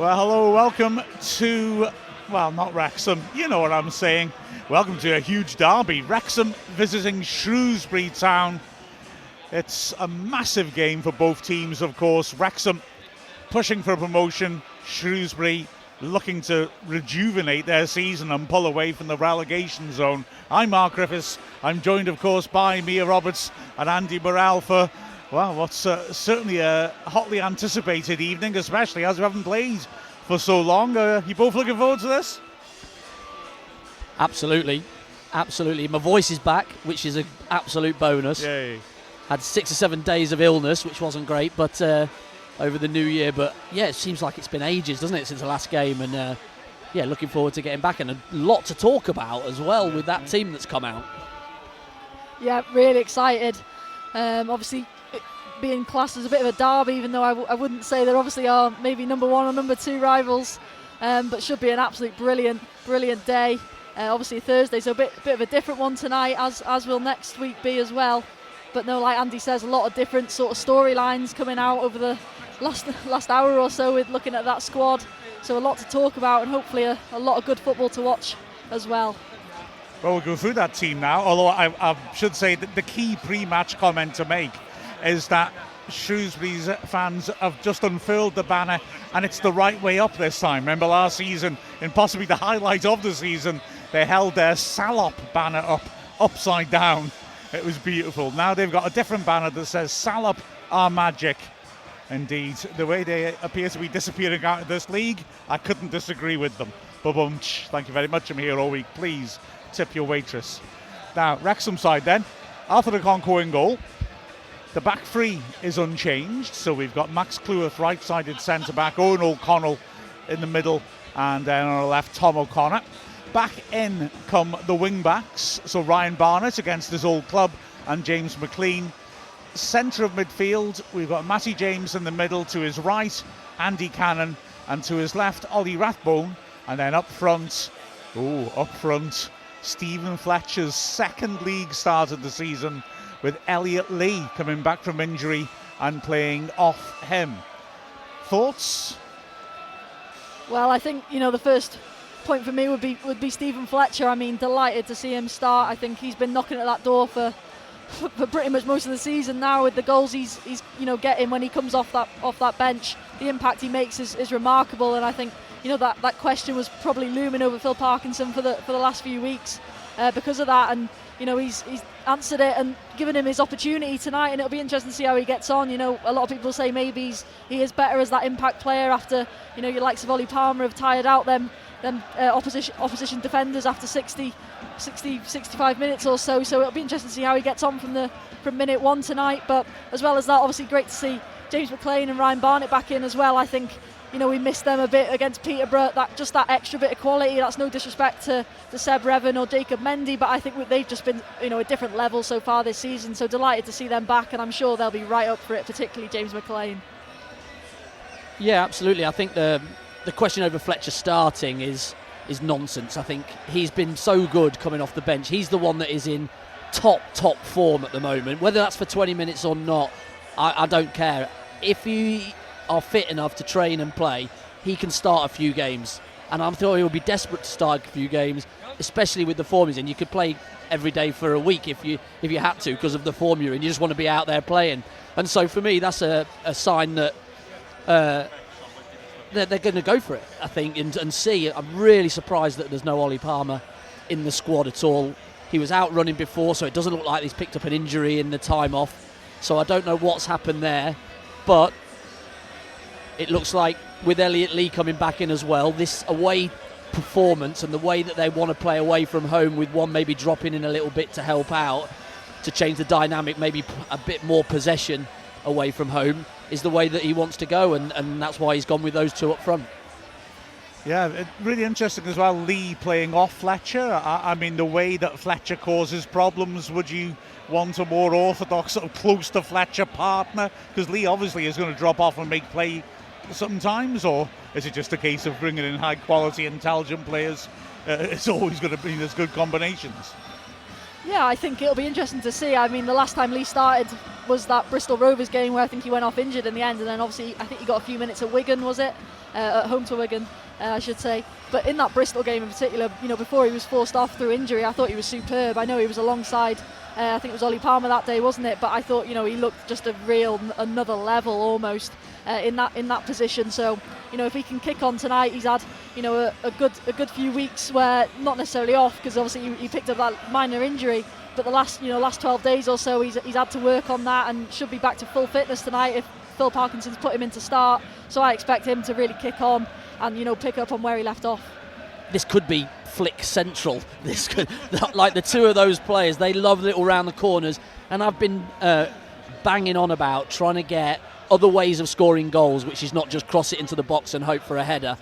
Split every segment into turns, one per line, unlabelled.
Well, hello, welcome to, well, not Wrexham, you know what I'm saying. Welcome to a huge derby. Wrexham visiting Shrewsbury Town. It's a massive game for both teams, of course. Wrexham pushing for promotion, Shrewsbury looking to rejuvenate their season and pull away from the relegation zone. I'm Mark Griffiths. I'm joined, of course, by Mia Roberts and Andy Morrell for, well, what's certainly a hotly anticipated evening, especially as we haven't played for so long. You both looking forward to this?
Absolutely. My voice is back, which is an absolute bonus.
Yay.
Had 6 or 7 days of illness, which wasn't great, but over the new year. But yeah, it seems like it's been ages, doesn't it, since the last game? And yeah, looking forward to getting back, and a lot to talk about as well with that team that's come out.
Yeah, really excited. Obviously, being classed as a bit of a derby, even though I wouldn't say there obviously are maybe number 1 or number 2 rivals, but should be an absolute brilliant day. Obviously Thursday, so a bit of a different one tonight, as will next week be as well. But no, like Andy says, a lot of different sort of storylines coming out over the last hour or so with looking at that squad. So a lot to talk about, and hopefully a lot of good football to watch as well.
Well, we'll go through that team now, although I should say that the key pre-match comment to make is that Shrewsbury's fans have just unfurled the banner, and it's the right way up this time. Remember last season, and possibly the highlight of the season, they held their Salop banner up upside down. It was beautiful. Now they've got a different banner that says Salop are magic. Indeed, the way they appear to be disappearing out of this league, I couldn't disagree with them. Ba-bum. Thank you very much. I'm here all week. Please tip your waitress. Now, Wrexham side then. Arthur de Concourt in goal. The back three is unchanged. So we've got Max Cleworth, right-sided centre-back, Owen O'Connell in the middle, and then on the left, Tom O'Connor. Back in come the wing-backs. So Ryan Barnett against his old club, and James McLean. Centre of midfield, we've got Matty James in the middle. To his right, Andy Cannon, and to his left, Ollie Rathbone. And then up front, Stephen Fletcher's second league start of the season, with Elliot Lee coming back from injury and playing off him. Thoughts?
Well, I think, the first point for me would be Stephen Fletcher. I mean, delighted to see him start. I think he's been knocking at that door for pretty much most of the season now, with the goals he's getting when he comes off that bench. The impact he makes is remarkable, and I think that question was probably looming over Phil Parkinson for the last few weeks because of that, and he's answered it and given him his opportunity tonight, and it'll be interesting to see how he gets on. A lot of people say maybe he is better as that impact player after your likes of Ollie Palmer have tired out them opposition defenders after 65 minutes or so. So it'll be interesting to see how he gets on from minute 1 tonight. But as well as that, obviously great to see James McLean and Ryan Barnett back in as well. I think we missed them a bit against Peterborough. That extra bit of quality. That's no disrespect to Seb Revan or Jacob Mendy, but I think they've just been a different level so far this season. So delighted to see them back, and I'm sure they'll be right up for it, particularly James McLean.
Yeah, absolutely. I think the question over Fletcher starting is nonsense. I think he's been so good coming off the bench. He's the one that is in top form at the moment. Whether that's for 20 minutes or not, I don't care. If you are fit enough to train and play, he can start a few games. And I'm sure he'll be desperate to start a few games, especially with the form he's in. You could play every day for a week if you had to, because of the form you're in. You just want to be out there playing. And so for me, that's a sign that they're going to go for it, I think, and see. I'm really surprised that there's no Ollie Palmer in the squad at all. He was out running before, so it doesn't look like he's picked up an injury in the time off. So I don't know what's happened there, but it looks like with Elliot Lee coming back in as well, this away performance and the way that they want to play away from home, with one maybe dropping in a little bit to help out, to change the dynamic, maybe a bit more possession away from home, is the way that he wants to go, and that's why he's gone with those two up front.
Yeah, really interesting as well, Lee playing off Fletcher. I mean, the way that Fletcher causes problems, would you want a more orthodox, sort of close to Fletcher partner? Because Lee obviously is going to drop off and make play sometimes, or is it just a case of bringing in high quality, intelligent players? It's always going to be those good combinations.
Yeah, I think it'll be interesting to see. I mean, the last time Lee started was that Bristol Rovers game where I think he went off injured in the end, and then obviously I think he got a few minutes at Wigan, was it? At home to Wigan, I should say. But in that Bristol game in particular, before he was forced off through injury, I thought he was superb. I know he was alongside, I think it was Ollie Palmer that day, wasn't it? But I thought, he looked just a real another level almost in that position. So, if he can kick on tonight, he's had, a good few weeks where not necessarily off, because obviously he picked up that minor injury. But the last 12 days or so, he's had to work on that and should be back to full fitness tonight if Phil Parkinson's put him in to start. So I expect him to really kick on and pick up on where he left off.
This could be Flick Central. This could, like the two of those players, they love little round the corners, and I've been banging on about trying to get other ways of scoring goals, which is not just cross it into the box and hope for a header.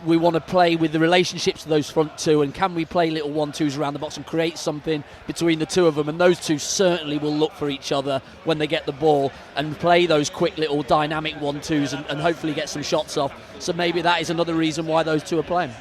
We want to play with the relationships of those front two, and can we play little 1-2s around the box and create something between the two of them, and those two certainly will look for each other when they get the ball and play those quick little dynamic 1-2s and hopefully get some shots off. So maybe that is another reason why those two are playing.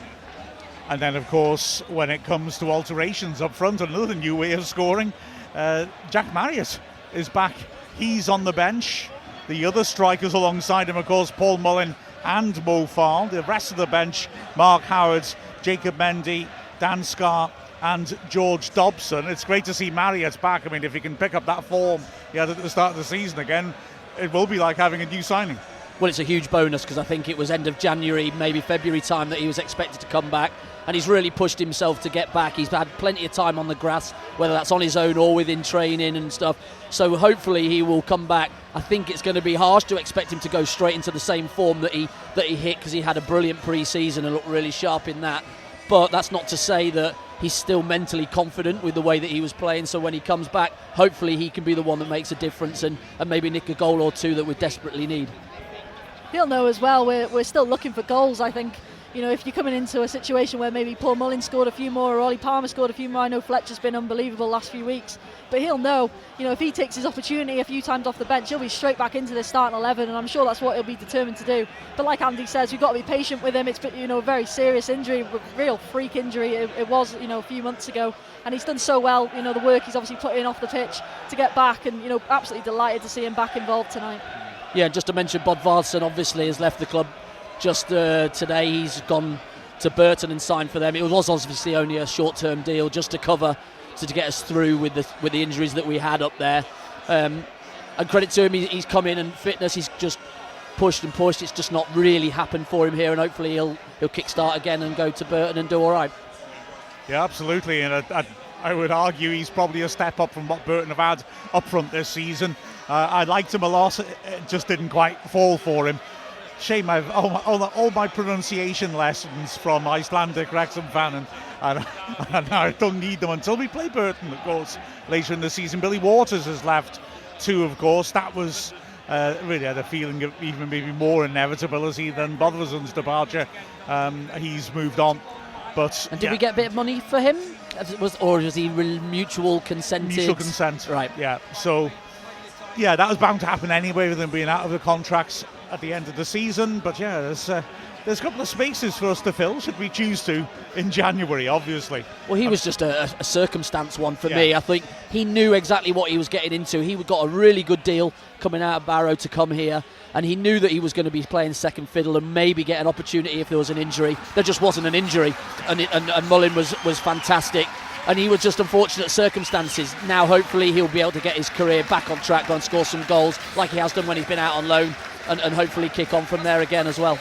And then of course when it comes to alterations up front, another new way of scoring, Jack Marriott is back. He's on the bench. The other strikers alongside him, of course, Paul Mullin and Mo Farl. The rest of the bench, Mark Howard, Jacob Mendy, Dan Scarr and George Dobson. It's great to see Marriott back. I mean, if he can pick up that form he had at the start of the season again, it will be like having a new signing.
Well, it's a huge bonus, because I think it was end of January, maybe February time that he was expected to come back, and he's really pushed himself to get back. He's had plenty of time on the grass, whether that's on his own or within training and stuff. So hopefully he will come back. I think it's going to be harsh to expect him to go straight into the same form that he hit, because he had a brilliant pre-season and looked really sharp in that. But that's not to say that he's still mentally confident with the way that he was playing. So when he comes back, hopefully he can be the one that makes a difference and maybe nick a goal or two that we desperately need.
He'll know as well, we're still looking for goals. I think, if you're coming into a situation where maybe Paul Mullin scored a few more or Ollie Palmer scored a few more, I know Fletcher's been unbelievable last few weeks, but he'll know, if he takes his opportunity a few times off the bench, he'll be straight back into the starting 11, and I'm sure that's what he'll be determined to do. But like Andy says, we've got to be patient with him. It's been, a very serious injury, real freak injury it was, a few months ago, and he's done so well, the work he's obviously put in off the pitch to get back, and, absolutely delighted to see him back involved tonight. Yeah,
just to mention, Bodvarsson obviously has left the club just today. He's gone to Burton and signed for them. It was obviously only a short-term deal just to cover, to get us through with the injuries that we had up there. And credit to him, he's come in, and fitness, he's just pushed and pushed. It's just not really happened for him here, and hopefully he'll kick-start again and go to Burton and do all right. Yeah,
absolutely, and I would argue he's probably a step up from what Burton have had up front this season. I liked him a lot, it just didn't quite fall for him. Shame I've all my pronunciation lessons from Icelandic Wrexham fan, and I don't need them until we play Burton, of course, later in the season. Billy Waters has left too, of course. That was really had a feeling of even maybe more inevitability than Bodvarsson's departure. He's moved on. But
did we get a bit of money for him? Or was he mutual consented?
Mutual consent.
Right.
Yeah. So, that was bound to happen anyway with him being out of the contracts at the end of the season. But there's a couple of spaces for us to fill, should we choose to, in January, obviously.
Well, he was just a circumstance one for me. I think he knew exactly what he was getting into. He got a really good deal coming out of Barrow to come here, and he knew that he was going to be playing second fiddle and maybe get an opportunity if there was an injury. There just wasn't an injury, and Mullin was fantastic, and he was just unfortunate circumstances. Now hopefully he'll be able to get his career back on track, go and score some goals like he has done when he's been out on loan, and hopefully kick on from there again as well.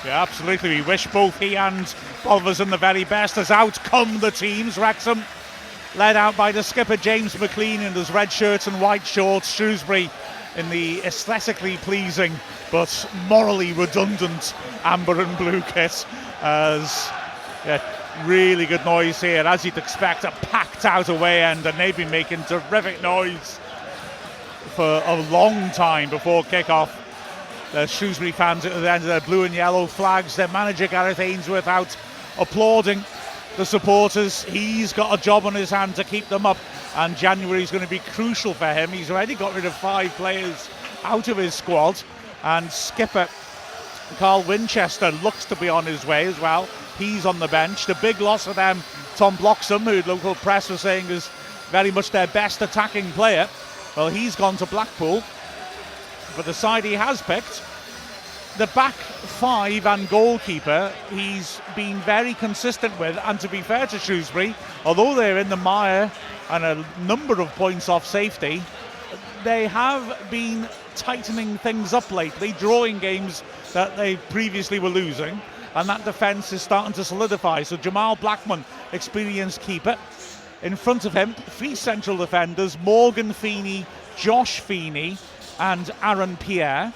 Yeah, absolutely. We wish both he and Bodvarsson the very best, as out come the teams. Wrexham, led out by the skipper James McLean in his red shirts and white shorts. Shrewsbury in the aesthetically pleasing but morally redundant amber and blue kit. As really good noise here, as you'd expect, a packed out away end, and they've been making terrific noise for a long time before kick-off. The Shrewsbury fans at the end of their blue and yellow flags, their manager Gareth Ainsworth out applauding the supporters. He's got a job on his hand to keep them up, and January is going to be crucial for him. He's already got rid of 5 players out of his squad, and skipper Carl Winchester looks to be on his way as well. He's on the bench. The big loss for them, Tom Bloxham, who local press was saying has very much their best attacking player. Well, he's gone to Blackpool. But the side he has picked, the back five and goalkeeper, he's been very consistent with. And to be fair to Shrewsbury, although they're in the mire and a number of points off safety, they have been tightening things up lately, drawing games that they previously were losing, and that defence is starting to solidify. So Jamal Blackman, experienced keeper. In front of him, three central defenders, Morgan Feeney, Josh Feeney and Aaron Pierre.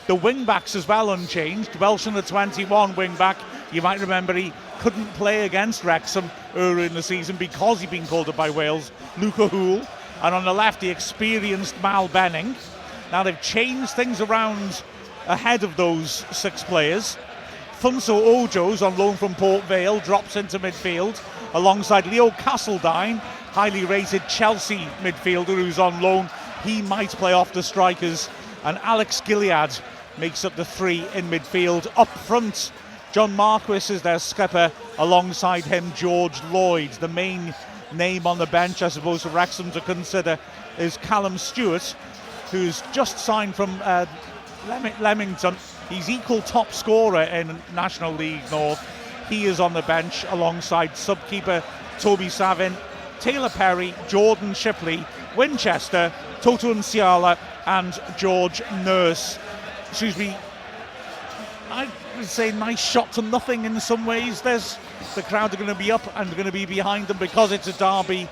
The wing-backs as well unchanged. Welsh under 21 wing-back, you might remember he couldn't play against Wrexham earlier in the season because he'd been called up by Wales, Luca Houle. And on the left, the experienced Mal Benning. Now they've changed things around ahead of those six players. Funso Ojo's on loan from Port Vale, drops into midfield alongside Leo Castledine, highly rated Chelsea midfielder who's on loan. He might play off the strikers. And Alex Gilead makes up the three in midfield. Up front, John Marquis is their skipper, alongside him George Lloyd. The main name on the bench, I suppose, for Wrexham to consider is Callum Stewart, who's just signed from Leamington. He's equal top scorer in National League North. He is on the bench alongside sub-keeper Toby Savin, Taylor Perry, Jordan Shipley, Winchester, Toto Nsiala and George Nurse. Shrewsbury, I would say, nice shot to nothing in some ways. The crowd are going to be up and going to be behind them because it's a derby,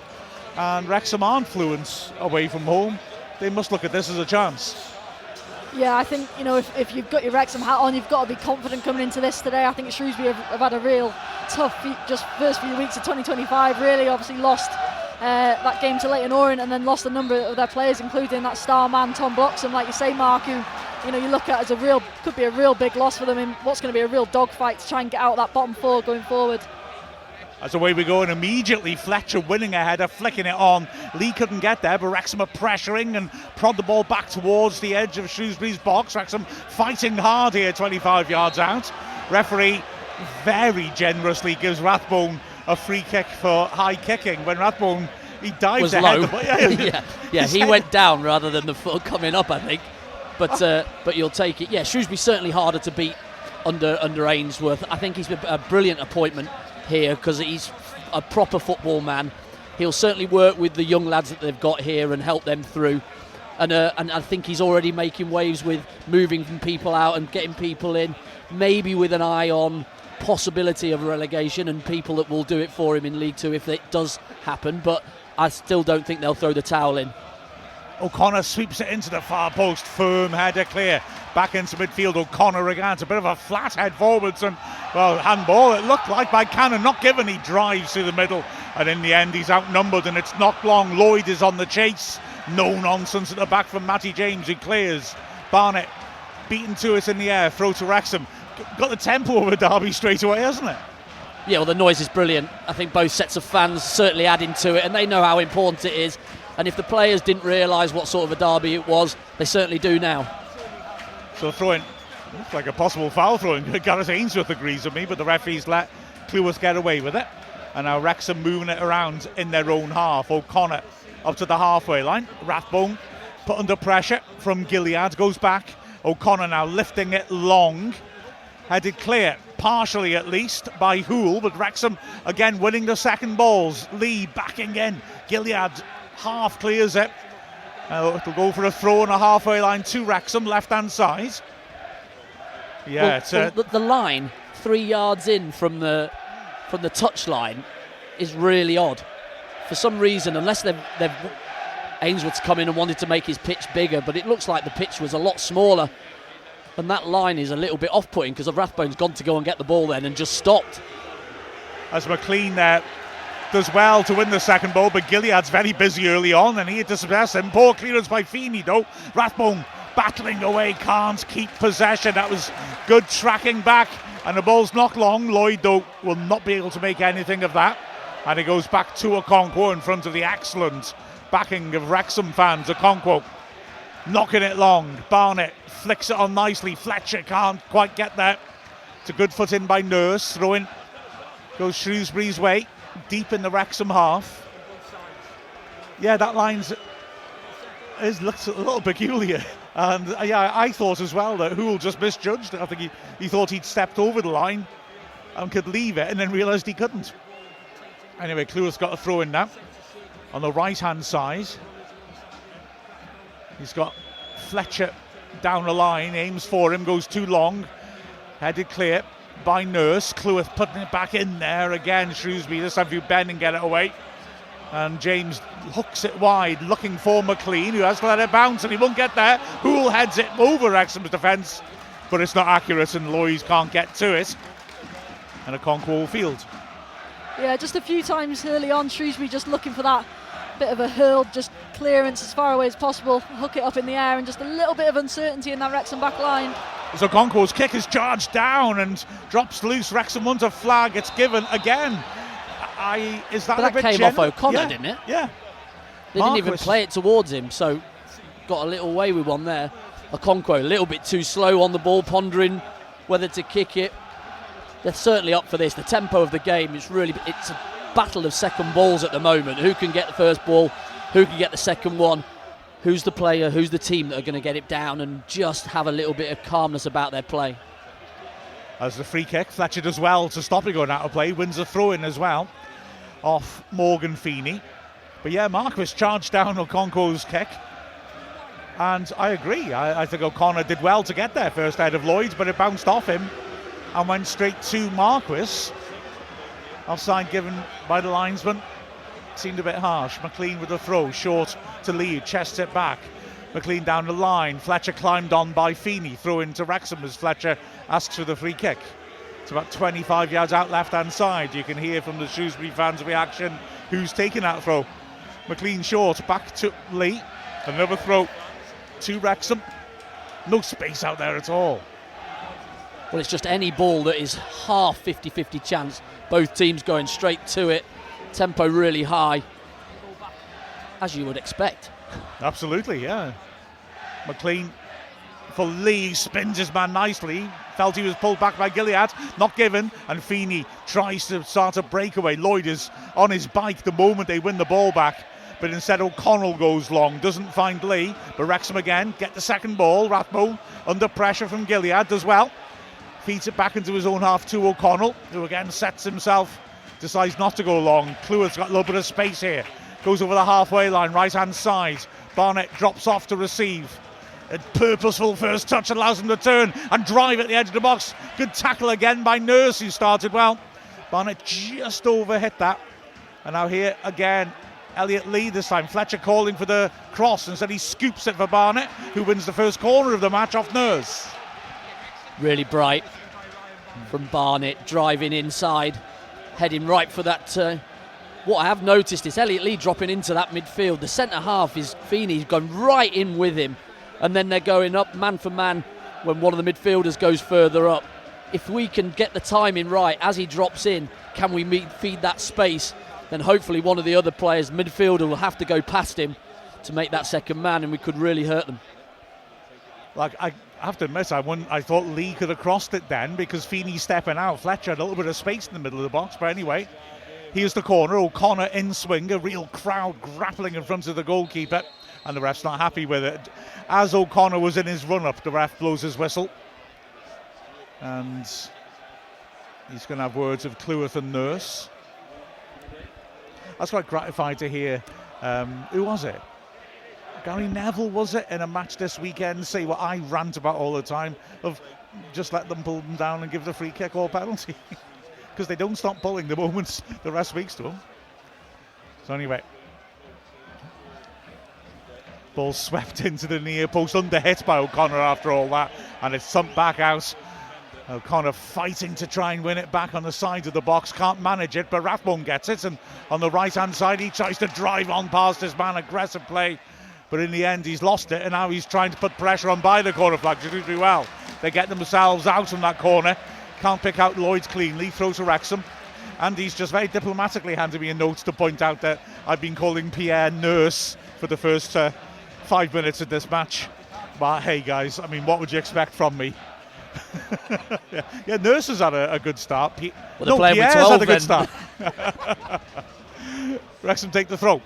and Wrexham aren't fluent away from home. They must look at this as a chance.
Yeah, I think, if you've got your Wrexham hat on, you've got to be confident coming into this today. I think Shrewsbury have had a real tough just first few weeks of 2025. Really, obviously lost that game to Leyton Orient, and then lost a number of their players, including that star man Tom Bloxham, like you say, Mark, who you look at as could be a real big loss for them in what's going to be a real dogfight to try and get out of that bottom four going forward.
That's the way we go, and immediately Fletcher winning a header, flicking it on. Lee couldn't get there, but Wrexham are pressuring and prod the ball back towards the edge of Shrewsbury's box. Wrexham fighting hard here, 25 yards out. Referee very generously gives Rathbone a free kick for high kicking when Rathbone, he dives
was
ahead.
Low. yeah, he went down rather than the foot coming up, I think. But you'll take it. Yeah, Shrewsbury certainly harder to beat under Ainsworth. I think he's a brilliant appointment here because he's a proper football man. He'll certainly work with the young lads that they've got here and help them through. And I think he's already making waves with moving people out and getting people in, maybe with an eye on possibility of relegation and people that will do it for him in League Two if it does happen. But I still don't think they'll throw the towel in.
O'Connor sweeps it into the far post, firm header clear. Back into midfield, O'Connor again. It's a bit of a flat head forwards and, well, handball it looked like by Cannon, not given. He drives through the middle and in the end he's outnumbered and it's not long. Lloyd is on the chase. No nonsense at the back from Matty James, who clears. Barnett beaten to it in the air, throw to Wrexham. Got the tempo of a derby straight away, hasn't it?
Yeah, well, the noise is brilliant. I think both sets of fans certainly adding to it, and they know how important it is. And if the players didn't realise what sort of a derby it was, they certainly do now.
So throwing, looks like a possible foul throwing. Gareth Ainsworth agrees with me, but the referees let Cleworth get away with it. And now Wrexham moving it around in their own half. O'Connor up to the halfway line. Rathbone put under pressure from Gilead, goes back. O'Connor now lifting it long. Headed clear, partially at least, by Houle, but Wrexham again winning the second balls. Lee backing in. Gilead half clears it. It'll go for a throw on a halfway line to Wrexham, left-hand side. Yeah,
the line 3 yards in from the touch line is really odd. For some reason, unless they've Ainsworth's come in and wanted to make his pitch bigger, but it looks like the pitch was a lot smaller. And that line is a little bit off-putting because Rathbone's gone to go and get the ball then and just stopped.
As McLean there does well to win the second ball, but Gilead's very busy early on and he had to suppress him. Poor clearance by Feeney though. Rathbone battling away, can't keep possession. That was good tracking back and the ball's not long. Lloyd though will not be able to make anything of that, and it goes back to Okonkwo in front of the excellent backing of Wrexham fans. Okonkwo knocking it long. Barnett flicks it on nicely. Fletcher can't quite get there. It's a good foot in by Nurse. Throwing goes Shrewsbury's way, deep in the Wrexham half. Yeah, that looks a little peculiar. And I thought as well that Hoole just misjudged. I think he thought he'd stepped over the line and could leave it, and then realised he couldn't. Anyway, Cleworth's got a throw in now on the right-hand side. He's got Fletcher down the line, aims for him, goes too long. Headed clear by Nurse. Cleworth putting it back in there again. Shrewsbury this time to bend and get it away. And James hooks it wide, looking for McLean, who has to let it bounce, and he won't get there. Hoole heads it over Wrexham's defence, but it's not accurate, and Lloyd can't get to it. And a Conquo field.
Yeah, just a few times early on, Shrewsbury just looking for that bit of a hurl, just clearance as far away as possible, hook it up in the air, and just a little bit of uncertainty in that Wrexham back line.
So Conquo's kick is charged down and drops loose. Wrexham wants a flag, it's given again. Is that
but
a bit
came off O'Connor, didn't it?
Yeah.
They didn't even play it towards him, so got a little way with one there. Okonkwo a little bit too slow on the ball, pondering whether to kick it. They're certainly up for this. The tempo of the game it's a battle of second balls at the moment. Who can get the first ball? Who can get the second one? Who's the player? Who's the team that are going to get it down and just have a little bit of calmness about their play?
As the free kick, Fletcher does well to stop it going out of play. Wins the throw in as well off Morgan Feeney. But yeah, Marquis charged down Okonkwo's kick. And I agree. I think O'Connor did well to get there first ahead of Lloyd, but it bounced off him and went straight to Marquis. Offside given by the linesman. Seemed a bit harsh. McLean with the throw, short to lead, chests it back. McLean down the line. Fletcher climbed on by Feeney. Throw into Wrexham as Fletcher asks for the free kick. It's about 25 yards out left-hand side. You can hear from the Shrewsbury fans' reaction who's taking that throw. McLean short, back to Lee. Another throw to Wrexham. No space out there at all.
Well, it's just any ball that is half 50-50 chance. Both teams going straight to it. Tempo really high, as you would expect.
Absolutely, yeah. McLean for Lee, spins his man nicely. Felt he was pulled back by Gilead, not given, and Feeney tries to start a breakaway. Lloyd is on his bike the moment they win the ball back, but instead O'Connell goes long, doesn't find Lee, but Wrexham again get the second ball. Rathbone under pressure from Gilead does well, feeds it back into his own half to O'Connell, who again sets himself, decides not to go long. Cleworth's got a little bit of space here, goes over the halfway line, right hand side. Barnett drops off to receive. A purposeful first touch allows him to turn and drive at the edge of the box. Good tackle again by Nurse, who started well. Barnett just overhit that. And now here again, Elliot Lee this time. Fletcher calling for the cross. Instead he scoops it for Barnett, who wins the first corner of the match off Nurse.
Really bright from Barnett, driving inside, heading right for that. What I have noticed is Elliot Lee dropping into that midfield. The centre half is Feeney's gone right in with him. And then they're going up man for man when one of the midfielders goes further up. If we can get the timing right as he drops in, can we feed that space, then hopefully one of the other players, midfielder, will have to go past him to make that second man, and we could really hurt them.
Like, I have to admit, I thought Lee could have crossed it then because Feeney's stepping out. Fletcher had a little bit of space in the middle of the box, but anyway, here's the corner. O'Connor in swing, a real crowd grappling in front of the goalkeeper, and the ref's not happy with it. As O'Connor was in his run-up, the ref blows his whistle. And he's going to have words of Cleworth and Nurse. I was quite gratified to hear, who was it? Gary Neville, was it, in a match this weekend, say what I rant about all the time, of just let them pull them down and give the free kick or penalty. Because they don't stop pulling the moments the ref speaks to them. So anyway, ball swept into the near post, under hit by O'Connor after all that, and it's thumped back out. O'Connor fighting to try and win it back on the side of the box, can't manage it, but Rathbone gets it, and on the right hand side he tries to drive on past his man, aggressive play, but in the end he's lost it, and now he's trying to put pressure on by the corner flag. They do well. They get themselves out from that corner, can't pick out Lloyd cleanly, throws to Wrexham. And he's just very diplomatically handed me a note to point out that I've been calling Pierre Nurse for the first 5 minutes of this match. But hey guys, I mean, what would you expect from me? yeah, Nurse has had a good start.
Pierre's
had a good start. Wrexham take the throw.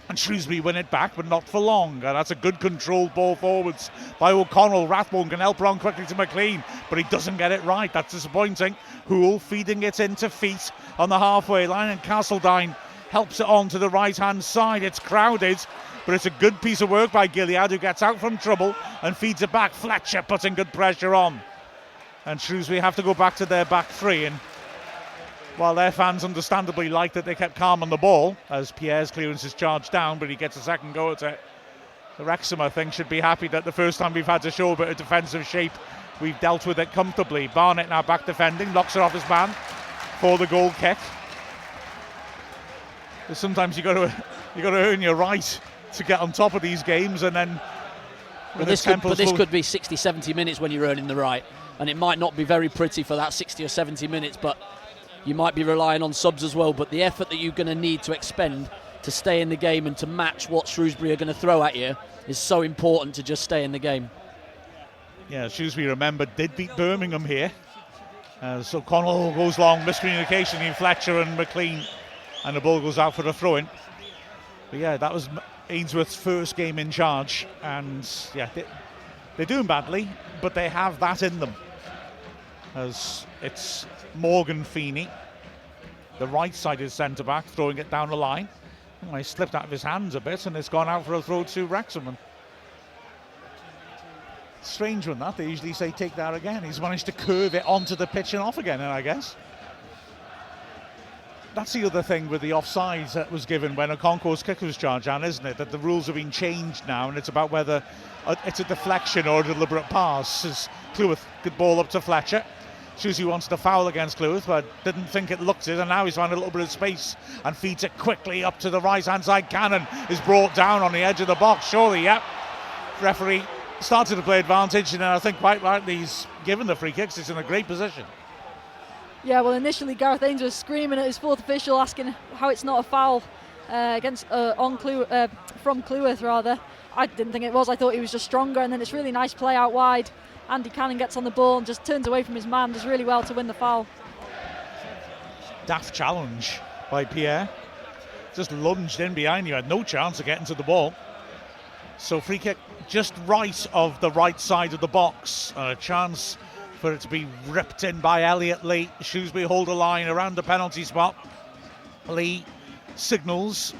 And Shrewsbury win it back, but not for long. And that's a good controlled ball forwards by O'Connell. Rathbone can help round quickly to McLean, but he doesn't get it right. That's disappointing. Hoole feeding it into feet on the halfway line, and Castledine helps it on to the right-hand side. It's crowded, but it's a good piece of work by Gilead, who gets out from trouble and feeds it back. Fletcher putting good pressure on. And Shrewsbury have to go back to their back three, and while their fans understandably like that they kept calm on the ball as Pierre's clearance is charged down, but he gets a second go at it. The Wrexham, I think, should be happy that the first time we've had to show a bit of defensive shape, we've dealt with it comfortably. Barnett now back defending, knocks it off his man for the goal kick. But sometimes you got to earn your right to get on top of these games, and then
this could be 60, 70 minutes when you're earning the right, and it might not be very pretty for that 60 or 70 minutes, but you might be relying on subs as well. But the effort that you're going to need to expend to stay in the game and to match what Shrewsbury are going to throw at you is so important to just stay in the game.
Yeah, Shrewsbury, remember, did beat Birmingham here. So Connell goes long, miscommunication between Fletcher and McLean, and the ball goes out for a throw-in. But yeah, that was Ainsworth's first game in charge, and yeah, they're doing badly, but they have that in them. As it's Morgan Feeney, the right-sided centre-back, throwing it down the line. Oh, he slipped out of his hands a bit, and it's gone out for a throw to Wrexham. Strange one, that. They usually say take that again. He's managed to curve it onto the pitch and off again, and I guess that's the other thing with the offsides that was given when Okonkwo's kick was charged on, isn't it? That the rules have been changed now, and it's about whether it's a deflection or a deliberate pass. As Cleworth could ball up to Fletcher. Shrewsbury wants to foul against Cleworth, but didn't think it looked it, and now he's found a little bit of space and feeds it quickly up to the right-hand side. Cannon is brought down on the edge of the box, surely, yep. Referee started to play advantage, and then I think quite rightly he's given the free kicks. It's in a great position.
Yeah, well, initially Gareth Ains was screaming at his fourth official, asking how it's not a foul from Cleworth, rather. I didn't think it was. I thought he was just stronger, and then it's really nice play out wide. Andy Cannon gets on the ball and just turns away from his man, does really well to win the foul.
Daft challenge by Pierre. Just lunged in behind you, had no chance of getting to the ball. So free kick just right of the right side of the box. A chance for it to be ripped in by Elliot Lee. Shrewsbury hold a line around the penalty spot. Lee signals.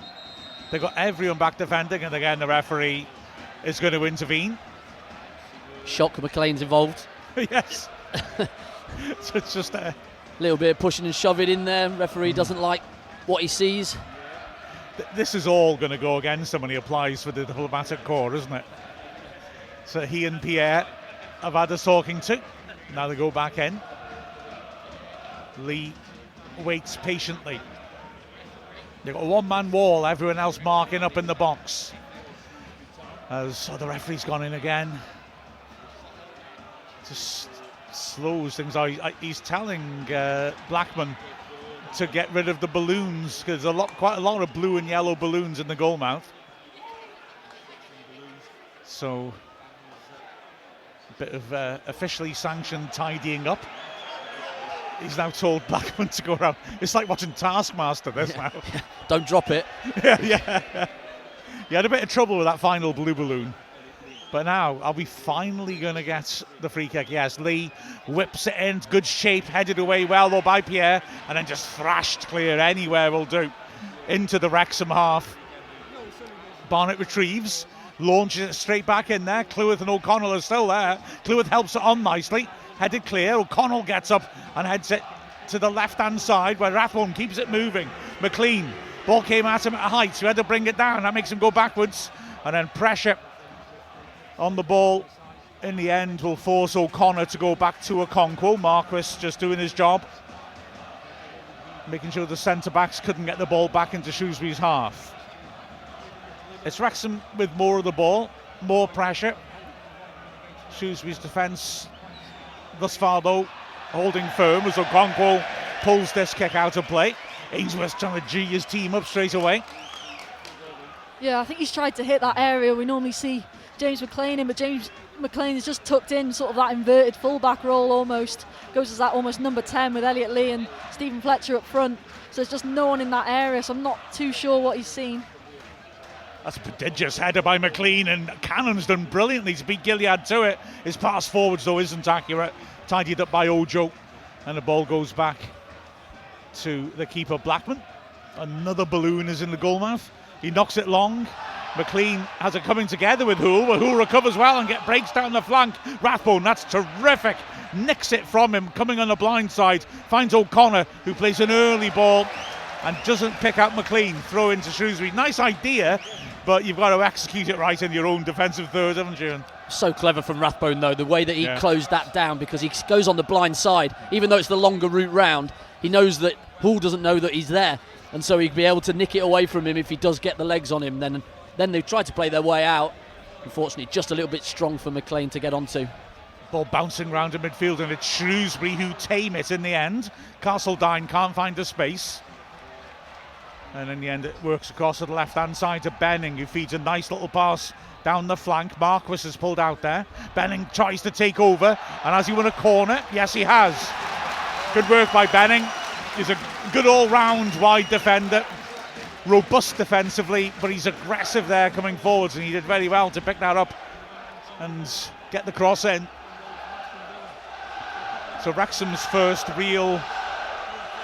They've got everyone back defending, and again the referee is going to intervene.
Shock McLean's involved.
Yes. So it's just a
little bit of pushing and shoving in there. Referee doesn't like what he sees.
This is all going to go against him when he applies for the diplomatic corps, isn't it? So he and Pierre have had a talking to. Now they go back in. Lee waits patiently. They've got a one-man wall, everyone else marking up in the box. As the referee's gone in again. Just slows things out. He's telling Blackman to get rid of the balloons, because there's quite a lot of blue and yellow balloons in the goal mouth. So a bit of officially sanctioned tidying up. He's now told Blackman to go around. It's like watching Taskmaster this now.
Don't drop it.
Yeah. He had a bit of trouble with that final blue balloon. But now, are we finally going to get the free kick? Yes, Lee whips it in, good shape, headed away well though by Pierre, and then just thrashed clear, anywhere will do, into the Wrexham half. Barnett retrieves, launches it straight back in there. Cleworth and O'Connell are still there. Cleworth helps it on nicely, headed clear. O'Connell gets up and heads it to the left-hand side where Rathbone keeps it moving. McLean, ball came at him at a height, so he had to bring it down. That makes him go backwards, and then pressure on the ball in the end will force O'Connor to go back to Okonkwo. Marquis just doing his job, making sure the centre-backs couldn't get the ball back into Shrewsbury's half. It's Wrexham with more of the ball, more pressure. Shrewsbury's defence thus far though holding firm as Okonkwo pulls this kick out of play. Ainsworth's trying to G his team up straight away.
Yeah, I think he's tried to hit that area we normally see James McLean in, but James McLean is just tucked in, sort of that inverted fullback role almost. Goes as that almost number 10 with Elliot Lee and Stephen Fletcher up front. So there's just no one in that area, so I'm not too sure what he's seen.
That's a prodigious header by McLean, and Cannon's done brilliantly to beat Gilead to it. His pass forwards, though, isn't accurate. Tidied up by Ojo, and the ball goes back to the keeper, Blackman. Another balloon is in the goalmouth. He knocks it long. McLean has it coming together with Hoole, but Hoole recovers well and breaks down the flank. Rathbone, that's terrific. Nicks it from him, coming on the blind side. Finds O'Connor, who plays an early ball and doesn't pick out McLean. Throw into Shrewsbury. Nice idea, but you've got to execute it right in your own defensive third, haven't you?
So clever from Rathbone, though, the way that he closed that down, because he goes on the blind side. Even though it's the longer route round, he knows that Hoole doesn't know that he's there, and so he'd be able to nick it away from him if he does get the legs on him. Then they try to play their way out. Unfortunately, just a little bit strong for McLean to get onto.
Ball bouncing round in midfield, and it's Shrewsbury who tame it in the end. Castledine can't find the space. And in the end, it works across to the left-hand side to Benning, who feeds a nice little pass down the flank. Marquis is pulled out there. Benning tries to take over, and has he won a corner? Yes, he has. Good work by Benning. He's a good all-round wide defender. Robust defensively, but he's aggressive there coming forwards, and he did very well to pick that up and get the cross in. So Wrexham's first real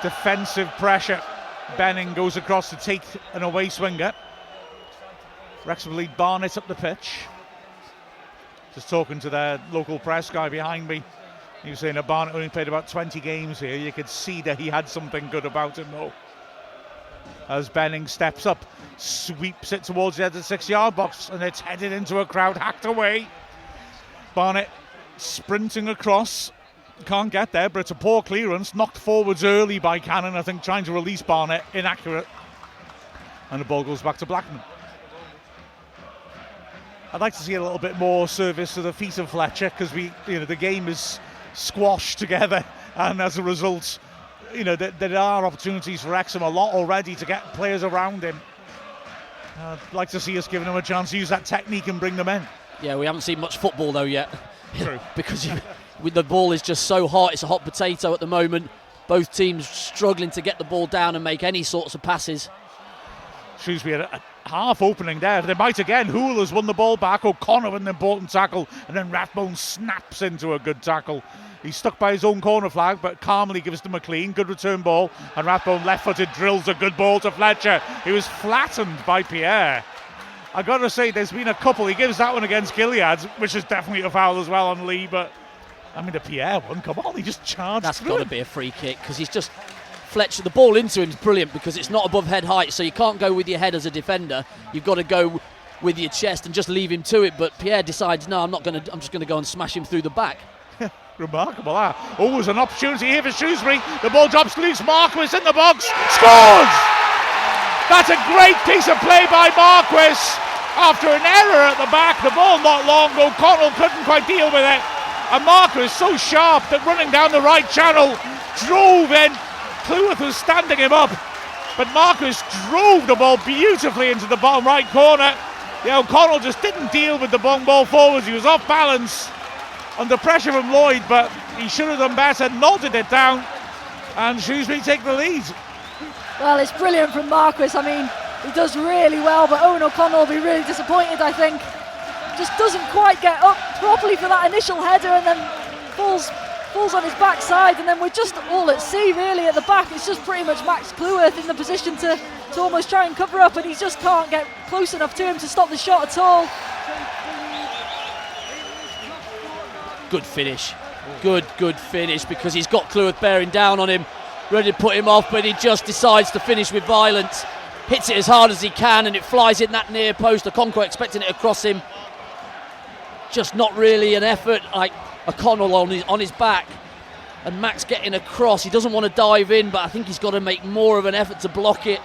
defensive pressure. Benning goes across to take an away swinger. Wrexham lead Barnett up the pitch. Just talking to their local press guy behind me. He was saying that Barnett only played about 20 games here. You could see that he had something good about him, though. As Benning steps up, sweeps it towards the edge of the 6-yard box, and it's headed into a crowd, hacked away. Barnett sprinting across. Can't get there, but it's a poor clearance. Knocked forwards early by Cannon, I think, trying to release Barnett. Inaccurate. And the ball goes back to Blackman. I'd like to see a little bit more service to the feet of Fletcher, because the game is squashed together, and as a result, there are opportunities for Wrexham a lot already to get players around him. I'd like to see us giving him a chance to use that technique and bring them in.
Yeah, we haven't seen much football though yet.
True.
Because the ball is just so hot. It's a hot potato at the moment. Both teams struggling to get the ball down and make any sorts of passes.
Shrewsbury had a half opening there. They might again. Hoole has won the ball back. O'Connor with an important tackle, and then Rathbone snaps into a good tackle. He's stuck by his own corner flag, but calmly gives to McLean. Good return ball, and Rathbone left-footed drills a good ball to Fletcher. He was flattened by Pierre. I got to say, there's been a couple. He gives that one against Gilead, which is definitely a foul as well on Lee, but I mean the Pierre one, come on, he just charged.
That's got to be a free kick, because he's just Fletcher. The ball into him is brilliant, because it's not above head height, so you can't go with your head as a defender. You've got to go with your chest and just leave him to it. But Pierre decides, no, I'm just going to go and smash him through the back.
Remarkable. Always an opportunity here for Shrewsbury. The ball drops loose. Marquis in the box. Scores! That's a great piece of play by Marquis. After an error at the back, the ball not long. O'Connell couldn't quite deal with it. And Marquis so sharp that running down the right channel, drove in. Cleworth was standing him up, but Marquis drove the ball beautifully into the bottom right corner. Yeah, O'Connell just didn't deal with the long ball forwards. He was off balance under pressure from Lloyd, but he should have done better. Nodded it down, and Shrewsbury take the lead.
Well, it's brilliant from Marquis. I mean, he does really well, but Owen O'Connell will be really disappointed, I think. Just doesn't quite get up properly for that initial header, and then falls on his backside, and then we're just all at sea really at the back. It's just pretty much Max Cleworth in the position to almost try and cover up, and he just can't get close enough to him to stop the shot at all.
Good finish. Good finish, because he's got Cleworth bearing down on him, ready to put him off, but he just decides to finish with violence. Hits it as hard as he can, and it flies in that near post. Okonkwo expecting it across him. Just not really an effort. Like O'Connell on his back, and Max getting across. He doesn't want to dive in, but I think he's got to make more of an effort to block it.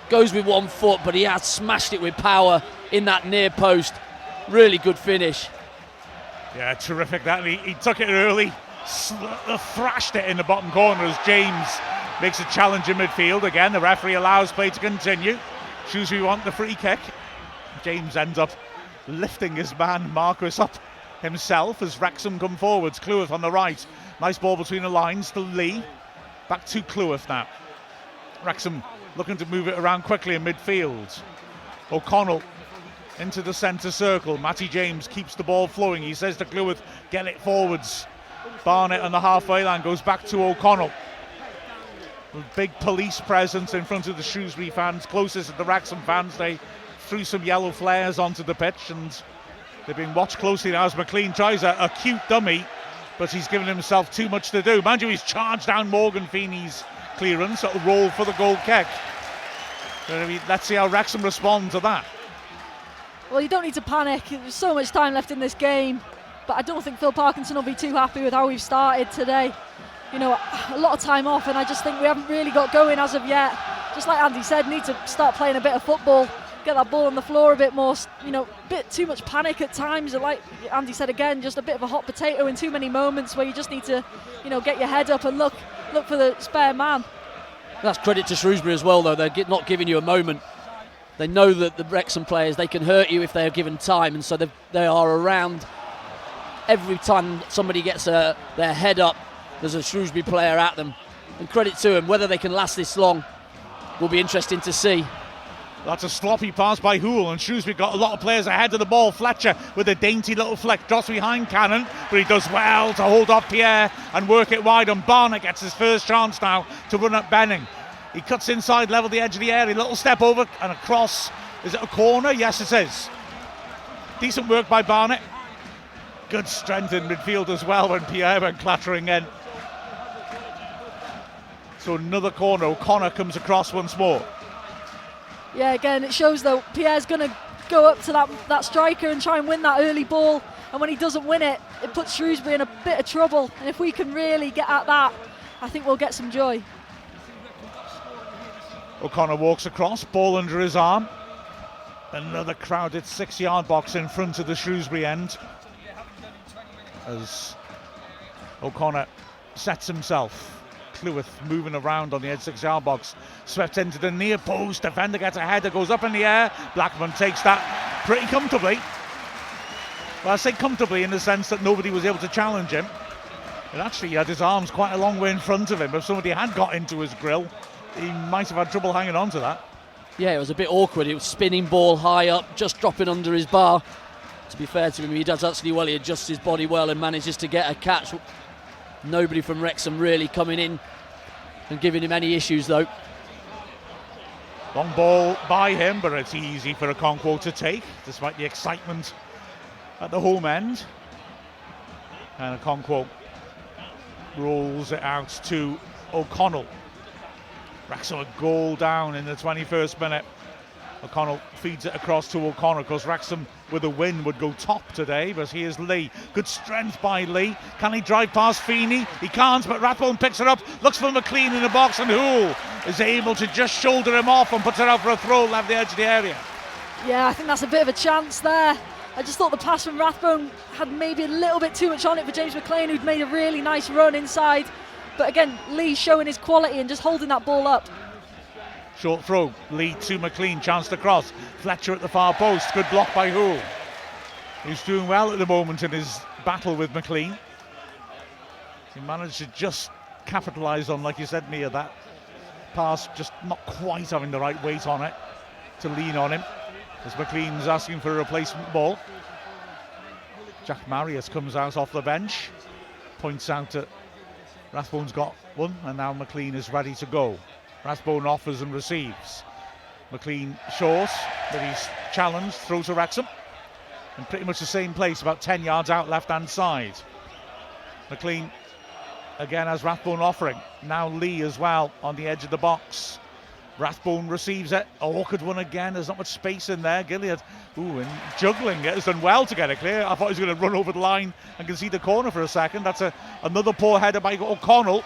Goes with one foot, but he has smashed it with power in that near post. Really good finish.
Yeah, terrific that. He took it early, thrashed it in the bottom corner as James makes a challenge in midfield. Again, the referee allows play to continue. Shrewsbury want the free kick. James ends up lifting his man Marquis up himself as Wrexham come forwards. Cleworth on the right. Nice ball between the lines to Lee. Back to Cleworth now. Wrexham looking to move it around quickly in midfield. O'Connell into the centre circle. Matty James keeps the ball flowing. He says to Cleworth, get it forwards. Barnett on the halfway line goes back to O'Connell. Big police presence in front of the Shrewsbury fans, closest to the Wrexham fans. They threw some yellow flares onto the pitch and they've been watched closely now as McLean tries a cute dummy, but he's given himself too much to do. Mind you, he's charged down Morgan Feeney's clearance. It'll roll for the goal kick. Let's see how Wrexham respond to that.
Well, you don't need to panic. There's so much time left in this game, but I don't think Phil Parkinson will be too happy with how we've started today. You know, a lot of time off, and I just think we haven't really got going as of yet. Just like Andy said, need to start playing a bit of football, get that ball on the floor a bit more. You know, a bit too much panic at times. Like Andy said again, just a bit of a hot potato in too many moments where you just need to, you know, get your head up and look for the spare man.
That's credit to Shrewsbury as well, though. They're not giving you a moment. They know that the Wrexham players, they can hurt you if they are given time, and so they are around. Every time somebody gets their head up, there's a Shrewsbury player at them. And credit to them. Whether they can last this long will be interesting to see.
That's a sloppy pass by Hoole, and Shrewsbury got a lot of players ahead of the ball. Fletcher with a dainty little flick, drops behind Cannon, but he does well to hold off Pierre and work it wide, and Barnett gets his first chance now to run at Benning. He cuts inside, level the edge of the area, little step over and across. Is it a corner? Yes, it is. Decent work by Barnett. Good strength in midfield as well when Pierre went clattering in. So another corner. O'Connor comes across once more.
Yeah, again, it shows though Pierre's going to go up to that striker and try and win that early ball, and when he doesn't win it, it puts Shrewsbury in a bit of trouble, and if we can really get at that, I think we'll get some joy.
O'Connor walks across, ball under his arm. Another crowded 6-yard box in front of the Shrewsbury end as O'Connor sets himself. Cleworth moving around on the edge 6-yard box, swept into the near post, defender gets a header, goes up in the air. Blackman takes that pretty comfortably. Well, I say comfortably in the sense that nobody was able to challenge him. And actually he had his arms quite a long way in front of him. If somebody had got into his grill, he might have had trouble hanging on to that.
Yeah, it was a bit awkward. It was spinning ball high up, just dropping under his bar. To be fair to him, he does actually well. He adjusts his body well and manages to get a catch. Nobody from Wrexham really coming in and giving him any issues, though.
Long ball by him, but it's easy for Okonkwo to take, despite the excitement at the home end. And Okonkwo rolls it out to O'Connell. Wrexham a goal down in the 21st minute. O'Connell feeds it across to O'Connor, because Wrexham with a win would go top today, but here's Lee. Good strength by Lee. Can he drive past Feeney? He can't, but Rathbone picks it up, looks for McLean in the box, and Hoole is able to just shoulder him off and puts it out for a throw, left the edge of the area.
Yeah, I think that's a bit of a chance there. I just thought the pass from Rathbone had maybe a little bit too much on it for James McLean, who'd made a really nice run inside. But again, Lee showing his quality and just holding that ball up.
Short throw, Lee to McLean, chance to cross. Fletcher at the far post, good block by Hoole. He's doing well at the moment in his battle with McLean. He managed to just capitalise on, like you said, Mia, that pass just not quite having the right weight on it to lean on him, as McLean's asking for a replacement ball. Jack Marius comes out off the bench, points out that Rathbone's got one, and now McLean is ready to go. Rathbone offers and receives. McLean short, but he's challenged, throw to Wrexham. In pretty much the same place, about 10 yards out left-hand side. McLean again has Rathbone offering. Now Lee as well on the edge of the box. Rathbone receives it. Awkward one again. There's not much space in there. Gilead, and juggling it, has done well to get it clear. I thought he was going to run over the line and concede the corner for a second. That's another poor header by O'Connell.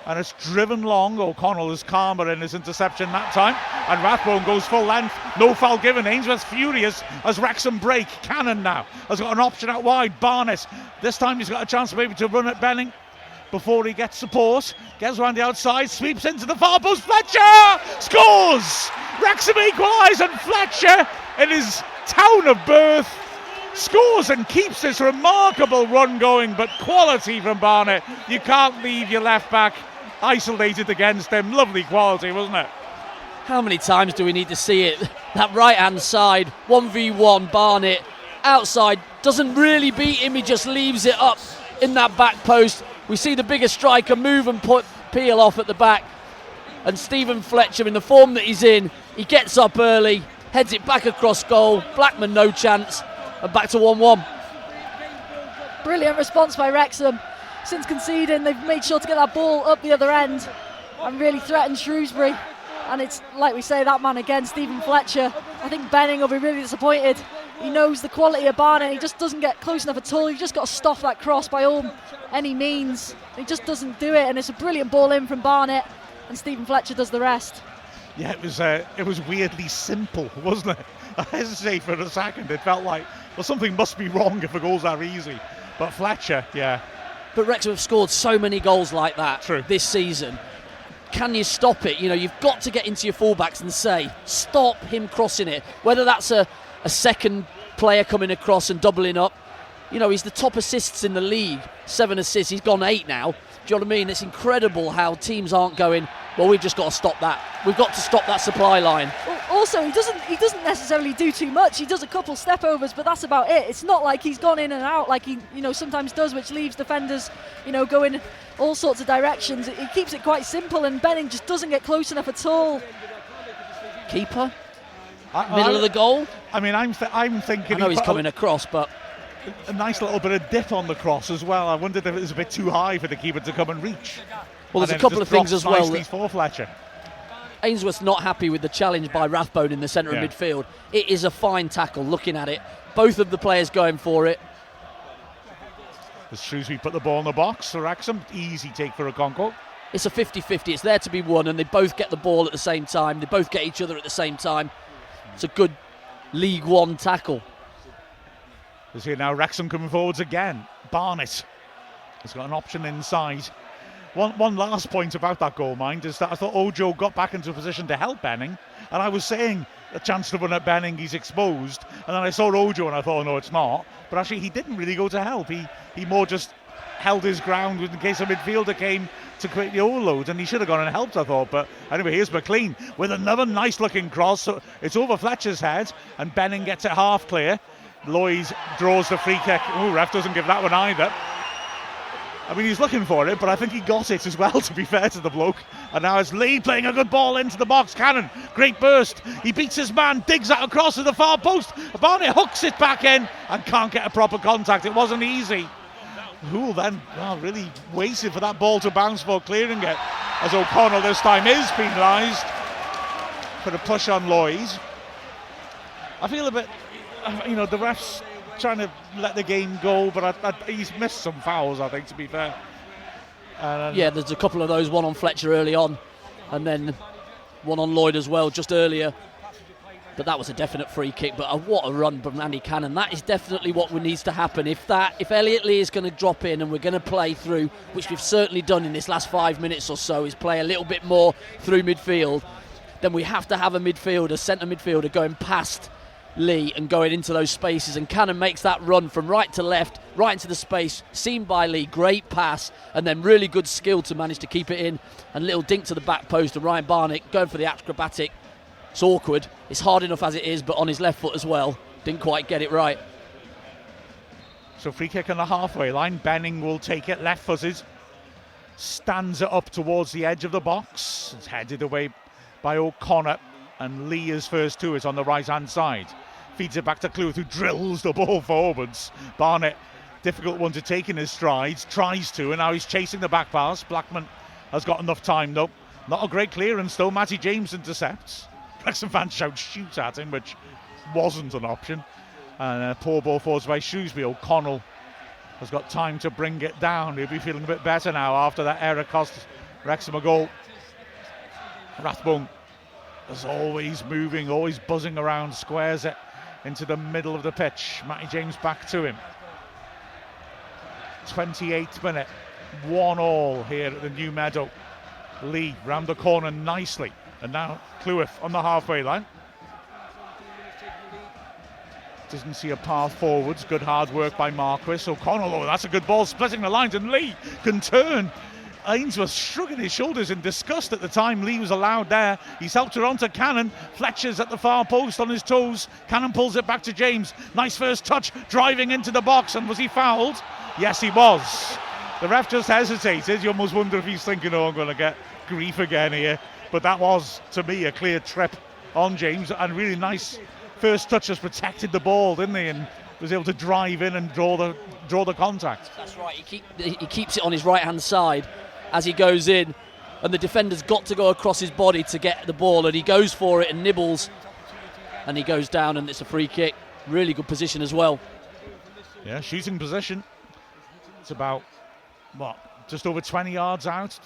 And it's driven long. O'Connell is calmer in his interception that time, and Rathbone goes full length. No foul given. Ainsworth's furious as Wrexham break. Cannon now has got an option out wide. Barnett, this time he's got a chance maybe to run at Benning before he gets support. Gets around the outside, sweeps into the far post. Fletcher scores! Wrexham equalise, and Fletcher, in his town of birth, scores and keeps this remarkable run going. But quality from Barnett. You can't leave your left back isolated against him. Lovely quality, wasn't it?
How many times do we need to see it? That right-hand side, 1v1, Barnett, outside, doesn't really beat him, he just leaves it up in that back post. We see the bigger striker move and put Peel off at the back. And Stephen Fletcher, in the form that he's in, he gets up early, heads it back across goal. Blackman no chance, and back to 1-1.
Brilliant response by Wrexham. Since conceding, they've made sure to get that ball up the other end and really threaten Shrewsbury. And it's, like we say, that man again, Stephen Fletcher. I think Benning will be really disappointed. He knows the quality of Barnett. He just doesn't get close enough at all. You've just got to stop that cross by any means. He just doesn't do it, and it's a brilliant ball in from Barnett, and Stephen Fletcher does the rest.
Yeah, it was weirdly simple, wasn't it? I hesitated for a second. It felt like, well, something must be wrong if a goal's that easy. But Fletcher, yeah.
But Wrexham have scored so many goals like that
True.
This season. Can you stop it? You know, you've got to get into your fullbacks and say, stop him crossing it. Whether that's a second player coming across and doubling up. You know, he's the top assists in the league. 7 assists, he's gone 8 now. Do you know what I mean? It's incredible how teams aren't going, well, we've just got to stop that. We've got to stop that supply line.
Well, also, he doesn't necessarily do too much. He does a couple step overs, but that's about it. It's not like he's gone in and out like he, sometimes does, which leaves defenders, going all sorts of directions. He keeps it quite simple, and Benning just doesn't get close enough at all.
Keeper, middle of the goal.
I mean, I'm thinking.
I know he's coming across, but
a nice little bit of dip on the cross as well. I wondered if it was a bit too high for the keeper to come and reach.
Well, there's a couple of things as well.
For Fletcher.
Ainsworth's not happy with the challenge by Rathbone in the centre of midfield. It is a fine tackle, looking at it. Both of the players going for it.
As Shrewsbury put the ball in the box, Wrexham, easy take for Okonkwo.
It's a 50-50. It's there to be won, and they both get the ball at the same time. They both get each other at the same time. It's a good League One tackle.
There's here now Wrexham coming forwards again. Barnett has got an option inside. One last point about that goal, mind, is that I thought Ojo got back into a position to help Benning, and I was saying a chance to run at Benning, he's exposed, and then I saw Ojo and I thought, oh, no, it's not. But actually he didn't really go to help. He more just held his ground in case a midfielder came to create the overload, and he should have gone and helped, I thought. But anyway, here's McLean with another nice looking cross. So it's over Fletcher's head, and Benning gets it half clear. Lloyd draws the free kick. Oh, ref doesn't give that one either. I mean, he's looking for it, but I think he got it as well, to be fair to the bloke. And now it's Lee playing a good ball into the box. Cannon, great burst. He beats his man, digs that across to the far post. Barnett hooks it back in and can't get a proper contact. It wasn't easy. Who then really waited for that ball to bounce for clearing it, as O'Connell this time is penalised for a push on Lloyd. I feel a bit, the refs trying to let the game go, but he's missed some fouls, I think, to be fair.
Yeah, there's a couple of those, one on Fletcher early on, and then one on Lloyd as well just earlier. But that was a definite free kick. But what a run from Andy Cannon. That is definitely what needs to happen. If Elliot Lee is going to drop in and we're going to play through, which we've certainly done in this last 5 minutes or so, is play a little bit more through midfield, then we have to have a centre midfielder going past Lee and going into those spaces, and Cannon makes that run from right to left, right into the space, seen by Lee, great pass, and then really good skill to manage to keep it in, and little dink to the back post, and Ryan Barnett going for the acrobatic. It's awkward, it's hard enough as it is, but on his left foot as well, didn't quite get it right.
So free kick on the halfway line. Benning will take it, left footed, stands it up towards the edge of the box. It's headed away by O'Connor, and Lee is first to it on the right hand side. Feeds it back to Cleworth, who drills the ball forwards. Barnett, difficult one to take in his strides, tries to, and now he's chasing the back pass. Blackman has got enough time though. Not a great clearance though. Matty James intercepts. Wrexham fans shoot at him, which wasn't an option. And a poor ball forwards by Shrewsbury. O'Connell has got time to bring it down. He'll be feeling a bit better now after that error cost Wrexham a goal. Rathbone, as always, moving, always buzzing around, squares it into the middle of the pitch. Matty James back to him. 28th minute, 1-1 here at the New Meadow. Lee round the corner nicely, and now Cleworth on the halfway line. Doesn't see a path forwards. Good hard work by Marquis. O'Connell, that's a good ball, splitting the lines, and Lee can turn Ainsworth shrugging his shoulders in disgust at the time Lee was allowed there. He's helped her onto Cannon. Fletcher's at the far post on his toes. Cannon pulls it back to James. Nice first touch, driving into the box. And was he fouled? Yes, he was. The ref just hesitated. You almost wonder if he's thinking, oh, I'm going to get grief again here. But that was, to me, a clear trip on James. And really nice first touch, has protected the ball, didn't he? And was able to drive in and draw the contact.
That's right. He keeps it on his right-hand side as he goes in, and the defender's got to go across his body to get the ball, and he goes for it and nibbles, and he goes down, and it's a free kick. Really good position as well.
Yeah, shooting position. It's about, just over 20 yards out.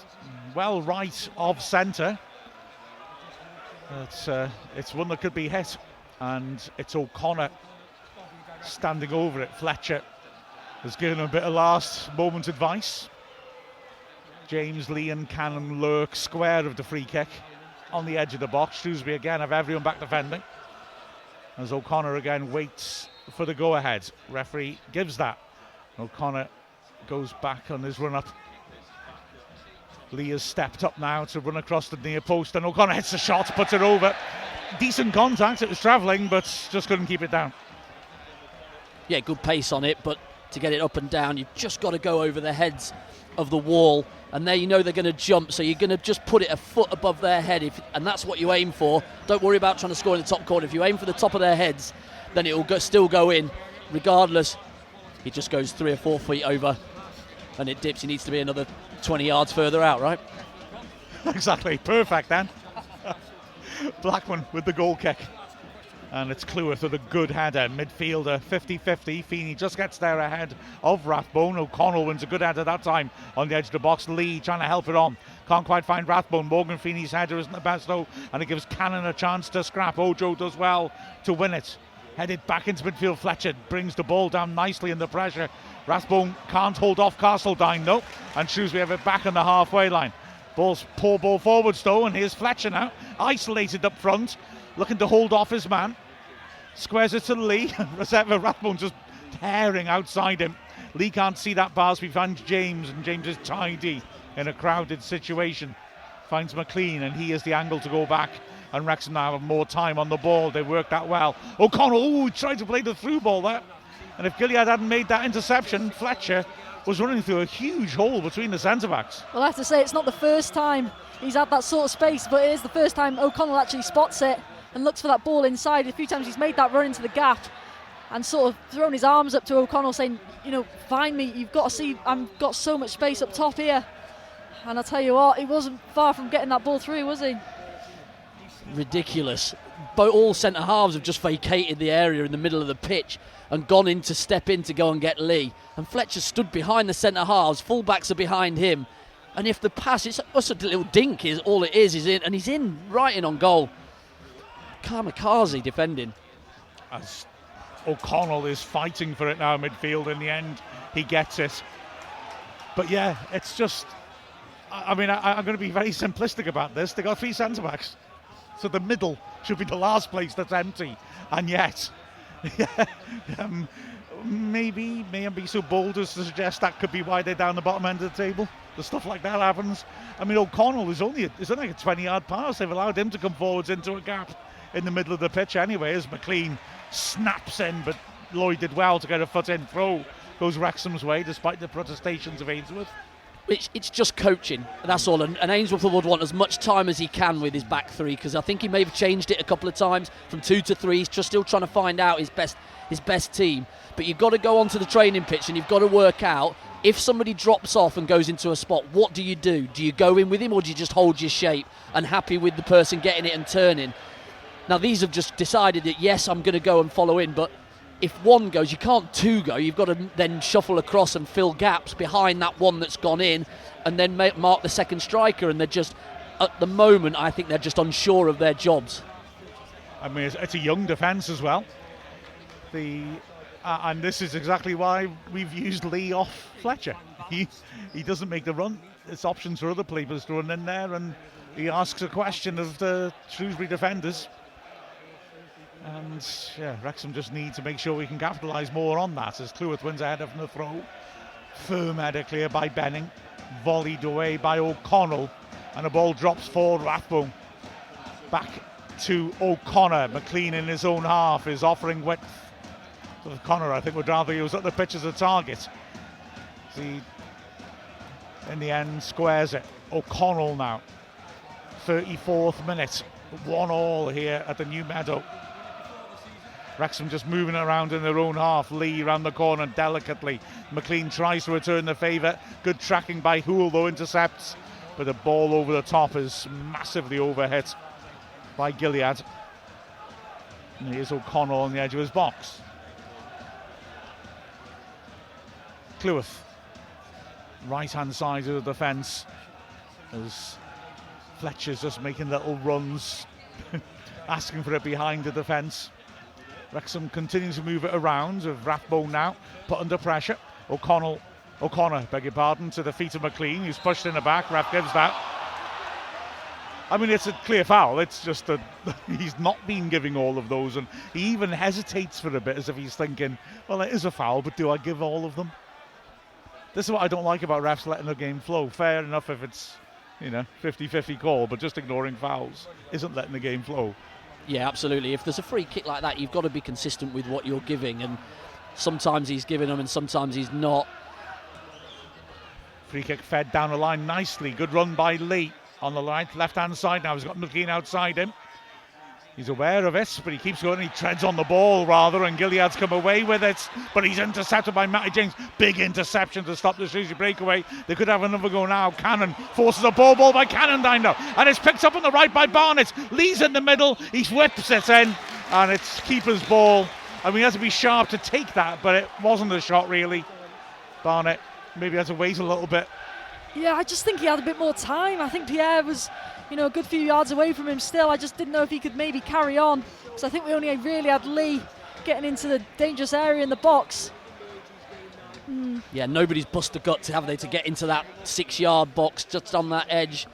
Well right of centre. It's one that could be hit, and it's O'Connor standing over it. Fletcher has given him a bit of last moment advice. James, Lee and Cannon lurk square of the free kick on the edge of the box. Shrewsbury again have everyone back defending, as O'Connor again waits for the go-ahead. Referee gives that. O'Connor goes back on his run-up. Lee has stepped up now to run across the near post, and O'Connor hits the shot, puts it over. Decent contact, it was travelling, but just couldn't keep it down.
Yeah, good pace on it, but to get it up and down, you've just got to go over the heads of the wall, and there you know they're going to jump, so you're going to just put it a foot above their head, and that's what you aim for. Don't worry about trying to score in the top corner. If you aim for the top of their heads, then it will still go in regardless. He just goes 3 or 4 feet over and it dips. He needs to be another 20 yards further out, right?
Exactly, perfect then. Blackman with the goal kick. And it's Cleworth with a good header. Midfielder 50-50. Feeney just gets there ahead of Rathbone. O'Connell wins a good header that time on the edge of the box. Lee trying to help it on. Can't quite find Rathbone. Morgan Feeney's header isn't the best though, and it gives Cannon a chance to scrap. Ojo does well to win it. Headed back into midfield. Fletcher brings the ball down nicely in the pressure. Rathbone can't hold off Castledine, no. And Shrewsbury have it back on the halfway line. Poor ball forwards though, and here's Fletcher now. Isolated up front, looking to hold off his man. Squares it to Lee. Rathbone just tearing outside him. Lee can't see that pass. We find James, and James is tidy in a crowded situation. Finds McLean, and he has the angle to go back. And Wrexham now have more time on the ball. They work that well. O'Connell, tried to play the through ball there. And if Gilead hadn't made that interception, Fletcher was running through a huge hole between the centre-backs.
Well, I have to say, it's not the first time he's had that sort of space, but it is the first time O'Connell actually spots it and looks for that ball inside. A few times he's made that run into the gap and sort of thrown his arms up to O'Connell saying, find me, you've got to see, I've got so much space up top here. And I'll tell you what, he wasn't far from getting that ball through, was he?
Ridiculous. All centre halves have just vacated the area in the middle of the pitch and gone in to step in to go and get Lee. And Fletcher stood behind the centre halves, full-backs are behind him. And if the pass, it's just a little dink, is all it is in, and he's in, right in on goal. Kamikaze defending.
As O'Connell is fighting for it now midfield, in the end he gets it. But yeah, it's just, I'm going to be very simplistic about this. They got 3 centre-backs, so the middle should be the last place that's empty, and yet maybe may I be so bold as to suggest that could be why they're down the bottom end of the table. The stuff like that happens. O'Connell is only like a 20-yard pass. They've allowed him to come forwards into a gap in the middle of the pitch anyway, as McLean snaps in, but Lloyd did well to get a foot in. Throw goes Wrexham's way despite the protestations of Ainsworth.
It's just coaching, that's all. And Ainsworth would want as much time as he can with his back three, because I think he may have changed it a couple of times from 2 to 3. He's just still trying to find out his best team. But you've got to go onto the training pitch and you've got to work out, if somebody drops off and goes into a spot, what do you do? Do you go in with him, or do you just hold your shape and happy with the person getting it and turning? Now these have just decided that yes, I'm going to go and follow in, but if one goes, you can't 2 go. You've got to then shuffle across and fill gaps behind that one that's gone in, and then mark the second striker. And they're just, at the moment, I think they're just unsure of their jobs.
It's a young defence as well. And this is exactly why we've used Lee off Fletcher. He doesn't make the run. It's options for other players to run in there, and he asks a question of the Shrewsbury defenders. And Wrexham just need to make sure we can capitalise more on that, as Cleworth wins a header from the throw. Firm header clear by Benning. volleyed away by O'Connell, and the ball drops forward. Rathbone back to O'Connor. McLean in his own half is offering width. O'Connor, I think, would rather he was at the pitch as a target. He, in the end, squares it. O'Connell now. 34th minute. 1-1 here at the New Meadow. Wrexham just moving around in their own half. Lee round the corner delicately. McLean tries to return the favour. Good tracking by Hoole, though, intercepts. But the ball over the top is massively overhit by Gilead. And here's O'Connell on the edge of his box. Cleworth, right-hand side of the defence, as Fletcher's just making little runs, asking for it behind the defence. Wrexham continues to move it around with Rathbone now put under pressure. O'Connor, beg your pardon, to the feet of McLean, who's pushed in the back. Ref gives that. I mean, it's a clear foul. It's just that he's not been giving all of those, and he even hesitates for a bit as if he's thinking, well, it is a foul, but do I give all of them? This is what I don't like about refs letting the game flow. Fair enough if it's, 50-50 call, but just ignoring fouls isn't letting the game flow.
Yeah, absolutely. If there's a free kick like that, you've got to be consistent with what you're giving, and sometimes he's giving them and sometimes he's not.
Free kick fed down the line nicely. Good run by Lee on the left-hand side now. He's got McLean outside him. He's aware of it, but he keeps going. He treads on the ball, rather, and Gilead's come away with it. But he's intercepted by Matty James. Big interception to stop the Shrewsbury breakaway. They could have another go now. Cannon forces a ball by Cannondine now. And it's picked up on the right by Barnett. Lee's in the middle. He whips it in. And it's keeper's ball. I mean, he has to be sharp to take that, but it wasn't a shot, really. Barnett maybe had to wait a little bit.
Yeah, I just think he had a bit more time. I think Pierre was, a good few yards away from him still. I just didn't know if he could maybe carry on. So I think we only really had Lee getting into the dangerous area in the box.
Yeah, nobody's bust the guts, have they, to get into that 6-yard box just on that edge.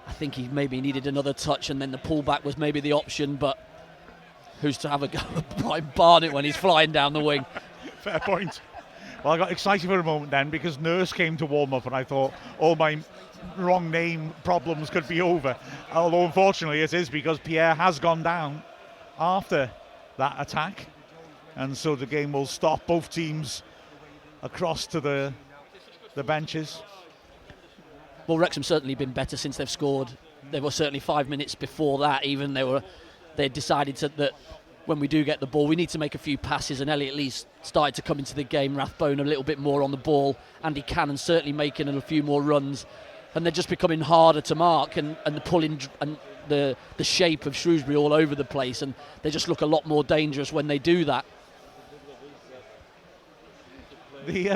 I think he maybe needed another touch, and then the pullback was maybe the option, but who's to have a go at Brian Barnett when he's flying down the wing?
Fair point. Well, I got excited for a moment then because Nurse came to warm up and I thought all my wrong name problems could be over. Although unfortunately it is, because Pierre has gone down after that attack. And so the game will stop. Both teams across to the benches.
Well, Wrexham certainly been better since they've scored. They were certainly 5 minutes before that even. They decided that when we do get the ball, we need to make a few passes, and Elliot Lee's started to come into the game. Rathbone a little bit more on the ball. Andy Cannon certainly making a few more runs, and they're just becoming harder to mark, and the pulling and the shape of Shrewsbury all over the place, and they just look a lot more dangerous when they do that.
The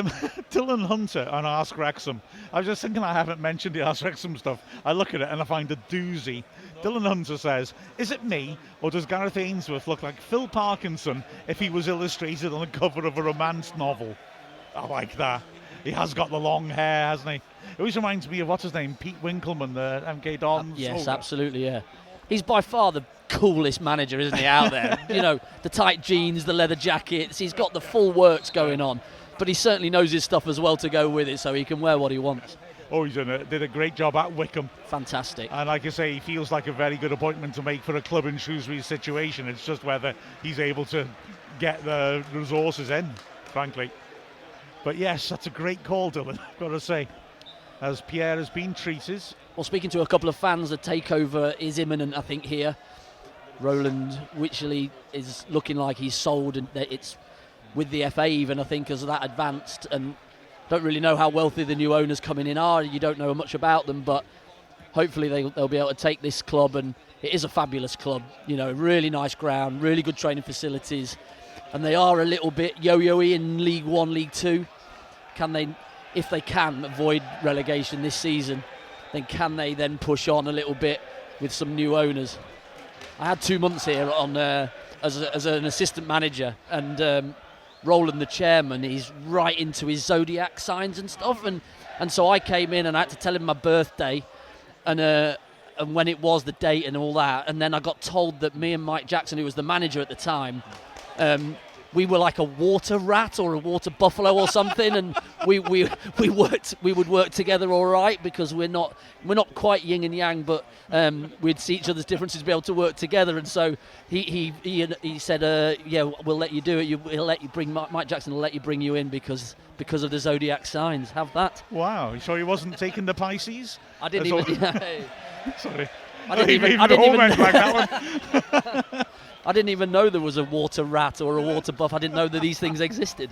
Dylan Hunter on Ask Wrexham. I was just thinking I haven't mentioned the Ask Wrexham stuff. I look at it and I find a doozy. Dylan Hunter says, is it me or does Gareth Ainsworth look like Phil Parkinson if he was illustrated on the cover of a romance novel? I like that. He has got the long hair, hasn't he? It always reminds me of, what's his name, Pete Winkleman, the MK Dons.
Yes, absolutely, yeah. He's by far the coolest manager, isn't he, out there? The tight jeans, the leather jackets. He's got the full works going on. But he certainly knows his stuff as well to go with it, so he can wear what he wants.
Oh, he did a great job at Wickham.
Fantastic.
And like I say, he feels like a very good appointment to make for a club in Shrewsbury's situation. It's just whether he's able to get the resources in, frankly. But yes, that's a great call, Dylan, I've got to say, as Pierre has been treated.
Well, speaking to a couple of fans, the takeover is imminent, I think, here. Roland Wycherley is looking like he's sold, and it's with the FA even, I think, as that advanced, and don't really know how wealthy the new owners coming in are. You don't know much about them, but hopefully they'll be able to take this club, and it is a fabulous club, really nice ground, really good training facilities, and they are a little bit yo-yo-y in League 1, League 2. Can they, if they can avoid relegation this season, then can they then push on a little bit with some new owners? I had 2 months here on as an assistant manager, and Roland, the chairman, he's right into his zodiac signs and stuff, and so I came in and I had to tell him my birthday and when it was, the date and all that, and then I got told that me and Mike Jackson, who was the manager at the time, we were like a water rat or a water buffalo or something, and we would work together all right, because we're not quite yin and yang, but we'd see each other's differences, be able to work together. And so he said, yeah, we'll let you do it. He'll let you bring Mike Jackson will let you bring you in because of the zodiac signs. Have that.
Wow, you sure he wasn't taking the Pisces?
I didn't even.
Sorry.
I didn't even
like that one.
I didn't even know there was a water rat or a water buff. I didn't know that these things existed.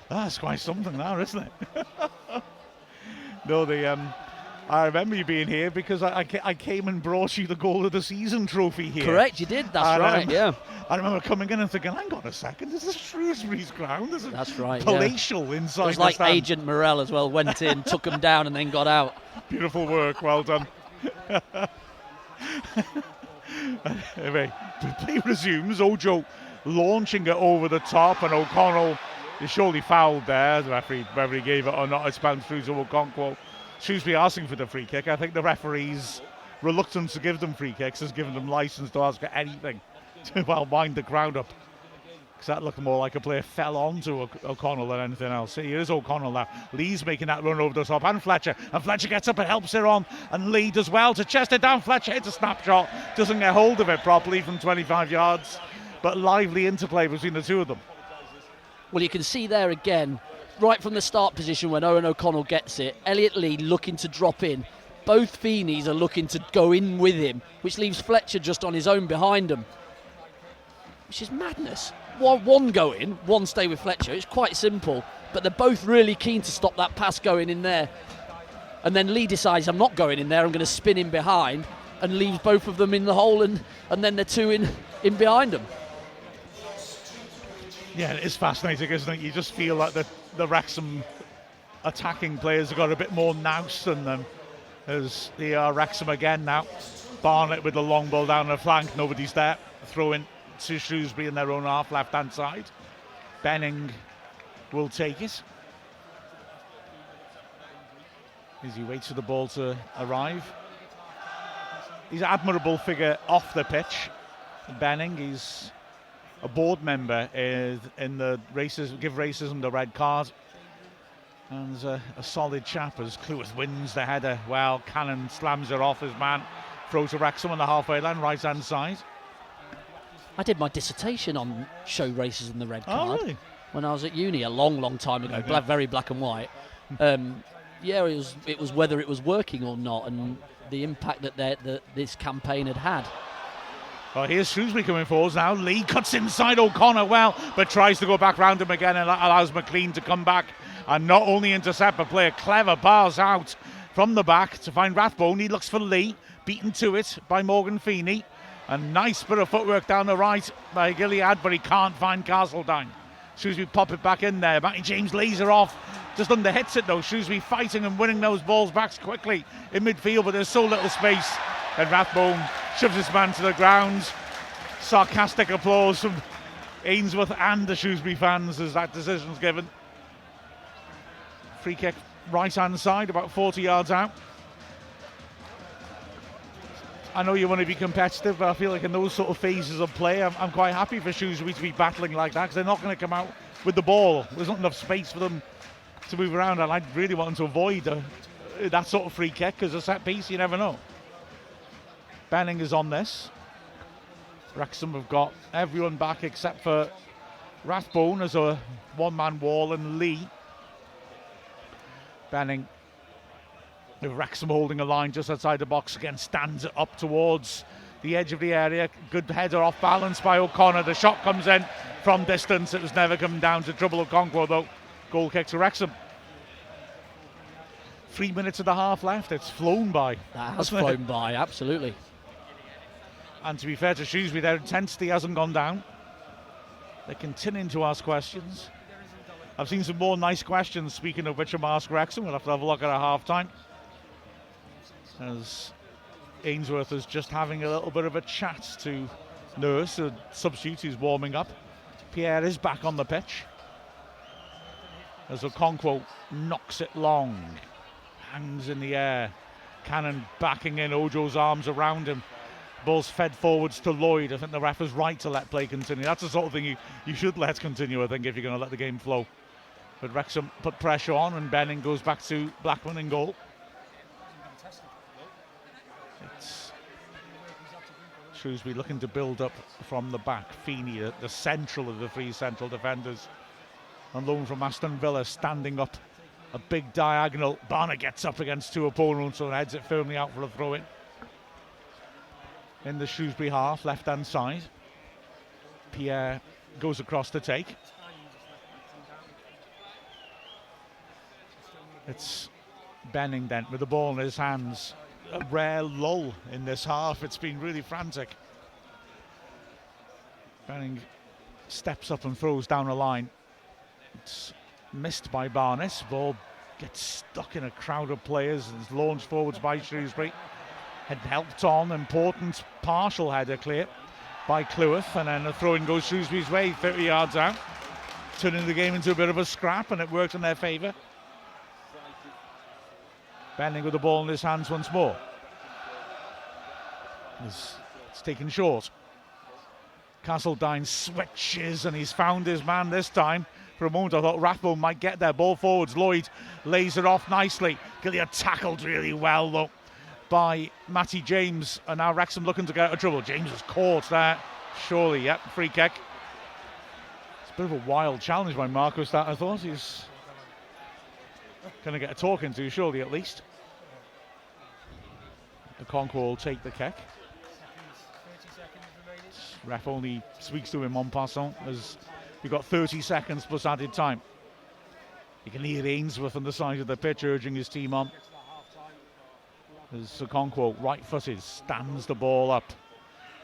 That's quite something now, isn't it? No, I remember you being here because I came and brought you the goal of the season trophy here.
Correct, you did. That's right. Yeah.
I remember coming in and thinking, hang on a second, this is Shrewsbury's ground. This is
That's right.
palatial inside.
It was like Agent Morrell as well. Went in, took them down, and then got out.
Beautiful work. Well done. Anyway, play resumes. Ojo launching it over the top, and O'Connell is surely fouled there. The referee, whether he gave it or not, it's bounced through to Okonkwo. Shrewsbury asking for the free kick. I think the referee's reluctance to give them free kicks has given them license to ask for anything to wind the crowd up. Because that looked more like a player fell onto O'Connell than anything else. Here's O'Connell now. Lee's making that run over the top, and Fletcher gets up and helps her on, and Lee does well to chest it down. Fletcher hits a snapshot, doesn't get hold of it properly from 25 yards, but lively interplay between the two of them.
Well, you can see there again, right from the start position when Owen O'Connell gets it, Elliot Lee looking to drop in. Both Feeneys are looking to go in with him, which leaves Fletcher just on his own behind him, which is madness. One go in, one stay with Fletcher. It's quite simple, but they're both really keen to stop that pass going in there. And then Lee decides, I'm not going in there, I'm going to spin in behind, and leaves both of them in the hole, and then they're two in behind them.
Yeah, it is fascinating, isn't it? You just feel like the Wrexham attacking players have got a bit more nous than them. As they are Wrexham again now. Barnett with the long ball down the flank, nobody's there. Throw in to Shrewsbury in their own half, left-hand side. Benning will take it as he waits for the ball to arrive. He's an admirable figure off the pitch. Benning, he's a board member in the races, Give Racism the Red Card. And a solid chap as Clewis wins the header. Well, Cannon slams it off his man. Throws to Wrexham on the halfway line, right-hand side.
I did my dissertation on show racism the red card.
Oh, really?
When I was at uni a long time ago, very black and white. Yeah, it was whether it was working or not, and the impact that this campaign had.
Well, here's Shrewsbury coming forwards now. Lee cuts inside O'Connor well, but tries to go back round him again and allows McLean to come back and not only intercept but play a clever pass out from the back to find Rathbone. He looks for Lee, beaten to it by Morgan Feeney. A nice bit of footwork down the right by Gilead, but he can't find Castledine. Shrewsbury pop it back in there. Matty James laser off, just under hits it though. Shrewsbury fighting and winning those balls back quickly in midfield, but there's so little space. And Rathbone shoves his man to the ground. Sarcastic applause from Ainsworth and the Shrewsbury fans as that decision's given. Free kick right hand side, about 40 yards out. I know you want to be competitive, but I feel like in those sort of phases of play, I'm quite happy for Shrewsbury to be battling like that, because they're not going to come out with the ball. There's not enough space for them to move around, and I really want them to avoid that sort of free kick, because a set piece, you never know. Benning is on this. Wrexham have got everyone back except for Rathbone as a one-man wall, and Lee. Benning, with Wrexham holding a line just outside the box again, stands it up towards the edge of the area. Good header off balance by O'Connor. The shot comes in from distance. It was never coming down to trouble Okonkwo though. Goal kick to Wrexham. 3 minutes of the half left. It's flown by.
That has flown by, absolutely.
And to be fair to Shrewsbury, their intensity hasn't gone down. They're continuing to ask questions. I've seen some more nice questions, speaking of which, from Ask Wrexham. We'll have to have a look at a half-time. As Ainsworth is just having a little bit of a chat to Nurse, a substitute who's warming up. Pierre is back on the pitch. As Okonkwo knocks it long. Hangs in the air. Cannon backing in, Ojo's arms around him. Ball's fed forwards to Lloyd. I think the ref is right to let play continue. That's the sort of thing you should let continue, I think, if you're going to let the game flow. But Wrexham put pressure on, and Benning goes back to Blackman in goal. It's Shrewsbury looking to build up from the back. Feeney, the central of the three central defenders, on loan from Aston Villa, standing up a big diagonal. Barnett gets up against two opponents and heads it firmly out for a throw-in. In the Shrewsbury half, left-hand side. Pierre goes across to take. It's Benning then with the ball in his hands. A rare lull in this half. It's been really frantic. Benning steps up and throws down a line. It's missed by Barnes. Ball gets stuck in a crowd of players and is launched forwards by Shrewsbury. Had helped on, important partial header clear by Cleworth, and then a throw-in goes Shrewsbury's way, 30 yards out, turning the game into a bit of a scrap, and it worked in their favour. Benning with the ball in his hands once more. It's taken short. Castledine switches, and he's found his man this time. For a moment I thought Rathbone might get there. Ball forwards, Lloyd lays it off nicely. Gilliard tackled really well though by Matty James, and now Wrexham looking to get out of trouble. James was caught there, surely. Yep, free kick. It's a bit of a wild challenge by Marcus, that I thought. He's going to get a talking to, surely, at least. The Conqueror will take the kick. Ref only speaks to him en passant, as you've got 30 seconds plus added time. You can hear Ainsworth on the side of the pitch urging his team on. As Okonkwo, right-footed, stands the ball up.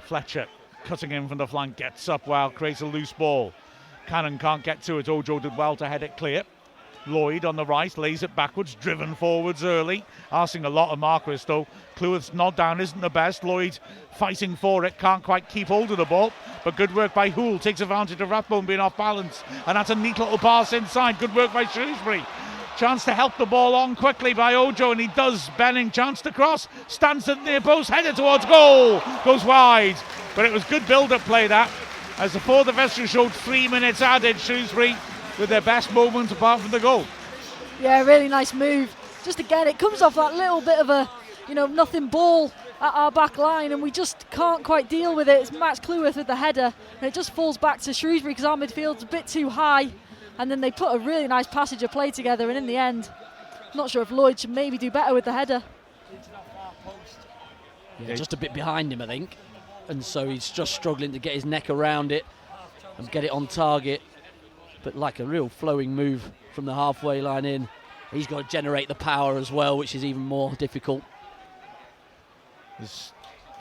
Fletcher cutting in from the flank, gets up well, creates a loose ball. Cannon can't get to it. Ojo did well to head it clear. Lloyd on the right, lays it backwards, driven forwards early. Asking a lot of Marquis though. Cleworth's nod down isn't the best. Lloyd fighting for it, can't quite keep hold of the ball. But good work by Hoole, takes advantage of Rathbone being off balance. And that's a neat little pass inside. Good work by Shrewsbury. Chance to help the ball on quickly by Ojo, and he does. Benning, chance to cross, stands at the near post, headed towards goal, goes wide. But it was good build-up play that, as the fourth official showed 3 minutes added. Shrewsbury with their best moment apart from the goal.
Yeah, really nice move. Just again, it comes off that little bit of a, nothing ball at our back line, and we just can't quite deal with it. It's Max Cleworth with the header, and it just falls back to Shrewsbury because our midfield's a bit too high. And then they put a really nice passage of play together, and in the end, not sure if Lloyd should maybe do better with the header.
Yeah, just a bit behind him, I think. And so he's just struggling to get his neck around it and get it on target. But like a real flowing move from the halfway line in. He's got to generate the power as well, which is even more difficult.
As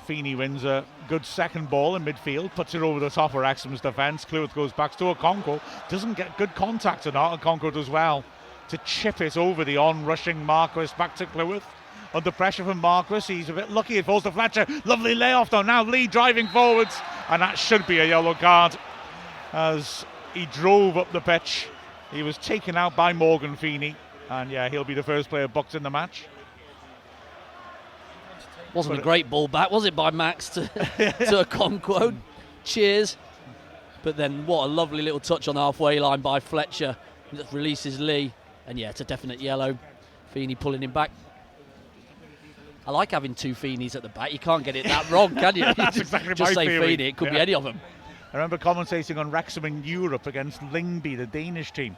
Feeney wins a good second ball in midfield, puts it over the top of Wrexham's defence. Cleworth goes back to Okonkwo, doesn't get good contact or not. Okonkwo does well to chip it over the on-rushing Marquis back to Cleworth. Under pressure from Marquis, he's a bit lucky, it falls to Fletcher. Lovely layoff though, now Lee driving forwards, and that should be a yellow card as he drove up the pitch. He was taken out by Morgan Feeney, and yeah, he'll be the first player booked in the match.
Wasn't a great ball back, was it, by Max to Okonkwo? Cheers. But then what a lovely little touch on the halfway line by Fletcher. Just releases Lee. And yeah, it's a definite yellow. Feeney pulling him back. I like having two Feeneys at the back. You can't get it that wrong, can you?
That's exactly
just
my
say
feeling.
Feeney, it could be any of them.
I remember commentating on Wrexham in Europe against Lyngby, the Danish team.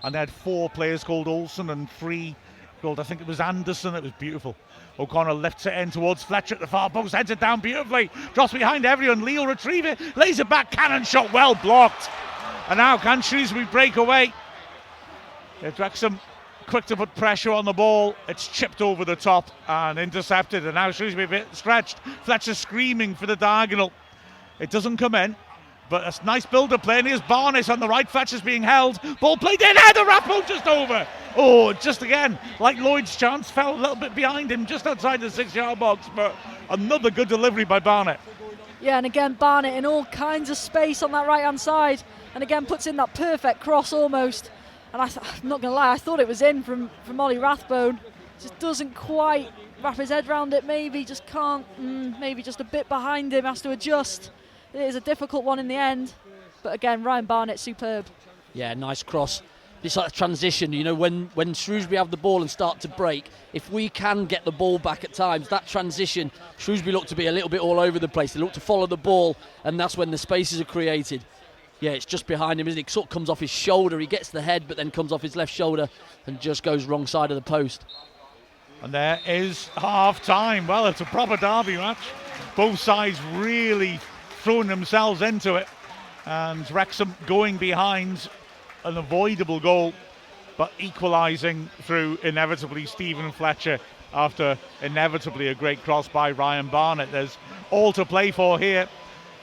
And they had 4 players called Olsen and 3 called, I think it was Anderson. It was beautiful. O'Connor lifts it in towards Fletcher at the far post, heads it down beautifully, drops behind everyone. Lee will retrieve it, lays it back, cannon shot well blocked. And now can Shrewsbury break away? It's Wrexham quick to put pressure on the ball. It's chipped over the top and intercepted, and now Shrewsbury a bit stretched. Fletcher screaming for the diagonal. It doesn't come in, but a nice build-up play, and here's Barnes on the right. Fletcher's being held, ball played in, header, Rathbone just over. Oh, just again, like Lloyd's chance, fell a little bit behind him, just outside the 6-yard box, but another good delivery by Barnett.
Yeah, and again, Barnett in all kinds of space on that right-hand side, and again puts in that perfect cross almost. And I'm not going to lie, I thought it was in from Ollie Rathbone. Just doesn't quite wrap his head around it, maybe just can't, maybe just a bit behind him, has to adjust. It is a difficult one in the end, but again, Ryan Barnett, superb.
Yeah, nice cross. It's like a transition, when Shrewsbury have the ball and start to break, if we can get the ball back at times, that transition, Shrewsbury look to be a little bit all over the place. They look to follow the ball, and that's when the spaces are created. Yeah, it's just behind him, isn't it? It sort of comes off his shoulder. He gets the head, but then comes off his left shoulder and just goes wrong side of the post.
And there is half-time. Well, it's a proper derby match. Both sides really throwing themselves into it. And Wrexham going behind an avoidable goal, but equalising through inevitably Stephen Fletcher after inevitably a great cross by Ryan Barnett. There's all to play for here.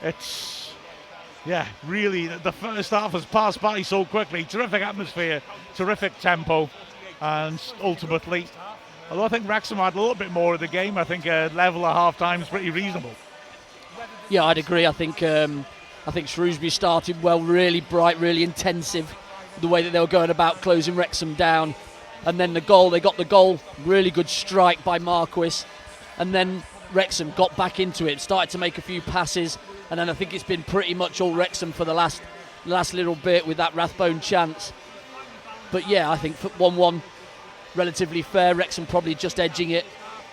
It's, really, the first half has passed by so quickly. Terrific atmosphere, terrific tempo, and ultimately, although I think Wrexham had a little bit more of the game, I think a level at half-time is pretty reasonable.
Yeah, I'd agree. I think Shrewsbury started well, really bright, really intensive, the way that they were going about closing Wrexham down. And then they got the goal, really good strike by Marquis. And then Wrexham got back into it, started to make a few passes. And then I think it's been pretty much all Wrexham for the last little bit with that Rathbone chance. But yeah, I think 1-1, relatively fair. Wrexham probably just edging it,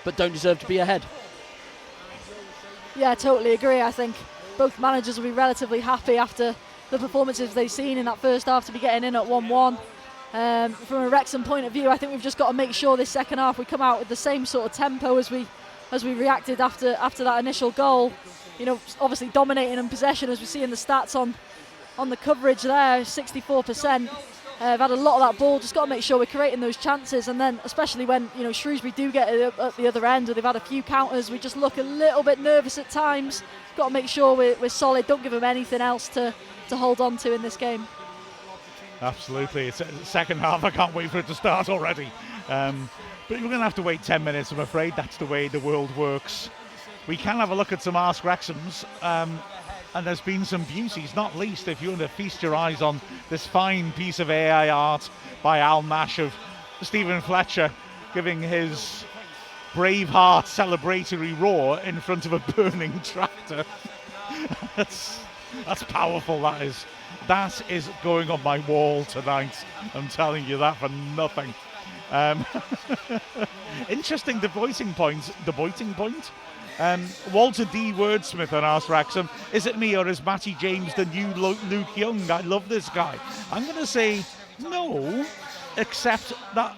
but don't deserve to be ahead.
Yeah, I totally agree. I think both managers will be relatively happy after the performances they've seen in that first half to be getting in at 1-1. From a Wrexham point of view, I think we've just got to make sure this second half we come out with the same sort of tempo as we reacted after that initial goal. Obviously dominating in possession, as we see in the stats on the coverage there, 64%. I've had a lot of that ball, just got to make sure we're creating those chances, and then especially when Shrewsbury do get it at the other end, or they've had a few counters, we just look a little bit nervous at times. Got to make sure we're solid, don't give them anything else to hold on to in this game.
Absolutely, it's the second half, I can't wait for it to start already. But we're going to have to wait 10 minutes, I'm afraid. That's the way the world works. We can have a look at some Ask Wrexhams, and there's been some beauties, not least if you want to feast your eyes on this fine piece of AI art by Al Nash of Stephen Fletcher giving his Braveheart celebratory roar in front of a burning tractor. That's powerful, that is. That is going on my wall tonight. I'm telling you that for nothing. Interesting debating point. Walter D. Wordsmith on Ask Wrexham, is it me or is Matty James the new Luke Young? I love this guy. I'm going to say no, except that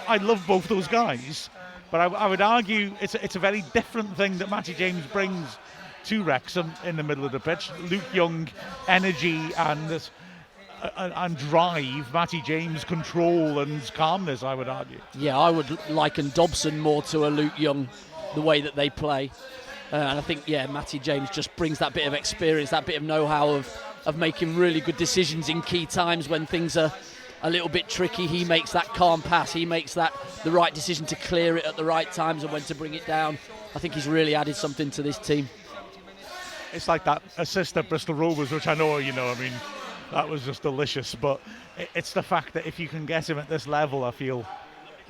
I love both those guys. But I would argue it's a very different thing that Matty James brings to Wrexham in the middle of the pitch. Luke Young, energy and drive. Matty James, control and calmness, I would argue.
Yeah, I would liken Dobson more to a Luke Young, the way that they play. And I think, Matty James just brings that bit of experience, that bit of know-how of making really good decisions in key times when things are a little bit tricky. He makes that calm pass. He makes the right decision to clear it at the right times and when to bring it down. I think he's really added something to this team.
It's like that assist at Bristol Rovers, which I know, that was just delicious. But it's the fact that if you can get him at this level, I feel,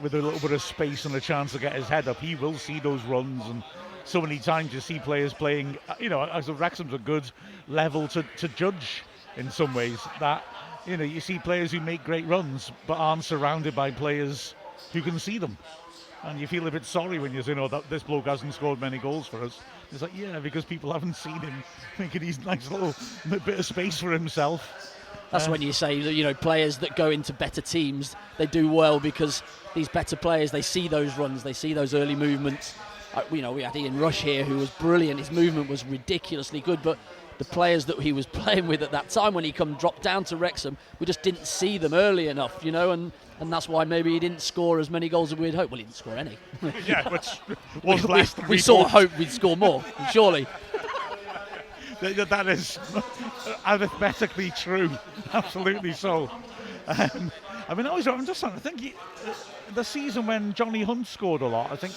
with a little bit of space and a chance to get his head up, he will see those runs. And so many times you see players playing, as Wrexham's a good level to judge in some ways, that, you see players who make great runs but aren't surrounded by players who can see them. And you feel a bit sorry when you say, that this bloke hasn't scored many goals for us. It's like, because people haven't seen him making his nice little bit of space for himself.
That's when you say that, players that go into better teams, they do well because these better players, they see those runs, they see those early movements. We had Ian Rush here, who was brilliant. His movement was ridiculously good, but the players that he was playing with at that time when he dropped down to Wrexham, we just didn't see them early enough, and that's why maybe he didn't score as many goals as we'd hoped. Well, he didn't score any.
Yeah, which was blessed.
We sort of hoped we'd score more, surely.
That is arithmetically true, absolutely so. I'm just trying to think. The season when Johnny Hunt scored a lot, I think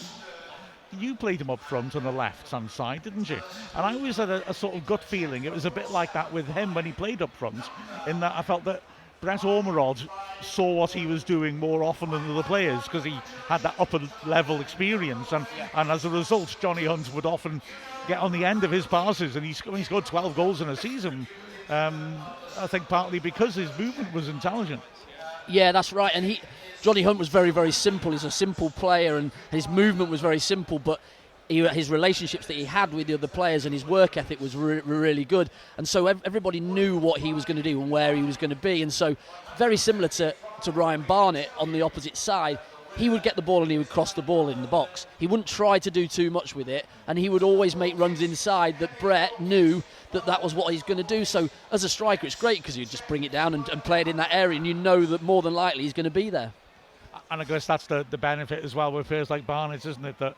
you played him up front on the left-hand side, didn't you? And I always had a sort of gut feeling it was a bit like that with him when he played up front, in that I felt that Brett Ormerod saw what he was doing more often than other players because he had that upper level experience, and as a result Johnny Hunt would often get on the end of his passes, and he scored 12 goals in a season. I think partly because his movement was intelligent.
Yeah, that's right. And Johnny Hunt was very, very simple. He's a simple player, and his movement was very simple, but his relationships that he had with the other players and his work ethic was really good. And so everybody knew what he was going to do and where he was going to be. And so very similar to Ryan Barnett on the opposite side, he would get the ball and he would cross the ball in the box. He wouldn't try to do too much with it, and he would always make runs inside that Brett knew that was what he's going to do. So as a striker, it's great because you just bring it down and play it in that area, and you know that more than likely he's going to be there.
And I guess that's the benefit as well with players like Barnett, isn't it? That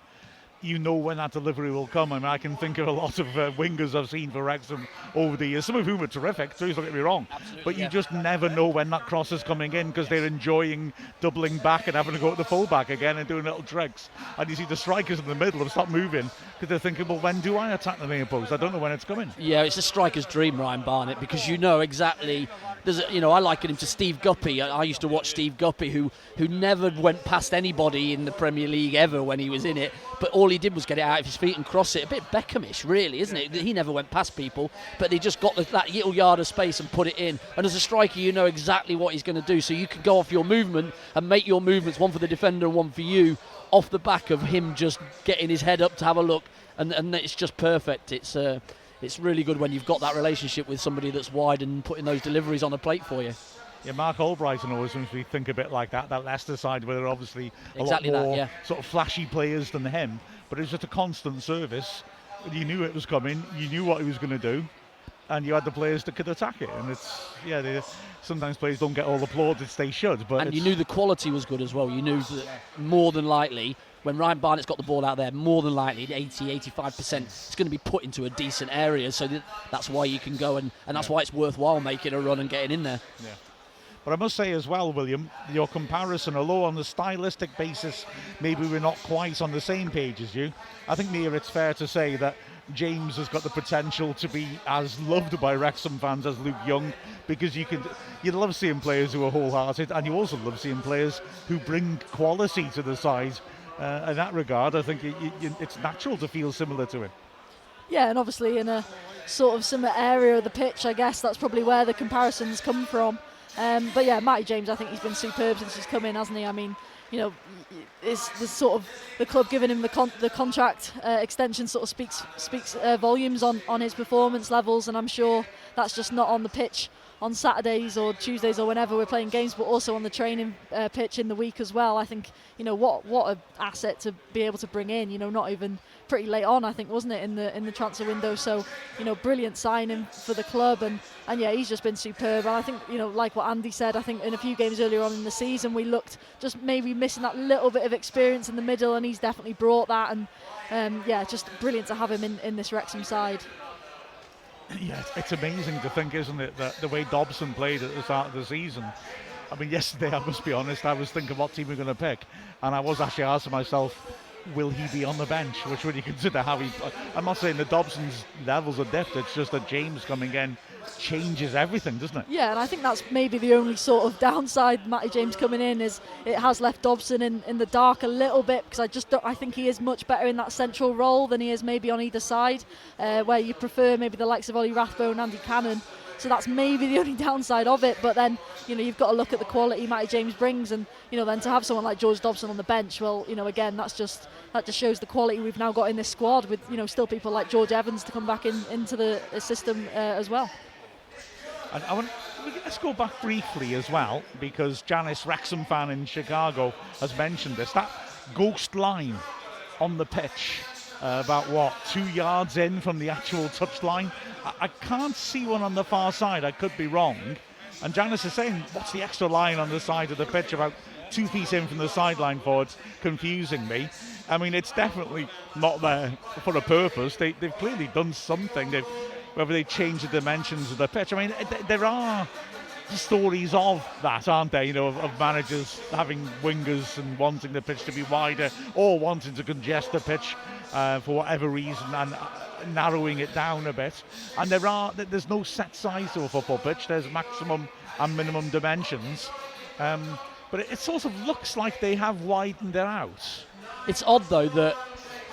you know when that delivery will come. I mean, I can think of a lot of wingers I've seen for Wrexham over the years, some of whom are terrific, please don't get me wrong.
Absolutely,
but you just never know when that cross is coming in because they're enjoying doubling back and having to go to the full-back again and doing little tricks. And you see the strikers in the middle have stopped moving because they're thinking, well, when do I attack the near post? I don't know when it's coming.
Yeah, it's a striker's dream, Ryan Barnett, because you know exactly. I liken him to Steve Guppy. I used to watch Steve Guppy, who never went past anybody in the Premier League ever when he was in it, but all he did was get it out of his feet and cross it. A bit Beckhamish, really, isn't it? He never went past people, but he just got that little yard of space and put it in. And as a striker, you know exactly what he's going to do, so you can go off your movement and make your movements, one for the defender and one for you, off the back of him just getting his head up to have a look, and it's just perfect. It's really good when you've got that relationship with somebody that's wide and putting those deliveries on a plate for you.
Yeah, Mark Albrighton always seems to think a bit like that Leicester side where they're obviously
exactly
lot more
that, yeah.
sort of flashy players than him, but it was just a constant service. You knew it was coming, you knew what he was going to do, and you had the players that could attack it. And sometimes players don't get all the plaudits they should. But
you knew the quality was good as well. You knew that more than likely, when Ryan Barnett's got the ball out there, more than likely 80-85% it's going to be put into a decent area, so that's why you can go and that's why it's worthwhile making a run and getting in there.
Yeah. But I must say as well, William, your comparison, although on the stylistic basis maybe we're not quite on the same page as you, I think, Mia, it's fair to say that James has got the potential to be as loved by Wrexham fans as Luke Young, because you love seeing players who are wholehearted, and you also love seeing players who bring quality to the side. In that regard, I think it's natural to feel similar to him.
Yeah, and obviously in a sort of similar area of the pitch, I guess that's probably where the comparisons come from. But yeah, Matty James, I think he's been superb since he's come in, hasn't he? I mean, it's the sort of the club giving him the contract extension sort of speaks volumes on his performance levels, and I'm sure that's just not on the pitch on Saturdays or Tuesdays or whenever we're playing games, but also on the training pitch in the week as well. I think, what an asset to be able to bring in, not even pretty late on, I think, wasn't it, in the transfer window. So, brilliant signing for the club, and yeah, he's just been superb. And I think, like what Andy said, I think in a few games earlier on in the season we looked just maybe missing that little bit of experience in the middle, and he's definitely brought that, and yeah, just brilliant to have him in this Wrexham side.
Yeah, it's amazing to think, isn't it, that the way Dobson played at the start of the season. I mean, yesterday, I must be honest, I was thinking what team we're going to pick, and I was actually asking myself, will he be on the bench? Which, when you consider how I'm not saying that Dobson's levels are depth, it's just that James coming in changes everything, doesn't it?
Yeah, and I think that's maybe the only sort of downside, Matty James coming in, is it has left Dobson in the dark a little bit, because I think he is much better in that central role than he is maybe on either side, where you prefer maybe the likes of Ollie Rathbone and Andy Cannon. So that's maybe the only downside of it. But then, you've got to look at the quality Matty James brings, and then to have someone like George Dobson on the bench, well, again, that just shows the quality we've now got in this squad, with still people like George Evans to come back into the system as well.
And let's go back briefly as well, because Janice, Wrexham fan in Chicago, has mentioned this. That ghost line on the pitch, about 2 yards in from the actual touchline. I can't see one on the far side. I could be wrong. And Janice is saying, what's the extra line on the side of the pitch about 2 feet in from the sideline forward? It's confusing me. I mean, it's definitely not there for a purpose. They've clearly done something. Whether they change the dimensions of the pitch. I mean, there are stories of that, aren't there? You know, of managers having wingers and wanting the pitch to be wider or wanting to congest the pitch for whatever reason and narrowing it down a bit. And there's no set size to a football pitch. There's maximum and minimum dimensions. But it sort of looks like they have widened it out.
It's odd, though, that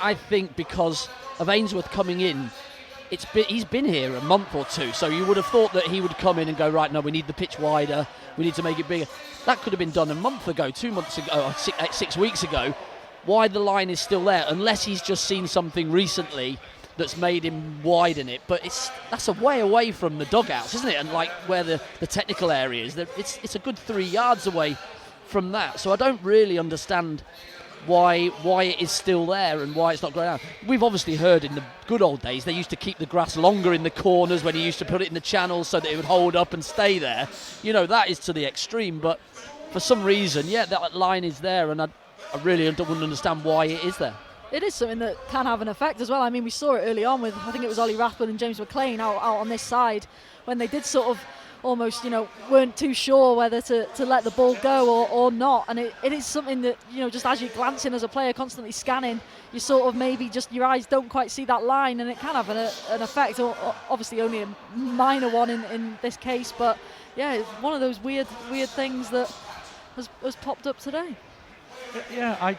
I think because of Ainsworth coming in, he's been here a month or two, so you would have thought that he would come in and go, right, no, we need the pitch wider, we need to make it bigger. That could have been done a month ago, 2 months ago, or 6 weeks ago. Why the line is still there, unless he's just seen something recently that's made him widen it. But that's a way away from the dugouts, isn't it? And like where the technical area is, it's a good 3 yards away from that. So I don't really understand why it is still there and why it's not going out. We've obviously heard in the good old days they used to keep the grass longer in the corners when he used to put it in the channels so that it would hold up and stay there. You know, that is to the extreme, but for some reason, yeah, that line is there, and I really wouldn't understand why it is there.
It is something that can have an effect as well. I mean, we saw it early on with, I think it was Ollie Rathbone and James McLean out on this side when they did sort of almost, weren't too sure whether to let the ball go or not. And it is something that, just as you're glancing as a player, constantly scanning, you sort of maybe just your eyes don't quite see that line, and it can have an effect, or obviously only a minor one in this case. But yeah, it's one of those weird things that has popped up today.
Yeah,